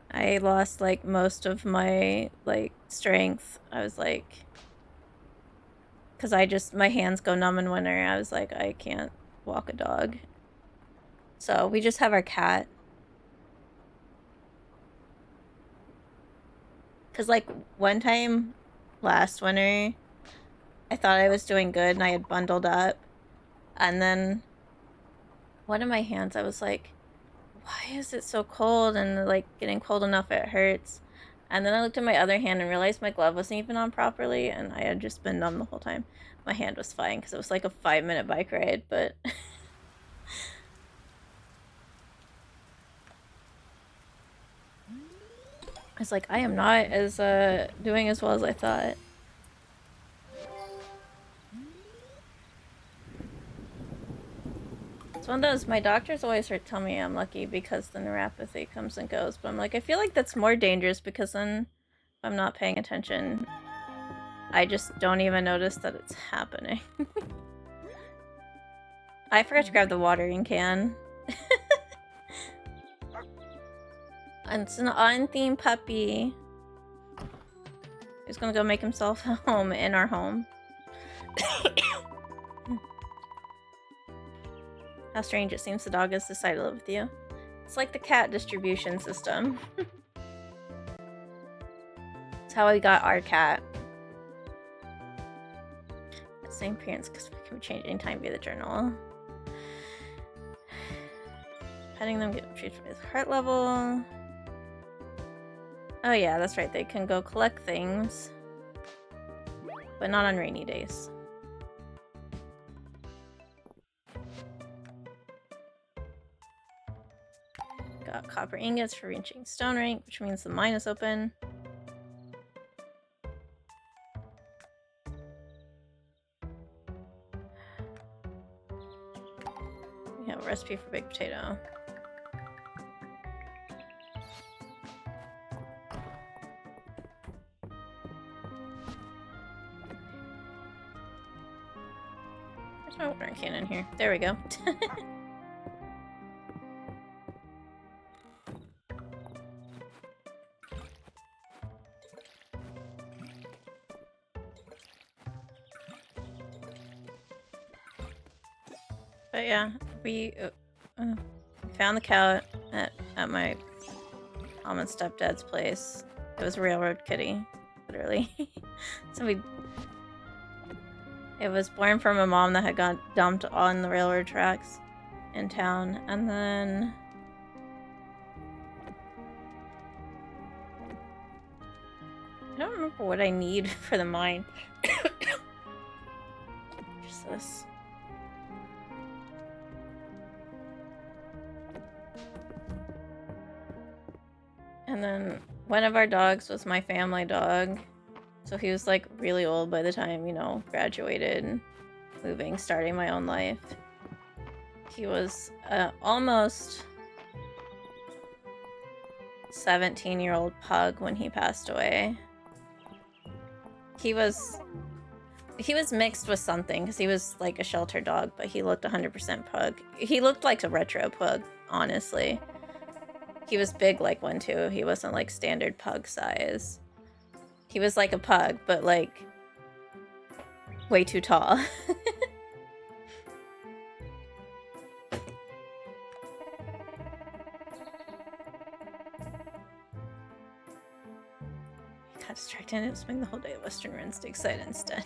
I lost like most of my like strength. I was like, because my hands go numb in winter. I was like, I can't walk a dog. So we just have our cat. Because like one time last winter, I thought I was doing good and I had bundled up. And then one of my hands, I was like, why is it so cold? And like getting cold enough it hurts. And then I looked at my other hand and realized my glove wasn't even on properly, and I had just been numb the whole time. My hand was fine because it was like a 5-minute bike ride, but It's like, I am not as, doing as well as I thought. It's one of those, my doctors always tell me I'm lucky because the neuropathy comes and goes, but I'm like, I feel like that's more dangerous because then if I'm not paying attention, I just don't even notice that it's happening. I forgot to grab the watering can. It's an on-theme puppy. He's gonna go make himself a home in our home. How strange it seems the dog has decided to live with you. It's like the cat distribution system. That's how we got our cat. Same appearance because we can change anytime via the journal. Petting them, get treated for his heart level. Oh yeah, that's right. They can go collect things, but not on rainy days. Got copper ingots for reaching stone rank, which means the mine is open. We have a recipe for baked potato. Where's my watering can in here? There we go. But yeah, we found the cow at my mom and stepdad's place. It was a railroad kitty, literally. So it was born from a mom that had got dumped on the railroad tracks in town, and then I don't remember what I need for the mine. Just this. And then one of our dogs was my family dog. So he was like really old by the time, you know, graduated, moving, starting my own life. He was almost 17-year-old pug when he passed away. He was mixed with something because he was like a shelter dog, but he looked 100% pug. He looked like a retro pug, honestly. He was big like one too. He wasn't like standard pug size. He was like a pug, but like way too tall. Got distracted and spent the whole day at Western Runs to excite instead.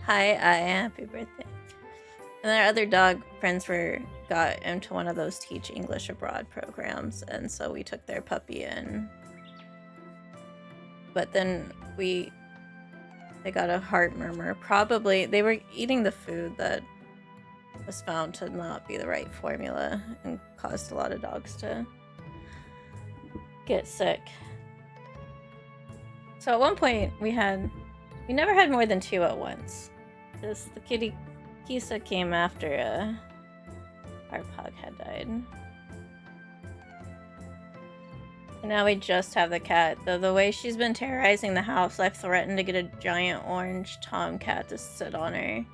Hi, happy birthday. And our other dog friends got into one of those teach English abroad programs, and so we took their puppy in. But then they got a heart murmur. Probably they were eating the food that was found to not be the right formula and caused a lot of dogs to get sick. So at one point we never had more than 2 at once. Because the kitty Kisa came after our pug had died. And now we just have the cat. Though the way she's been terrorizing the house, I've threatened to get a giant orange tomcat to sit on her.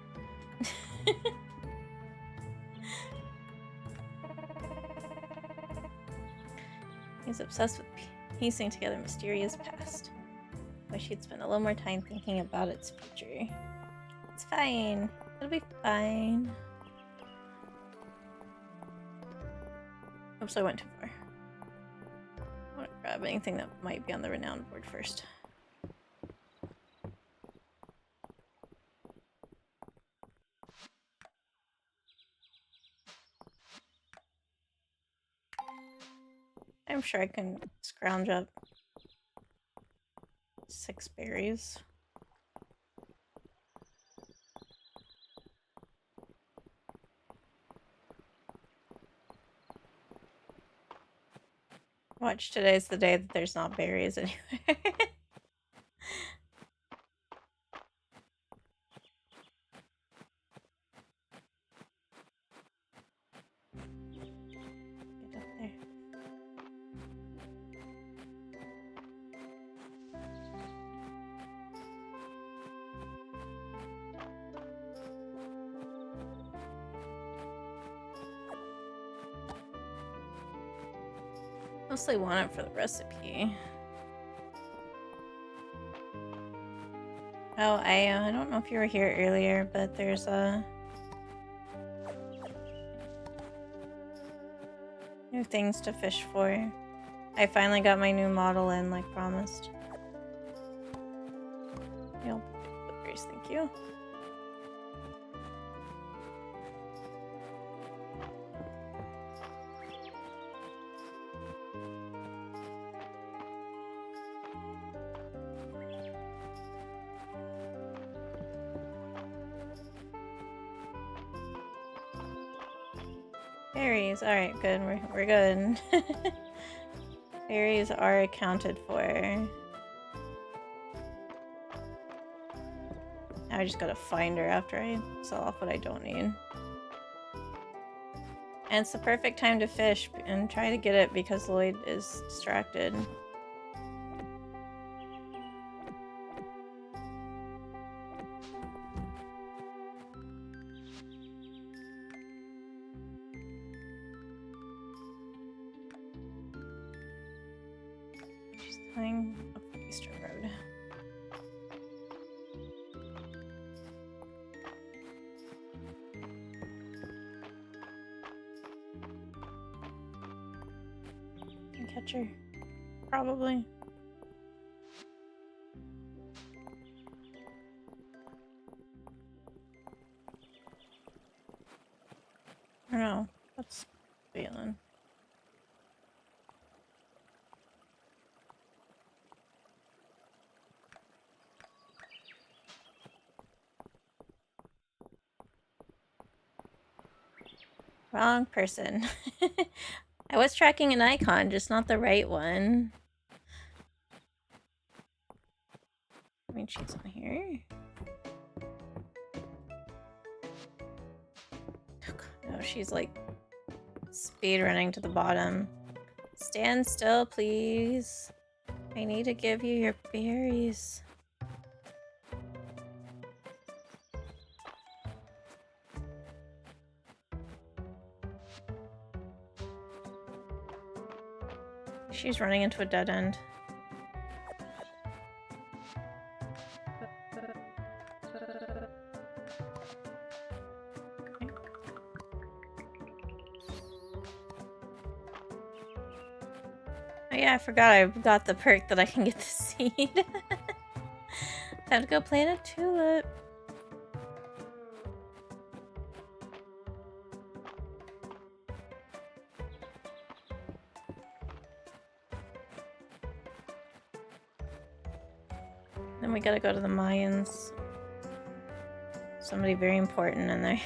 He's obsessed with piecing together mysterious past. Wish he'd spend a little more time thinking about its future. It's fine. It'll be fine. Oops, I went too far. I want to grab anything that might be on the renowned board first. I'm sure I can scrounge up 6 berries. Watch, today's the day that there's not berries anywhere. Get up there. Mostly want it for the recipe. Oh, I don't know if you were here earlier, but there's new things to fish for. I finally got my new model in, like promised. Yep, blueberries, thank you. Berries, alright, good. We're good. Berries are accounted for. Now I just gotta find her after I sell off what I don't need. And it's the perfect time to fish and try to get it because Lloyd is distracted. She's going up the Eastern Road. Can catch her. Probably. I don't know. What's feeling? Wrong person. I was tracking an icon, just not the right one. I mean, she's on here. No, she's like speed running to the bottom. Stand still, please. I need to give you your berries. She's running into a dead end. Oh yeah, I forgot I got the perk that I can get the seed. Time to go plant a tulip. Then we gotta go to the Mayans. Somebody very important in there.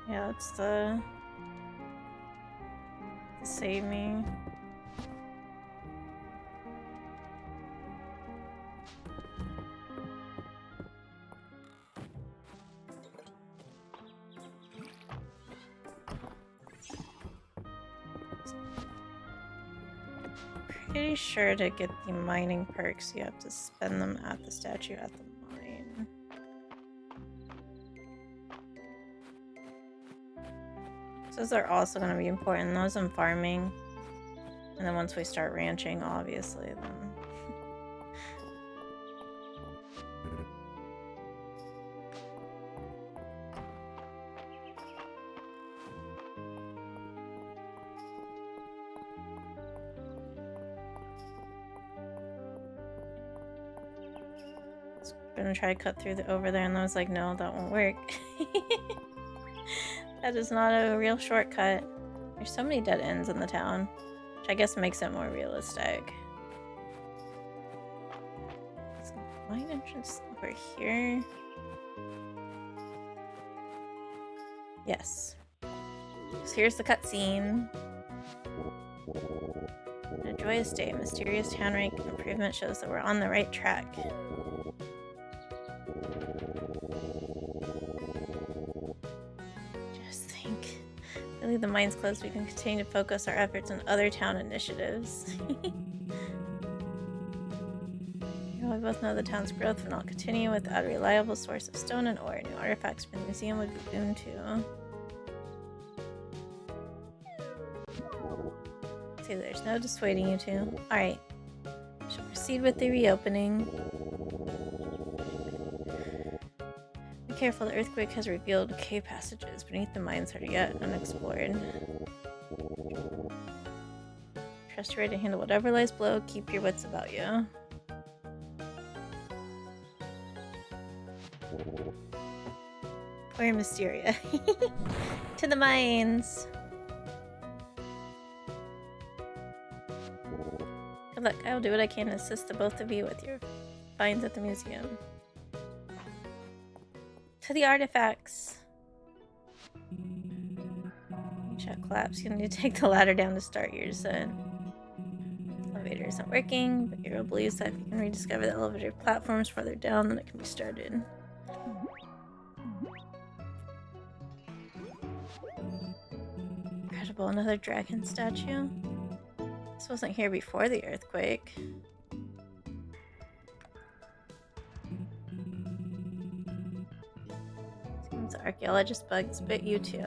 Yeah, that's the... to save me. Pretty sure to get the mining perks, you have to spend them at the statue at the mine. Those are also going to be important. Those I'm farming. And then once we start ranching, obviously, then... gonna try to cut through over there, and I was like, no, that won't work. That is not a real shortcut. There's so many dead ends in the town, which I guess makes it more realistic. Is the mine entrance over here? Yes. So here's the cutscene. On a joyous day, mysterious town rank improvement shows that we're on the right track. Just think. If we leave the mines closed, we can continue to focus our efforts on other town initiatives. We both know the town's growth will not continue without a reliable source of stone and ore. New artifacts from the museum would be boon too. See, there's no dissuading you two. Alright. Shall proceed with the reopening. Be careful, the earthquake has revealed cave passages beneath the mines that are yet unexplored. Trust your way to handle whatever lies below. Keep your wits about you. Poor Mysteria. To the mines! Good luck. I will do what I can to assist the both of you with your finds at the museum. To the artifacts! Shut collapse. You need to take the ladder down to start your descent. The elevator isn't working, but Hero believes that if you can rediscover the elevator platforms further down, then it can be started. Incredible, another dragon statue? This wasn't here before the earthquake. Seems the archaeologist bugs bit you too.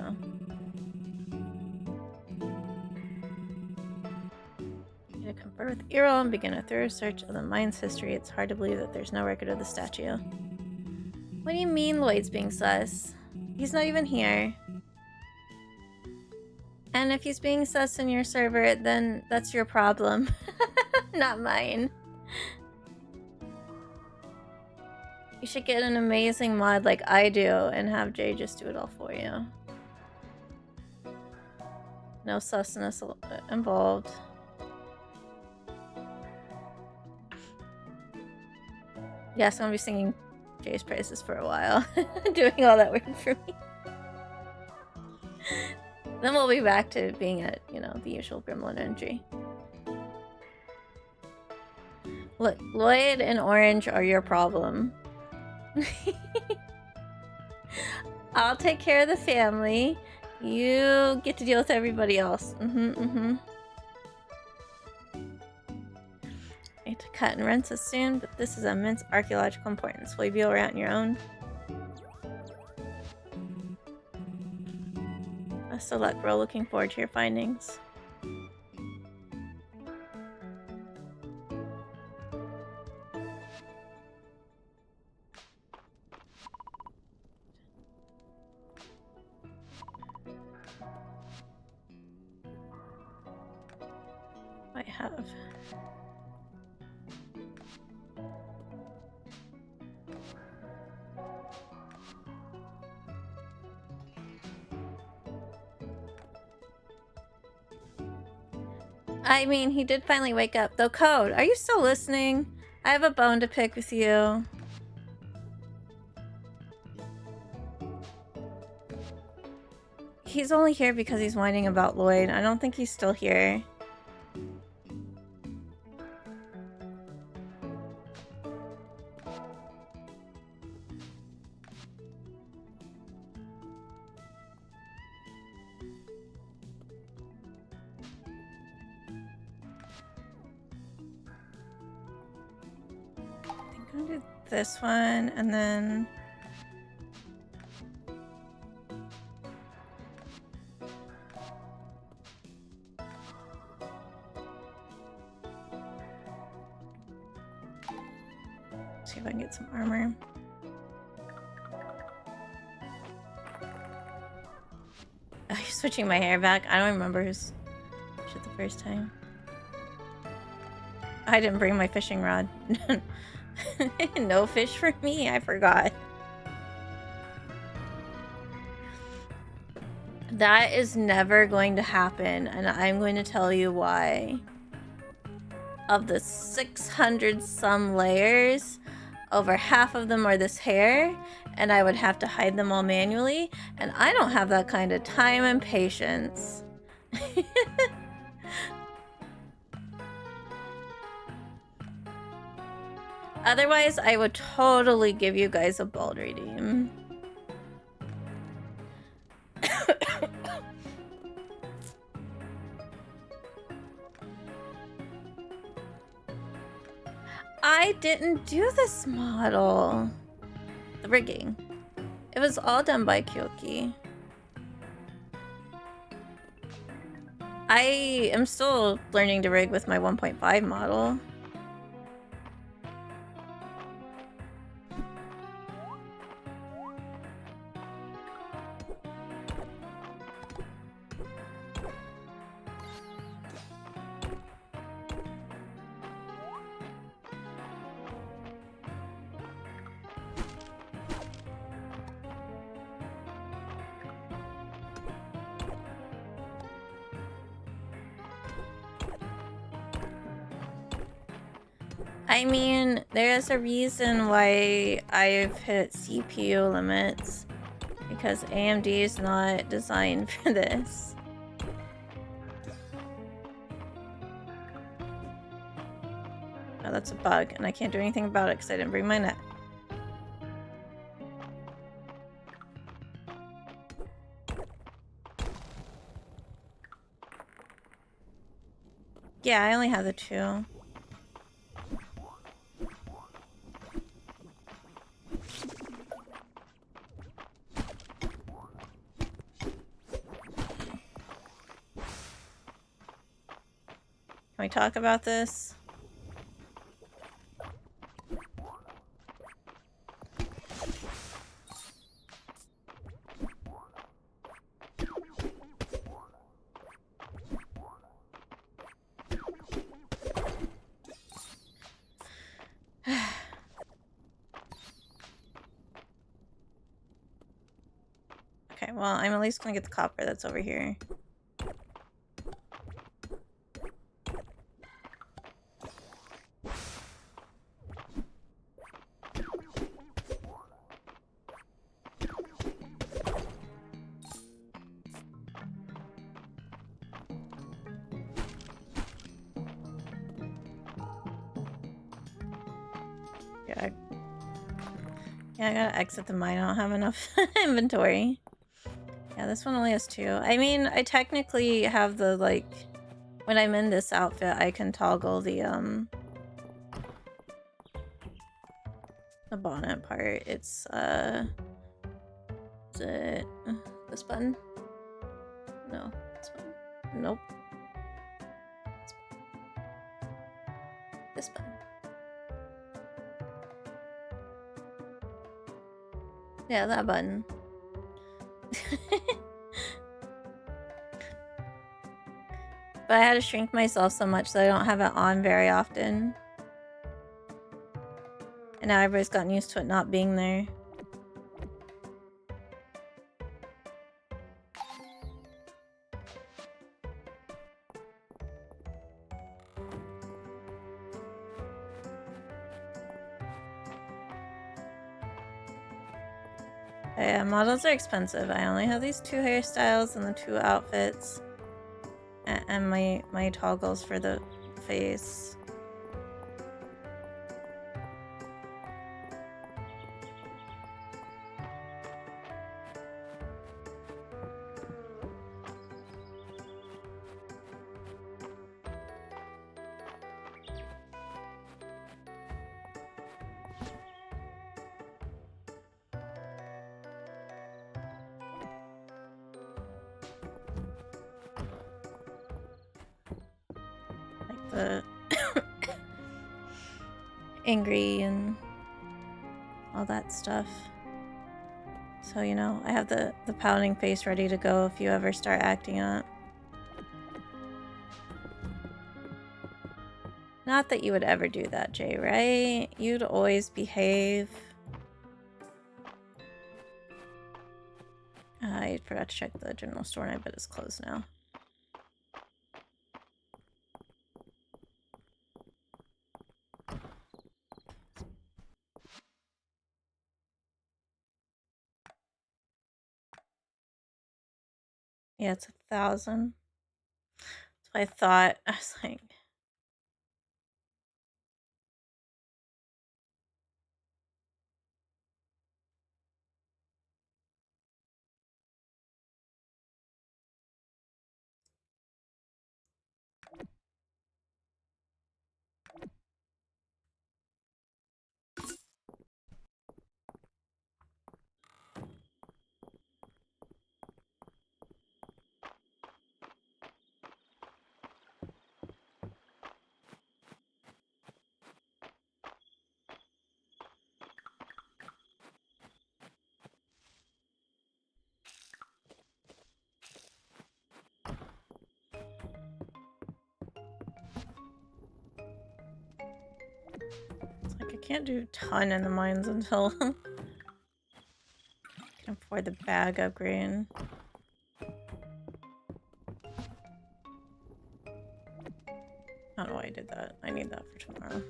You to confer with Earl and begin a thorough search of the mine's history. It's hard to believe that there's no record of the statue. What do you mean Lloyd's being sus? He's not even here. And if he's being sus in your server, then that's your problem. Not mine. You should get an amazing mod like I do and have Jay just do it all for you. No susness involved. Yes, I'm gonna be singing Jay's praises for a while. Doing all that work for me. Then we'll be back to being at, you know, the usual gremlin energy. Look, Lloyd and Orange are your problem. I'll take care of the family. You get to deal with everybody else. I need to cut and rinse us soon, but this is of immense archaeological importance. Will you be able to out on your own? Best of luck, bro. Looking forward to your findings. I have. I mean, he did finally wake up. Though, Code, are you still listening? I have a bone to pick with you. He's only here because he's whining about Lloyd. I don't think he's still here. I'm gonna do this one and then see if I can get some armor. Oh, you're switching my hair back. I don't remember who's shit the first time. I didn't bring my fishing rod. No fish for me, I forgot. That is never going to happen, and I'm going to tell you why. Of the 600 some layers, over half of them are this hair, and I would have to hide them all manually, and I don't have that kind of time and patience. Otherwise, I would totally give you guys a bald redeem. I didn't do this model. The rigging. It was all done by Kyoki. I am still learning to rig with my 1.5 model. I mean, there's a reason why I've hit CPU limits, because AMD is not designed for this. Oh, that's a bug, and I can't do anything about it because I didn't bring my net. Yeah, I only have the 2. Can we talk about this? Okay, well, I'm at least gonna get the copper that's over here. Yeah, I gotta exit the mine. I don't have enough inventory. Yeah, this one only has 2. I mean, I technically have the, like... When I'm in this outfit, I can toggle the bonnet part. It's, is it this button? No, this button. Nope. This button. Yeah, that button. But I had to shrink myself so much that I don't have it on very often. And now everybody's gotten used to it not being there. Yeah, models are expensive. I only have these 2 hairstyles and the 2 outfits. And my toggles for the face. The angry and all that stuff. So, you know, I have the pouting face ready to go if you ever start acting up. Not that you would ever do that, Jay, right? You'd always behave. I forgot to check the general store and I bet it's closed now. Yeah, it's 1,000. That's what I thought. I was like... It's like I can't do a ton in the mines until I can afford the bag upgrade. I don't know why I did that. I need that for tomorrow.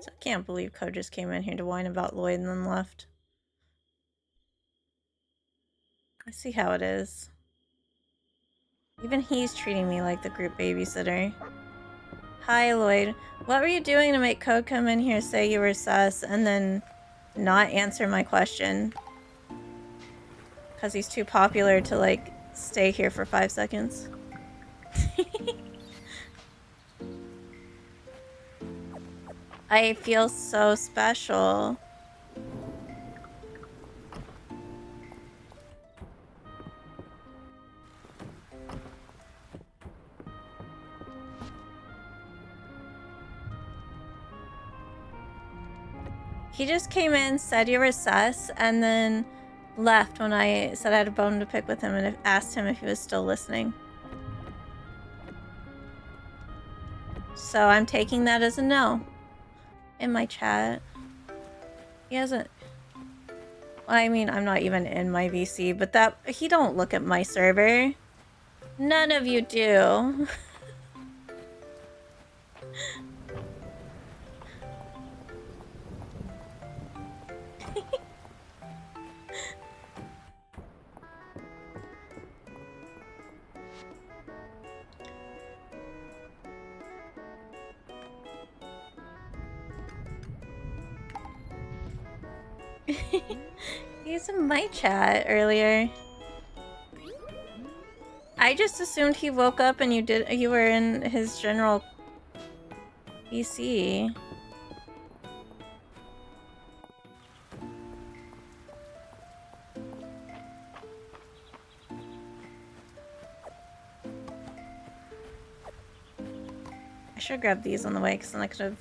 So I can't believe Code just came in here to whine about Lloyd and then left. I see how it is. Even he's treating me like the group babysitter. Hi, Lloyd. What were you doing to make Code come in here, say you were sus, and then not answer my question? Because he's too popular to, like, stay here for 5 seconds. I feel so special. He just came in, said you were sus, and then left when I said I had a bone to pick with him and asked him if he was still listening. So I'm taking that as a no. In my chat. He hasn't... Well, I mean, I'm not even in my VC, but that... He don't look at my server. None of you do. He's in my chat earlier. I just assumed he woke up and you were in his general VC. I should have grabbed these on the way because then I could have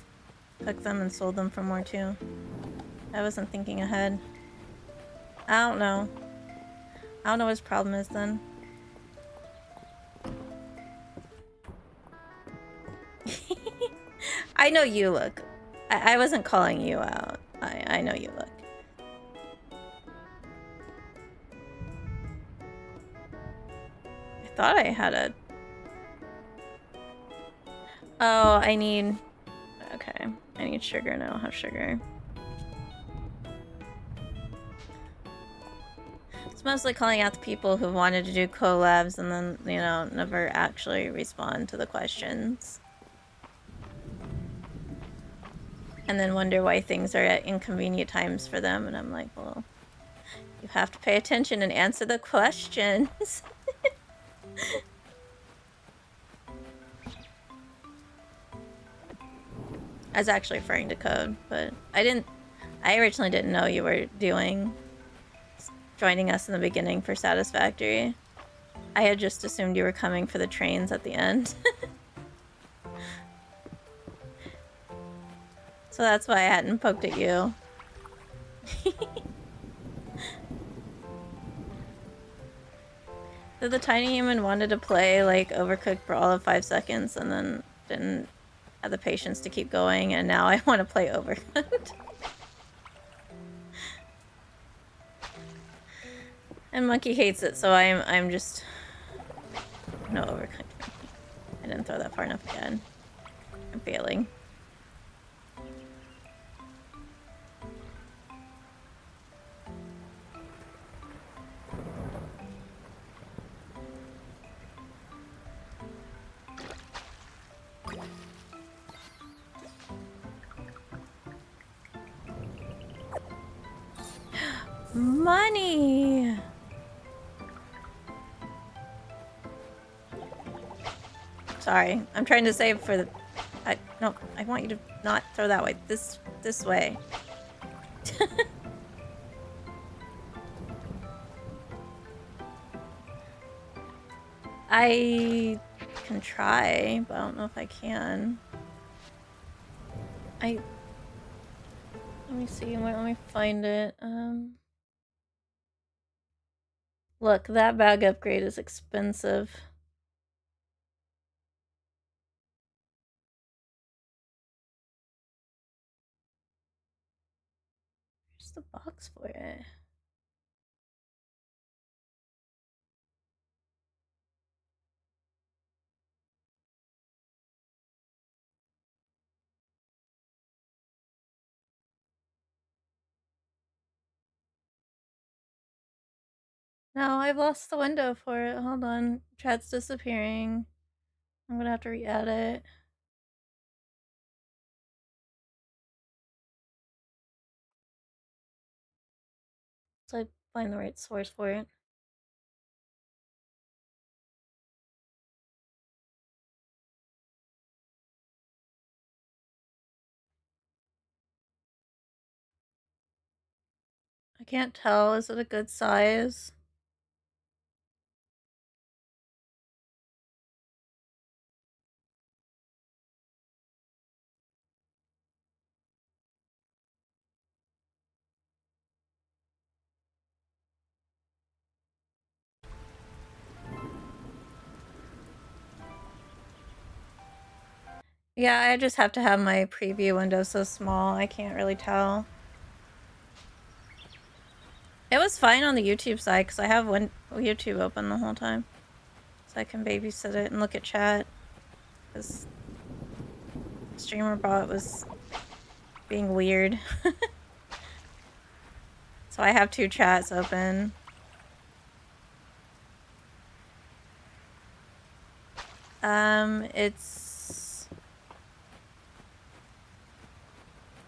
cooked them and sold them for more too. I wasn't thinking ahead. I don't know. I don't know what his problem is then. I know you look. I wasn't calling you out. I know you look. I thought I had a... Oh, I need... Okay. I need sugar and I don't have sugar. It's mostly calling out the people who wanted to do collabs and then, you know, never actually respond to the questions. And then wonder why things are at inconvenient times for them. And I'm like, well, you have to pay attention and answer the questions. I was actually referring to Code, but I originally didn't know you were joining us in the beginning for Satisfactory. I had just assumed you were coming for the trains at the end. So that's why I hadn't poked at you. So the tiny human wanted to play like Overcooked for all of 5 seconds and then didn't have the patience to keep going, and now I want to play Overcooked. And Monkey hates it, so I'm just no Overcooked for me. I didn't throw that far enough again. I'm failing. Money! Sorry, I'm trying to save for the... no, I want you to not throw that way. This way. I can try, but I don't know if I can. Let me see, let me find it. Look, that bag upgrade is expensive. Where's the box for it? No, I've lost the window for it. Hold on. Chat's disappearing. I'm gonna have to re-add it. So I find the right source for it. I can't tell. Is it a good size? Yeah, I just have to have my preview window so small, I can't really tell. It was fine on the YouTube side, because I have YouTube open the whole time. So I can babysit it and look at chat. Because streamer bot was being weird. So I have 2 chats open. It's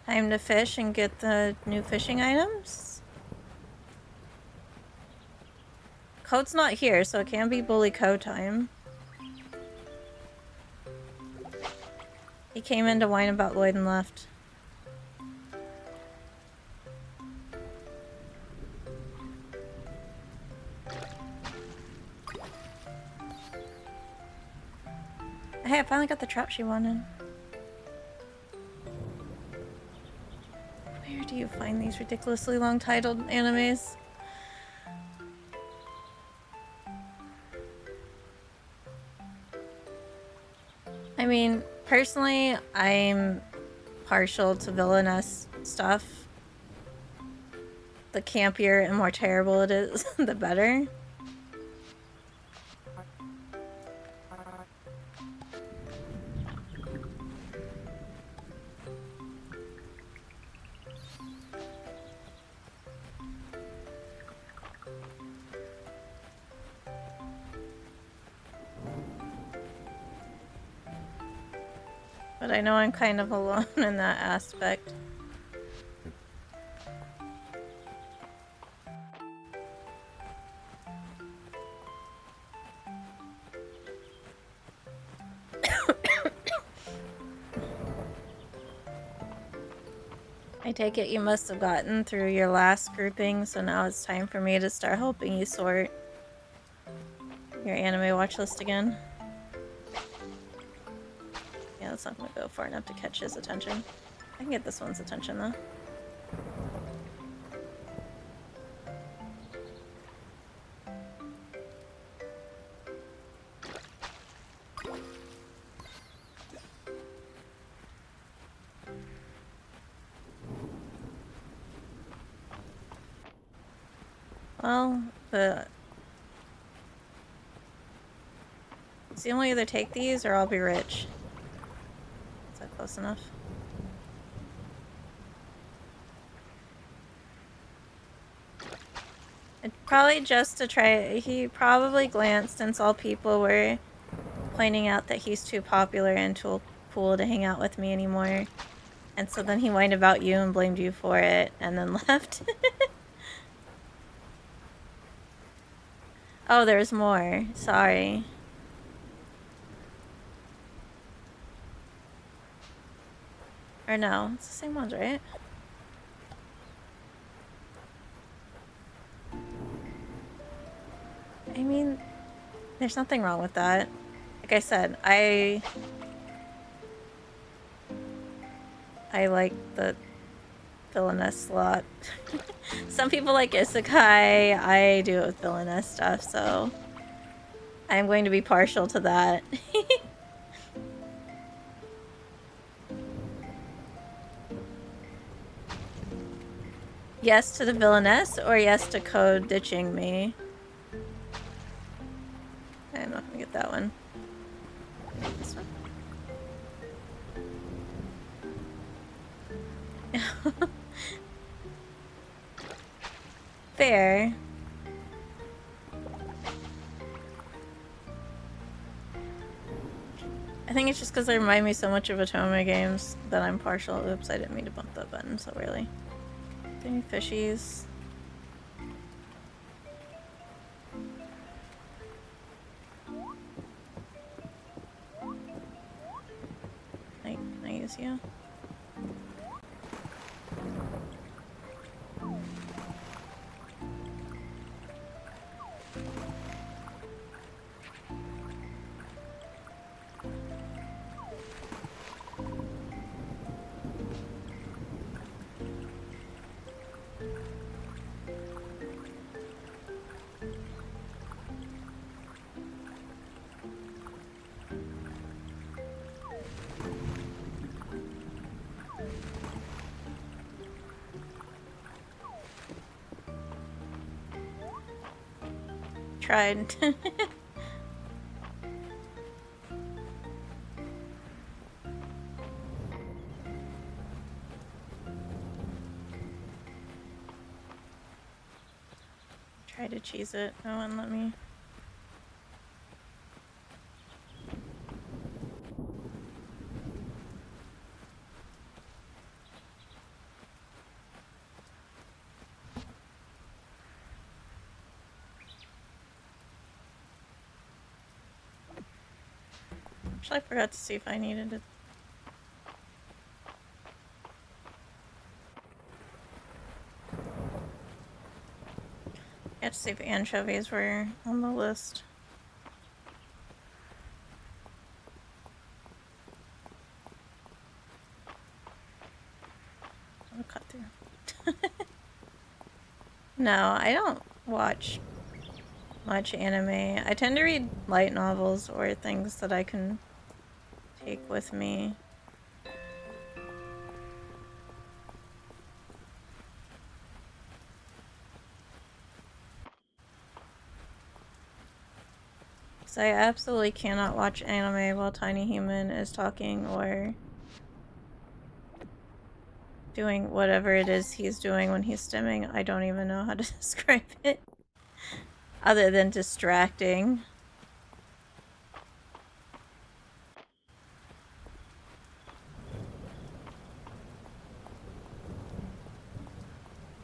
time to fish and get the new fishing items. Code's not here, so it can be bully code time. He came in to whine about Lloyd and left. Hey, I finally got the trap she wanted. Where do you find these ridiculously long titled animes? I mean, personally, I'm partial to villainous stuff. The campier and more terrible it is, the better. But I know I'm kind of alone in that aspect. I take it you must have gotten through your last grouping, so now it's time for me to start helping you sort. your anime watch list again. Yeah, that's not gonna go far enough to catch his attention. I can get this one's attention though. Well, so you only either take these or I'll be rich. Is that close enough? It probably just to try. He probably glanced and saw people were pointing out that he's too popular and too cool to hang out with me anymore. And so then he whined about you and blamed you for it and then left. Oh, there's more. Sorry. Or no, it's the same ones, right? I mean, there's nothing wrong with that. Like I said, I like the villainous slot. Some people like isekai. I do it with villainous stuff, so I'm going to be partial to that. Yes to the villainess, or yes to code ditching me. I'm not gonna get that one. This one? Fair. I think it's just because they remind me so much of Otome games that I'm partial. Oops, I didn't mean to bump that button so early. Any fishies? Can I use you? Tried. Try to cheese it. No one let me. Actually, I forgot to see if I needed it. I had to see if anchovies were on the list. I'll cut through. No, I don't watch much anime. I tend to read light novels or things that I can take with me. Because I absolutely cannot watch anime while Tiny Human is talking or doing whatever it is he's doing when he's stimming. I don't even know how to describe it. Other than distracting.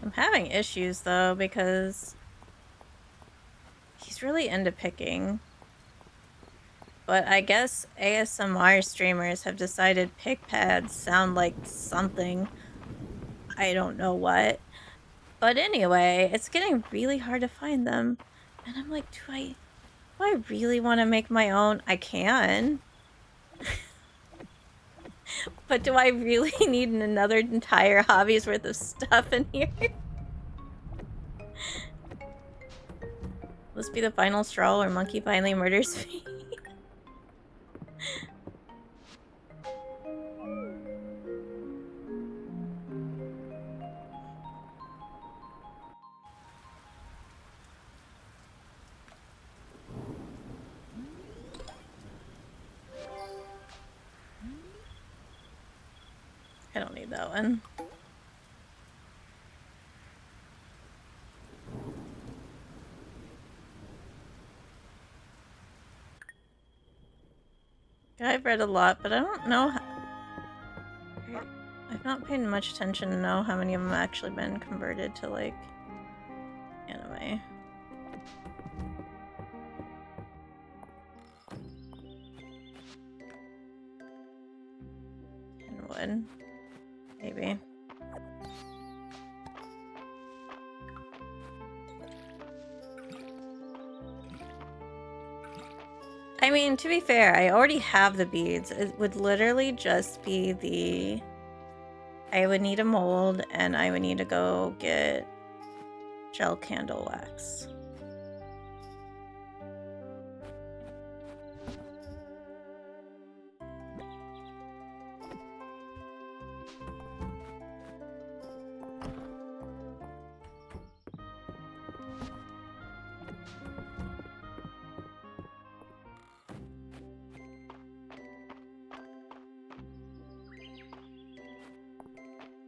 I'm having issues though because he's really into picking. But I guess ASMR streamers have decided pick pads sound like something. I don't know what. But anyway, it's getting really hard to find them. And I'm like, do I Do I really want to make my own? I can. But do I really need another entire hobby's worth of stuff in here? Will this be the final straw where Monkey finally murders me? I don't need that one. I've read a lot, but I don't know how... I've not paid much attention to know how many of them have actually been converted to, like, anime. And wood. Maybe. I mean, to be fair, I already have the beads. It would literally just be the... I would need a mold, and I would need to go get gel candle wax.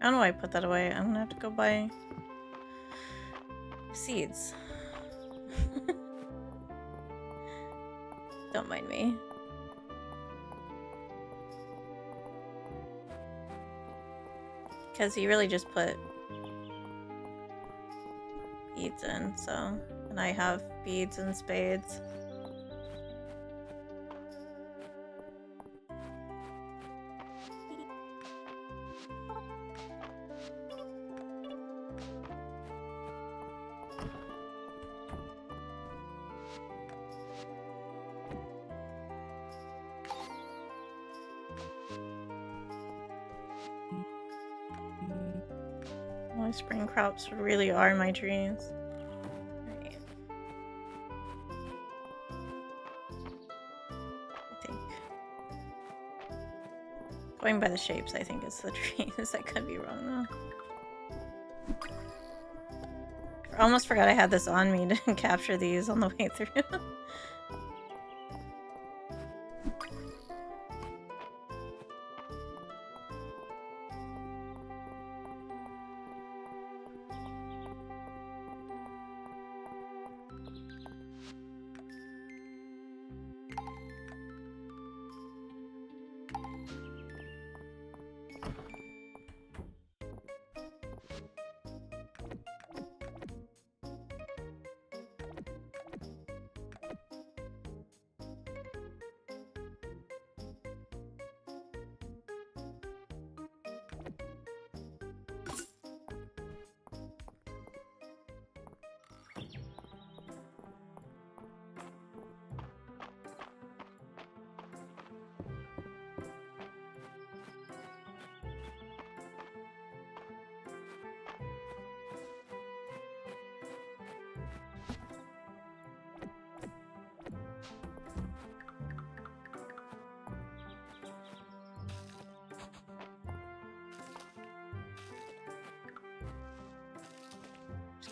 I don't know why I put that away. I'm gonna have to go buy seeds. Don't mind me. Because you really just put beads in, so... And I have beads and spades. My spring crops really are my dreams. Right. I think. Going by the shapes, I think it's the dreams. I could be wrong though. I almost forgot I had this on me to capture these on the way through.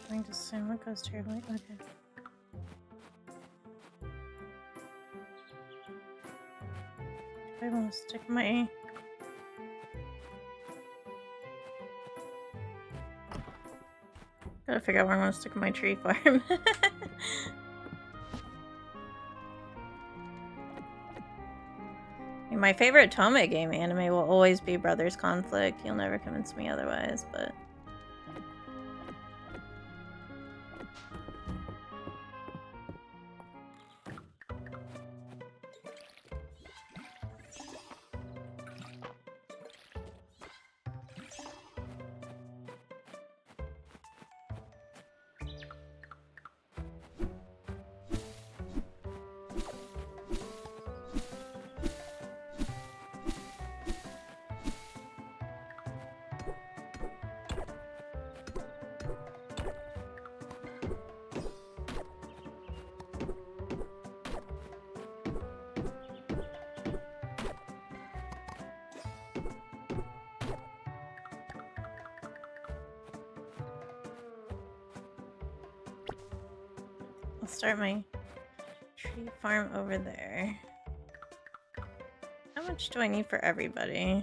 Going to assume what goes terribly. Okay. I want to stick my... Gotta figure out where I want to stick my tree farm. My favorite Tome game anime will always be Brothers Conflict. You'll never convince me otherwise, but... I'll start my tree farm over there. How much do I need for everybody?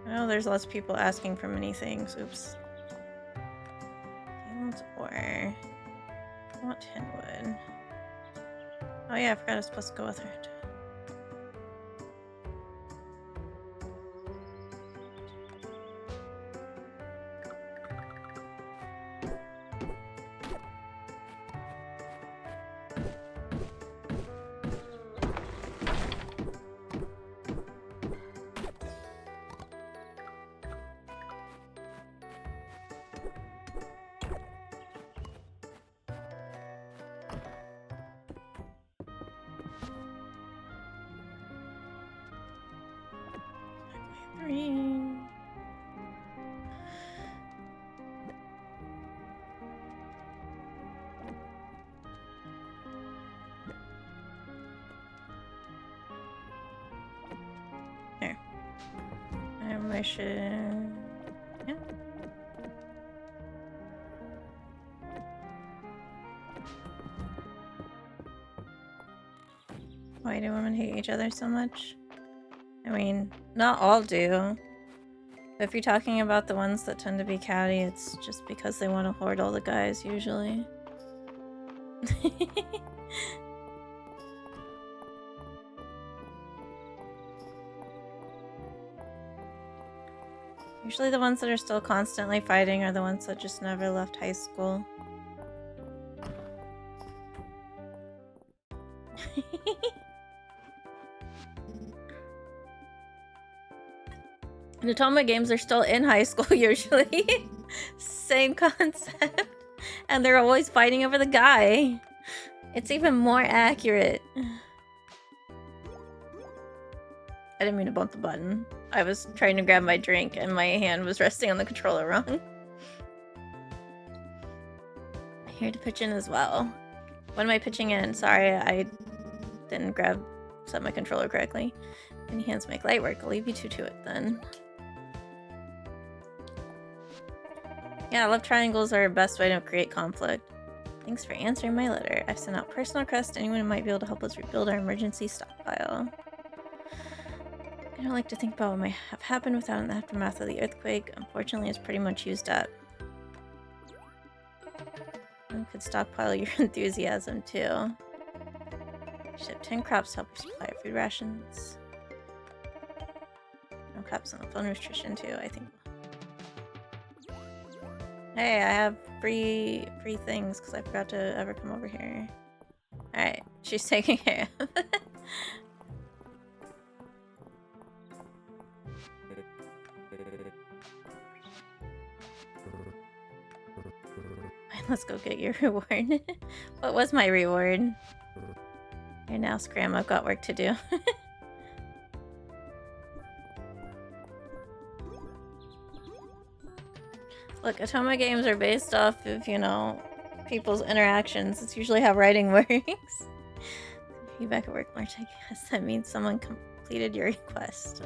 I know there's lots of people asking for many things. Oops. Cables ore. I want tin wood. Oh yeah, I forgot I was supposed to go with her. Here. I should... Yeah. Why do women hate each other so much? I mean, not all do. But if you're talking about the ones that tend to be catty, it's just because they want to hoard all the guys, usually. Usually the ones that are still constantly fighting are the ones that just never left high school. Natoma games are still in high school, usually. Same concept. And they're always fighting over the guy. It's even more accurate. I didn't mean to bump the button. I was trying to grab my drink and my hand was resting on the controller wrong. Here to pitch in as well. When am I pitching in? Sorry, I didn't set my controller correctly. Any hands make light work. I'll leave you two to it then. Yeah, love triangles are the best way to create conflict. Thanks for answering my letter. I've sent out personal requests to anyone who might be able to help us rebuild our emergency stockpile. I don't like to think about what might have happened without an aftermath of the earthquake. Unfortunately, it's pretty much used up. You could stockpile your enthusiasm, too. You should have 10 crops to help you supply your food rations. No crops on the phone nutrition, too, I think. Hey, I have free things because I forgot to ever come over here. Alright, she's taking care of it. Let's go get your reward. What was my reward? Here now, Scram, I've got work to do. Look, Atoma games are based off of, you know, people's interactions. It's usually how writing works. Feedback at work, March, I guess that means someone completed your request.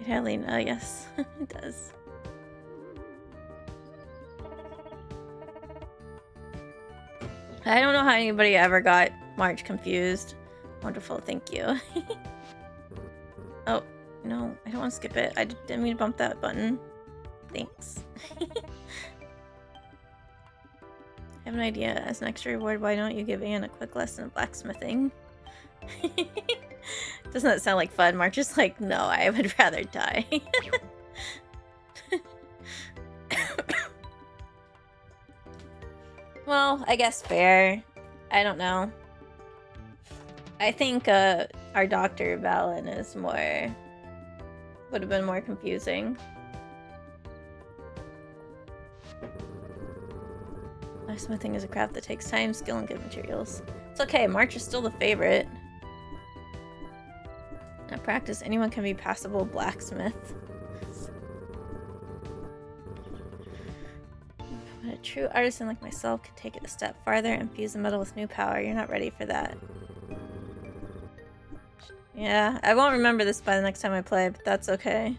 Helena, yes, it does. I don't know how anybody ever got March confused. Wonderful, thank you. Oh, no, I don't want to skip it. I didn't mean to bump that button. Thanks. I have an idea. As an extra reward, why don't you give Anne a quick lesson of blacksmithing? Doesn't that sound like fun? March is like, no, I would rather die. Well, I guess fair. I don't know. I think our Dr. Valen is more... would have been more confusing. Blacksmithing is a craft that takes time, skill, and good materials. It's okay, March is still the favorite. At practice, anyone can be passable blacksmith. But a true artisan like myself could take it a step farther and fuse the metal with new power. You're not ready for that. Yeah, I won't remember this by the next time I play, but that's okay.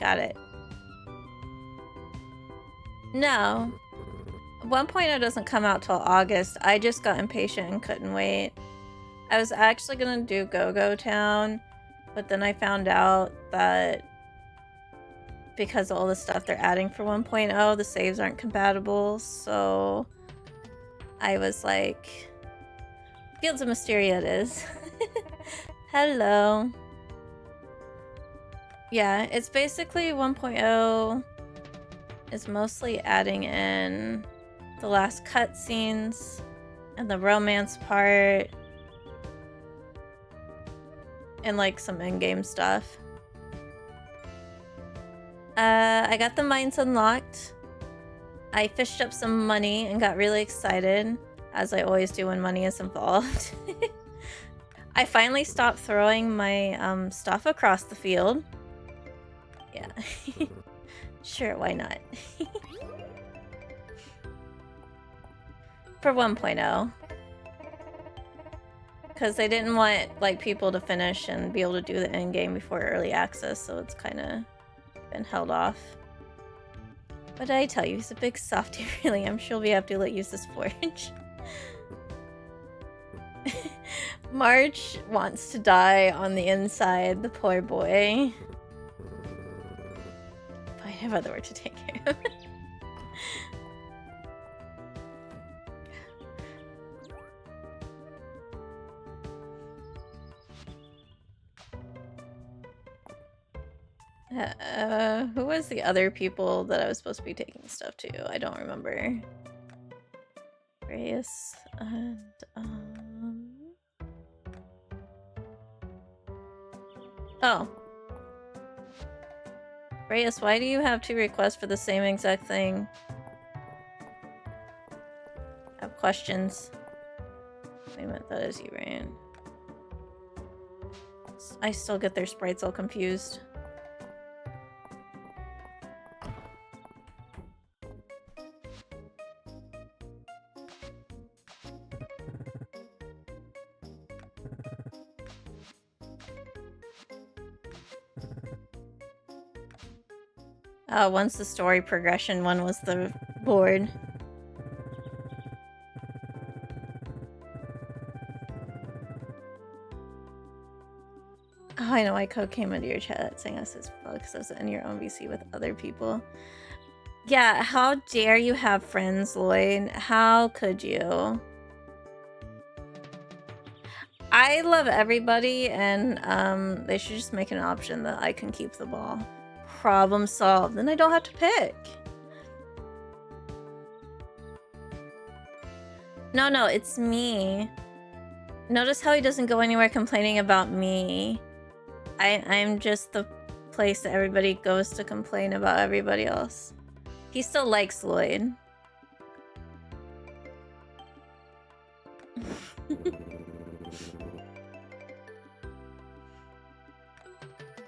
Got it. No. 1.0 doesn't come out till August. I just got impatient and couldn't wait. I was actually gonna do Go-Go Town, but then I found out that because of all the stuff they're adding for 1.0, the saves aren't compatible, so I was like, Fields of Mysteria it is. Hello. Yeah, it's basically 1.0 is mostly adding in the last cutscenes and the romance part and like some in-game stuff. I got the mines unlocked. I fished up some money and got really excited, as I always do when money is involved. I finally stopped throwing my stuff across the field. Yeah. Sure, why not? For 1.0. Because they didn't want like people to finish and be able to do the end game before early access, so it's kind of been held off. What did I tell you? He's a big softie, really. I'm sure we have to let use this forge. March wants to die on the inside, the poor boy. But I have other work to take care of. Who was the other people that I was supposed to be taking stuff to? I don't remember. Reyes and, Oh. Reyes, why do you have 2 requests for the same exact thing? I have questions. Wait a minute, that is you, Rain. I still get their sprites all confused. Once the story progression one was the board. Oh, I know my code came into your chat saying us as bugs as in your own VC with other people. Yeah, how dare you have friends, Lloyd? How could you? I love everybody, and they should just make an option that I can keep the ball. Problem solved. Then I don't have to pick. No, it's me. Notice how he doesn't go anywhere complaining about me. I'm just the place that everybody goes to complain about everybody else. He still likes Lloyd.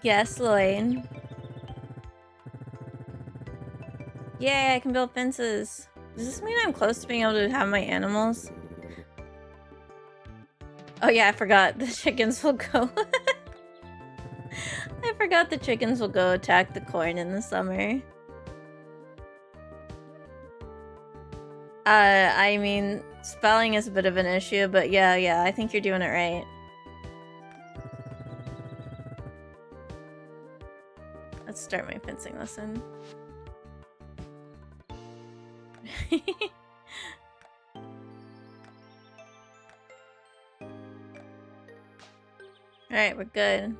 Yes, Lloyd. Yay, I can build fences. Does this mean I'm close to being able to have my animals? Oh yeah, I forgot. The chickens will go. I forgot the chickens will go attack the corn in the summer. I mean, spelling is a bit of an issue, but yeah, I think you're doing it right. Let's start my fencing lesson. Alright, we're good.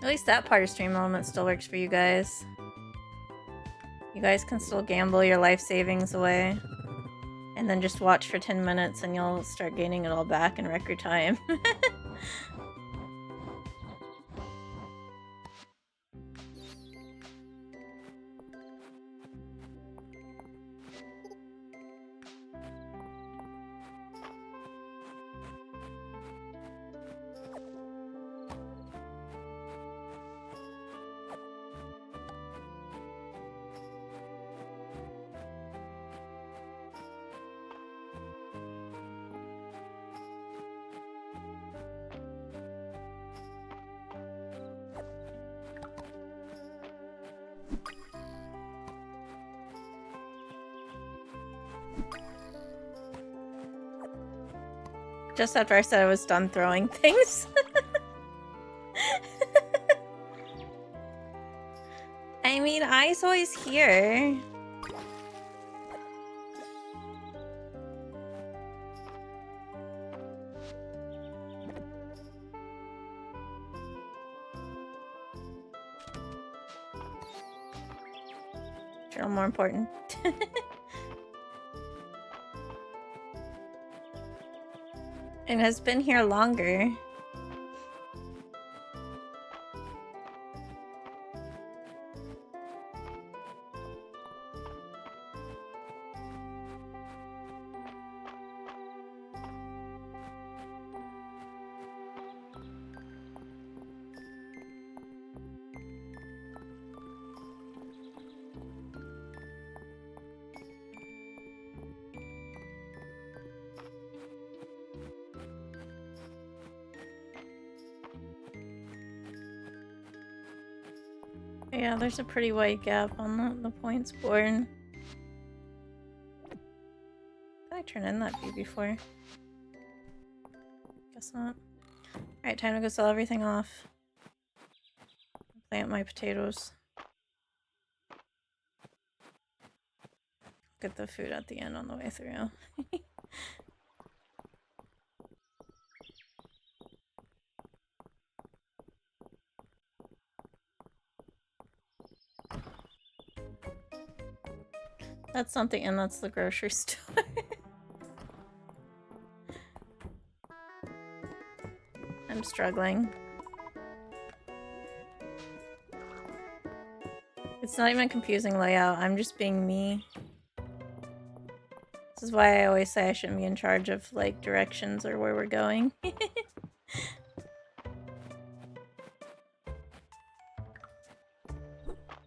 At least that part of stream element still works for you guys. You guys can still gamble your life savings away. And then just watch for 10 minutes and you'll start gaining it all back in record time. Just after I said I was done throwing things. I mean, I's always here. Journal more important. And has been here longer. Yeah, there's a pretty wide gap on the points board. Did I turn in that view before? Guess not. Alright, time to go sell everything off. Plant my potatoes. Get the food at the end on the way through. That's something, and that's the grocery store. I'm struggling. It's not even a confusing layout, I'm just being me. This is why I always say I shouldn't be in charge of, like, directions or where we're going.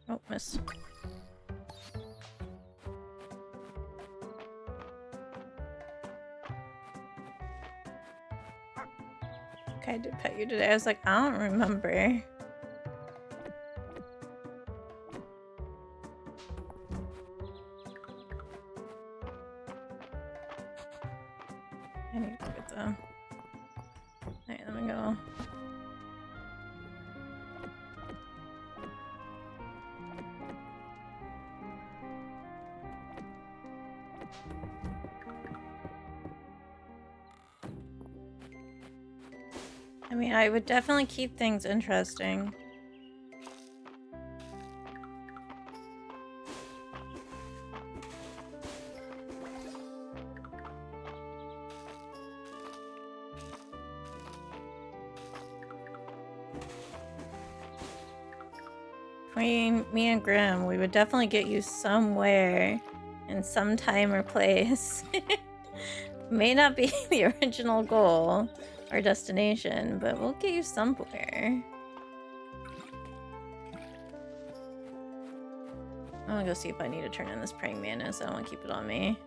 Oh, missed. Okay, I did pet you today. I was like, I don't remember. I need to get them. Alright, let me go. I mean, I would definitely keep things interesting. Between me and Grim, we would definitely get you somewhere in some time or place. May not be the original goal or destination, but we'll get you somewhere. I'm gonna go see if I need to turn in this praying mantis. I don't want to keep it on me.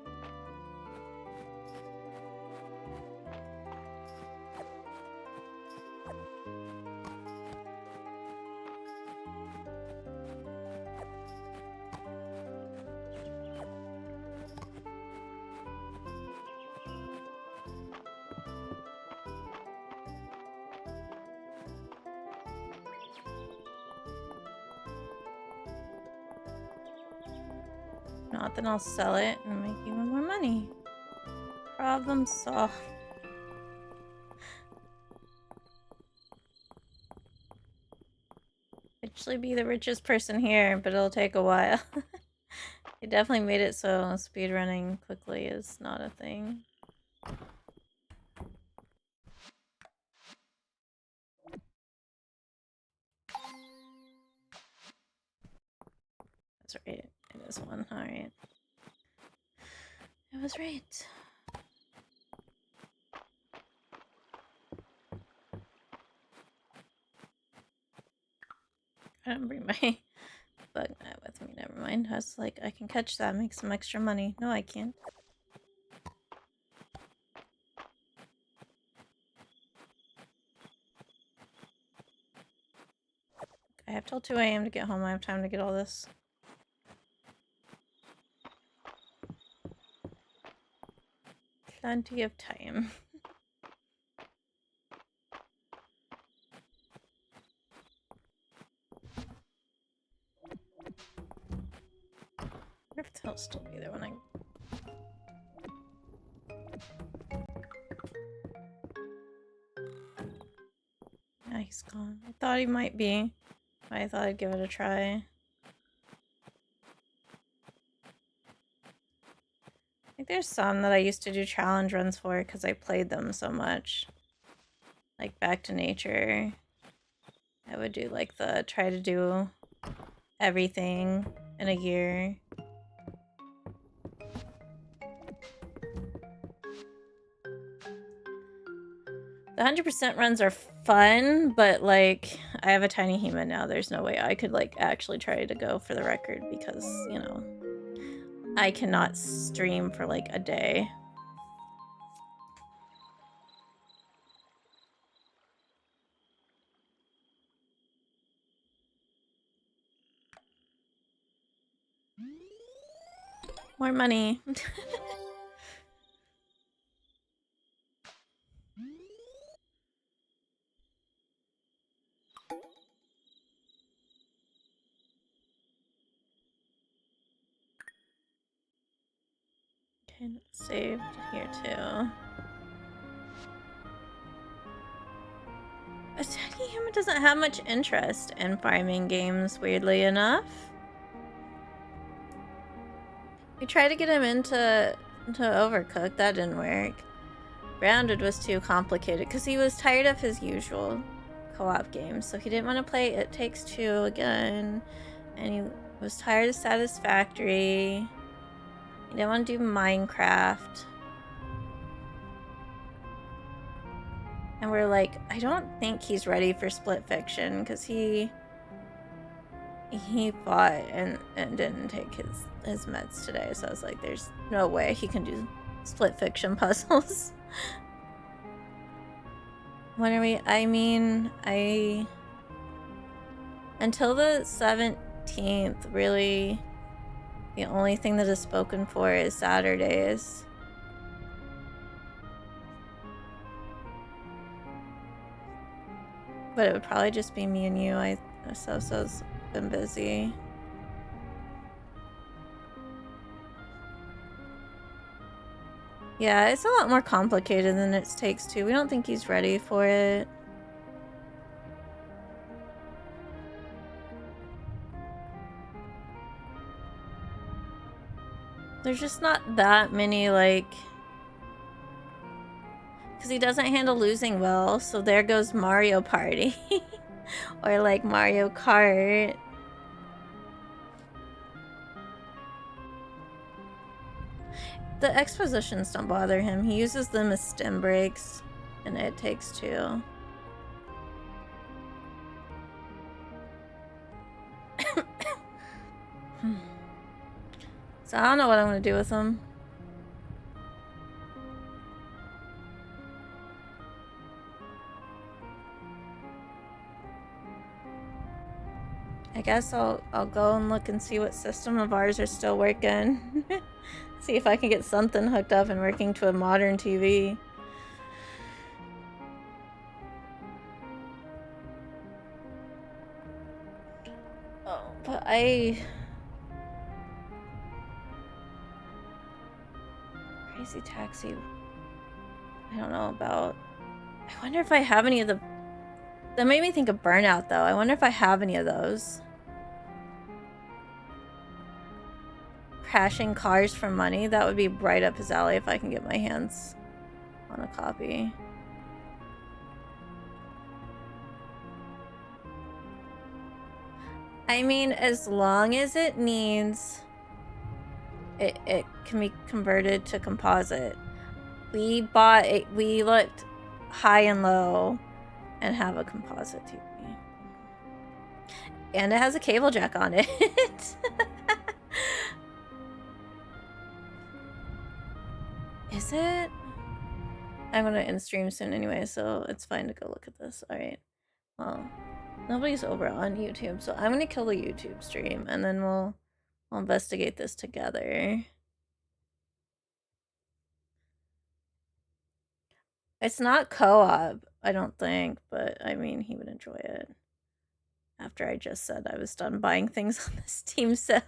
Not, then I'll sell it and make even more money. Problem solved. Actually be the richest person here, but it'll take a while. They definitely made it so speedrunning quickly is not a thing. That's right. It is one. Alright. I was right. I didn't bring my bug net with me. Never mind. I was like, I can catch that, make some extra money. No, I can't. I have till 2 AM to get home. I have time to get all this. Plenty of time. I wonder if he'll still be there when I... Yeah, he's gone. I thought he might be. I thought I'd give it a try. I think there's some that I used to do challenge runs for because I played them so much. Like Back to Nature. I would do like try to do everything in a year. The 100% runs are fun, but like I have a tiny human now. There's no way I could like actually try to go for the record because, you know, I cannot stream for like a day. More money. Okay, saved here too. A tiny human doesn't have much interest in farming games, weirdly enough. We tried to get him into Overcooked, that didn't work. Grounded was too complicated because he was tired of his usual co-op games, so he didn't want to play It Takes Two again, and he was tired of Satisfactory. He didn't want to do Minecraft. And we're like, I don't think he's ready for Split Fiction because he fought and didn't take his meds today, so I was like, there's no way he can do Split Fiction puzzles. When are we? I mean, until the 17th, really, the only thing that is spoken for is Saturdays. But it would probably just be me and you. So's been busy. Yeah, it's a lot more complicated than It Takes Two. We don't think he's ready for it. There's just not that many, like... Because he doesn't handle losing well, so there goes Mario Party. Or, like, Mario Kart. The expositions don't bother him. He uses them as stem breaks, and It Takes Two. So I don't know what I'm gonna do with him. I guess I'll go and look and see what system of ours are still working. See if I can get something hooked up and working to a modern TV. Oh, but Crazy Taxi. I don't know about... I wonder if I have any of the... That made me think of Burnout, though. I wonder if I have any of those. Crashing cars for money? That would be right up his alley if I can get my hands on a copy. I mean, as long as it needs... It can be converted to composite. We looked high and low and have a composite TV. And it has a cable jack on it. Is it? I'm gonna end stream soon anyway, so it's fine to go look at this. Alright. Well, nobody's over on YouTube, so I'm gonna kill the YouTube stream and then we'll investigate this together. It's not co-op, I don't think, but I mean, he would enjoy it. After I just said I was done buying things on the Steam sale.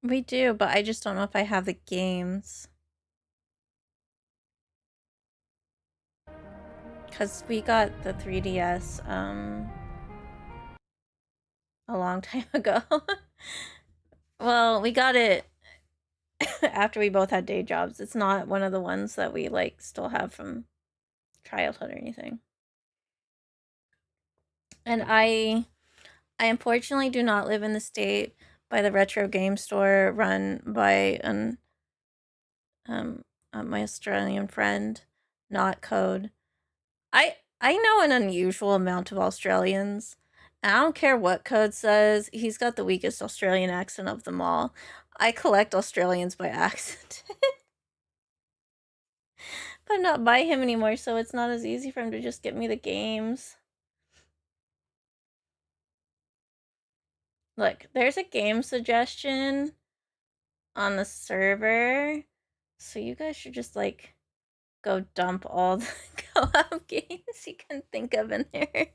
We do, but I just don't know if I have the games. Because we got the 3DS, a long time ago. Well, we got it after we both had day jobs. It's not one of the ones that we, like, still have from childhood or anything. And I unfortunately do not live in the state by the retro game store run by um my Australian friend, not Code. I know an unusual amount of Australians. And I don't care what Code says. He's got the weakest Australian accent of them all. I collect Australians by accent. But I'm not by him anymore, so it's not as easy for him to just get me the games. Look, there's a game suggestion on the server. So you guys should just, like, go dump all the co-op games you can think of in there.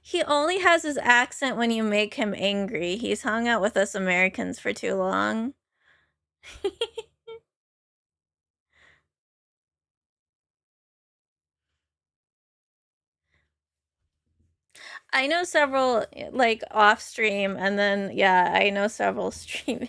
He only has his accent when you make him angry. He's hung out with us Americans for too long. I know several, like, off stream, and then, yeah, I know several streaming.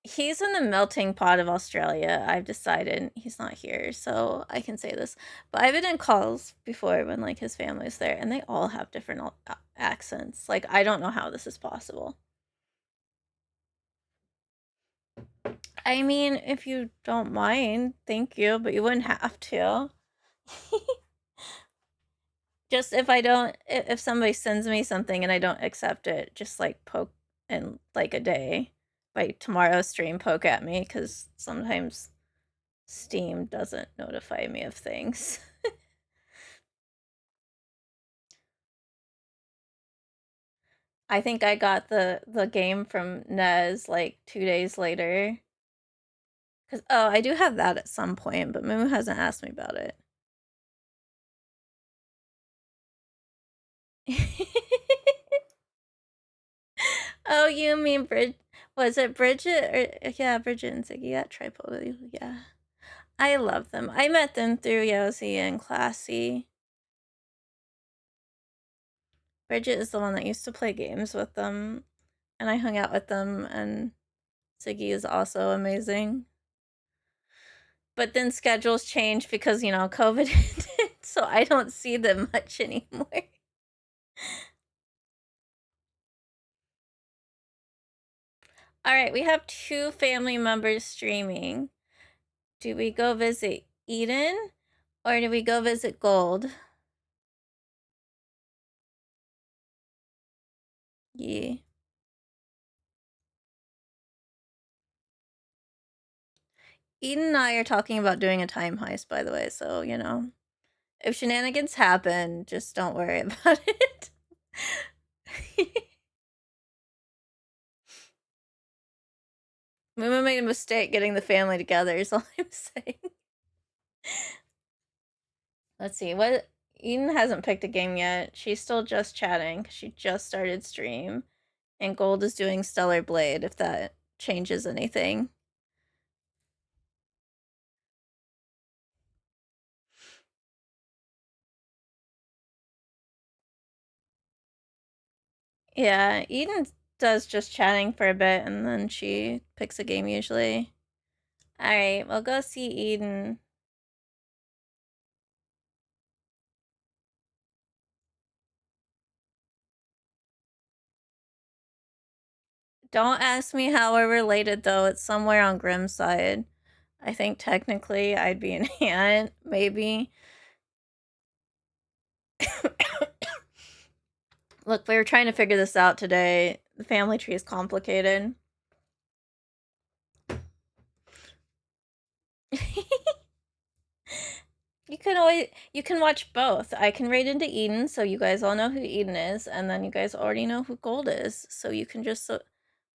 He's in the melting pot of Australia. I've decided he's not here, so I can say this. But I've been in calls before when, like, his family's there, and they all have different accents. Like, I don't know how this is possible. I mean, if you don't mind, thank you, but you wouldn't have to. Just if somebody sends me something and I don't accept it, just, like, poke in, like, a day. By tomorrow's stream, poke at me, because sometimes Steam doesn't notify me of things. I think I got the game from Nez, like, 2 days later. Cause I do have that at some point, but Moo hasn't asked me about it. Oh, you mean was it Bridget? Or yeah, Bridget and Ziggy at Tripod. Yeah. I love them. I met them through Yosi and Classy. Bridget is the one that used to play games with them, and I hung out with them, and Ziggy is also amazing. But then schedules change because, you know, COVID hit, so I don't see them much anymore. Alright, we have 2 family members streaming. Do we go visit Eden, or do we go visit Gold? Yeah. Eden and I are talking about doing a time heist, by the way, so, you know. If shenanigans happen, just don't worry about it. Muma made a mistake getting the family together, is all I'm saying. Let's see, what Eden hasn't picked a game yet. She's still just chatting, 'cause she just started stream. And Gold is doing Stellar Blade, if that changes anything. Yeah, Eden does just chatting for a bit, and then she picks a game usually. Alright, we'll go see Eden. Don't ask me how we're related, though. It's somewhere on Grimm's side. I think technically I'd be an aunt, maybe. Look, we were trying to figure this out today. The family tree is complicated. You can watch both. I can raid into Eden, so you guys all know who Eden is, and then you guys already know who Gold is, so you can just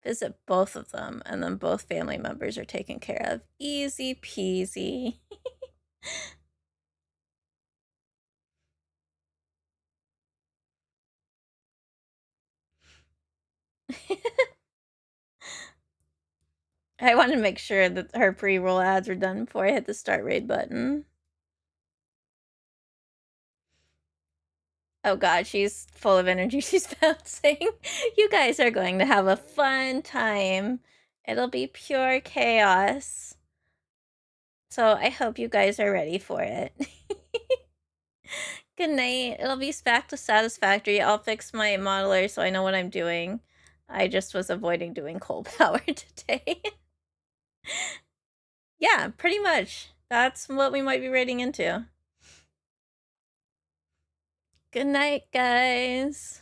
visit both of them, and then both family members are taken care of. Easy peasy. I wanted to make sure that her pre-roll ads were done before I hit the start raid button. Oh god, she's full of energy. She's bouncing. You guys are going to have a fun time. It'll be pure chaos. So I hope you guys are ready for it. Good night. It'll be back to satisfactory. I'll fix my modeler so I know what I'm doing. I just was avoiding doing coal power today. Yeah, pretty much. That's what we might be raiding into. Good night, guys.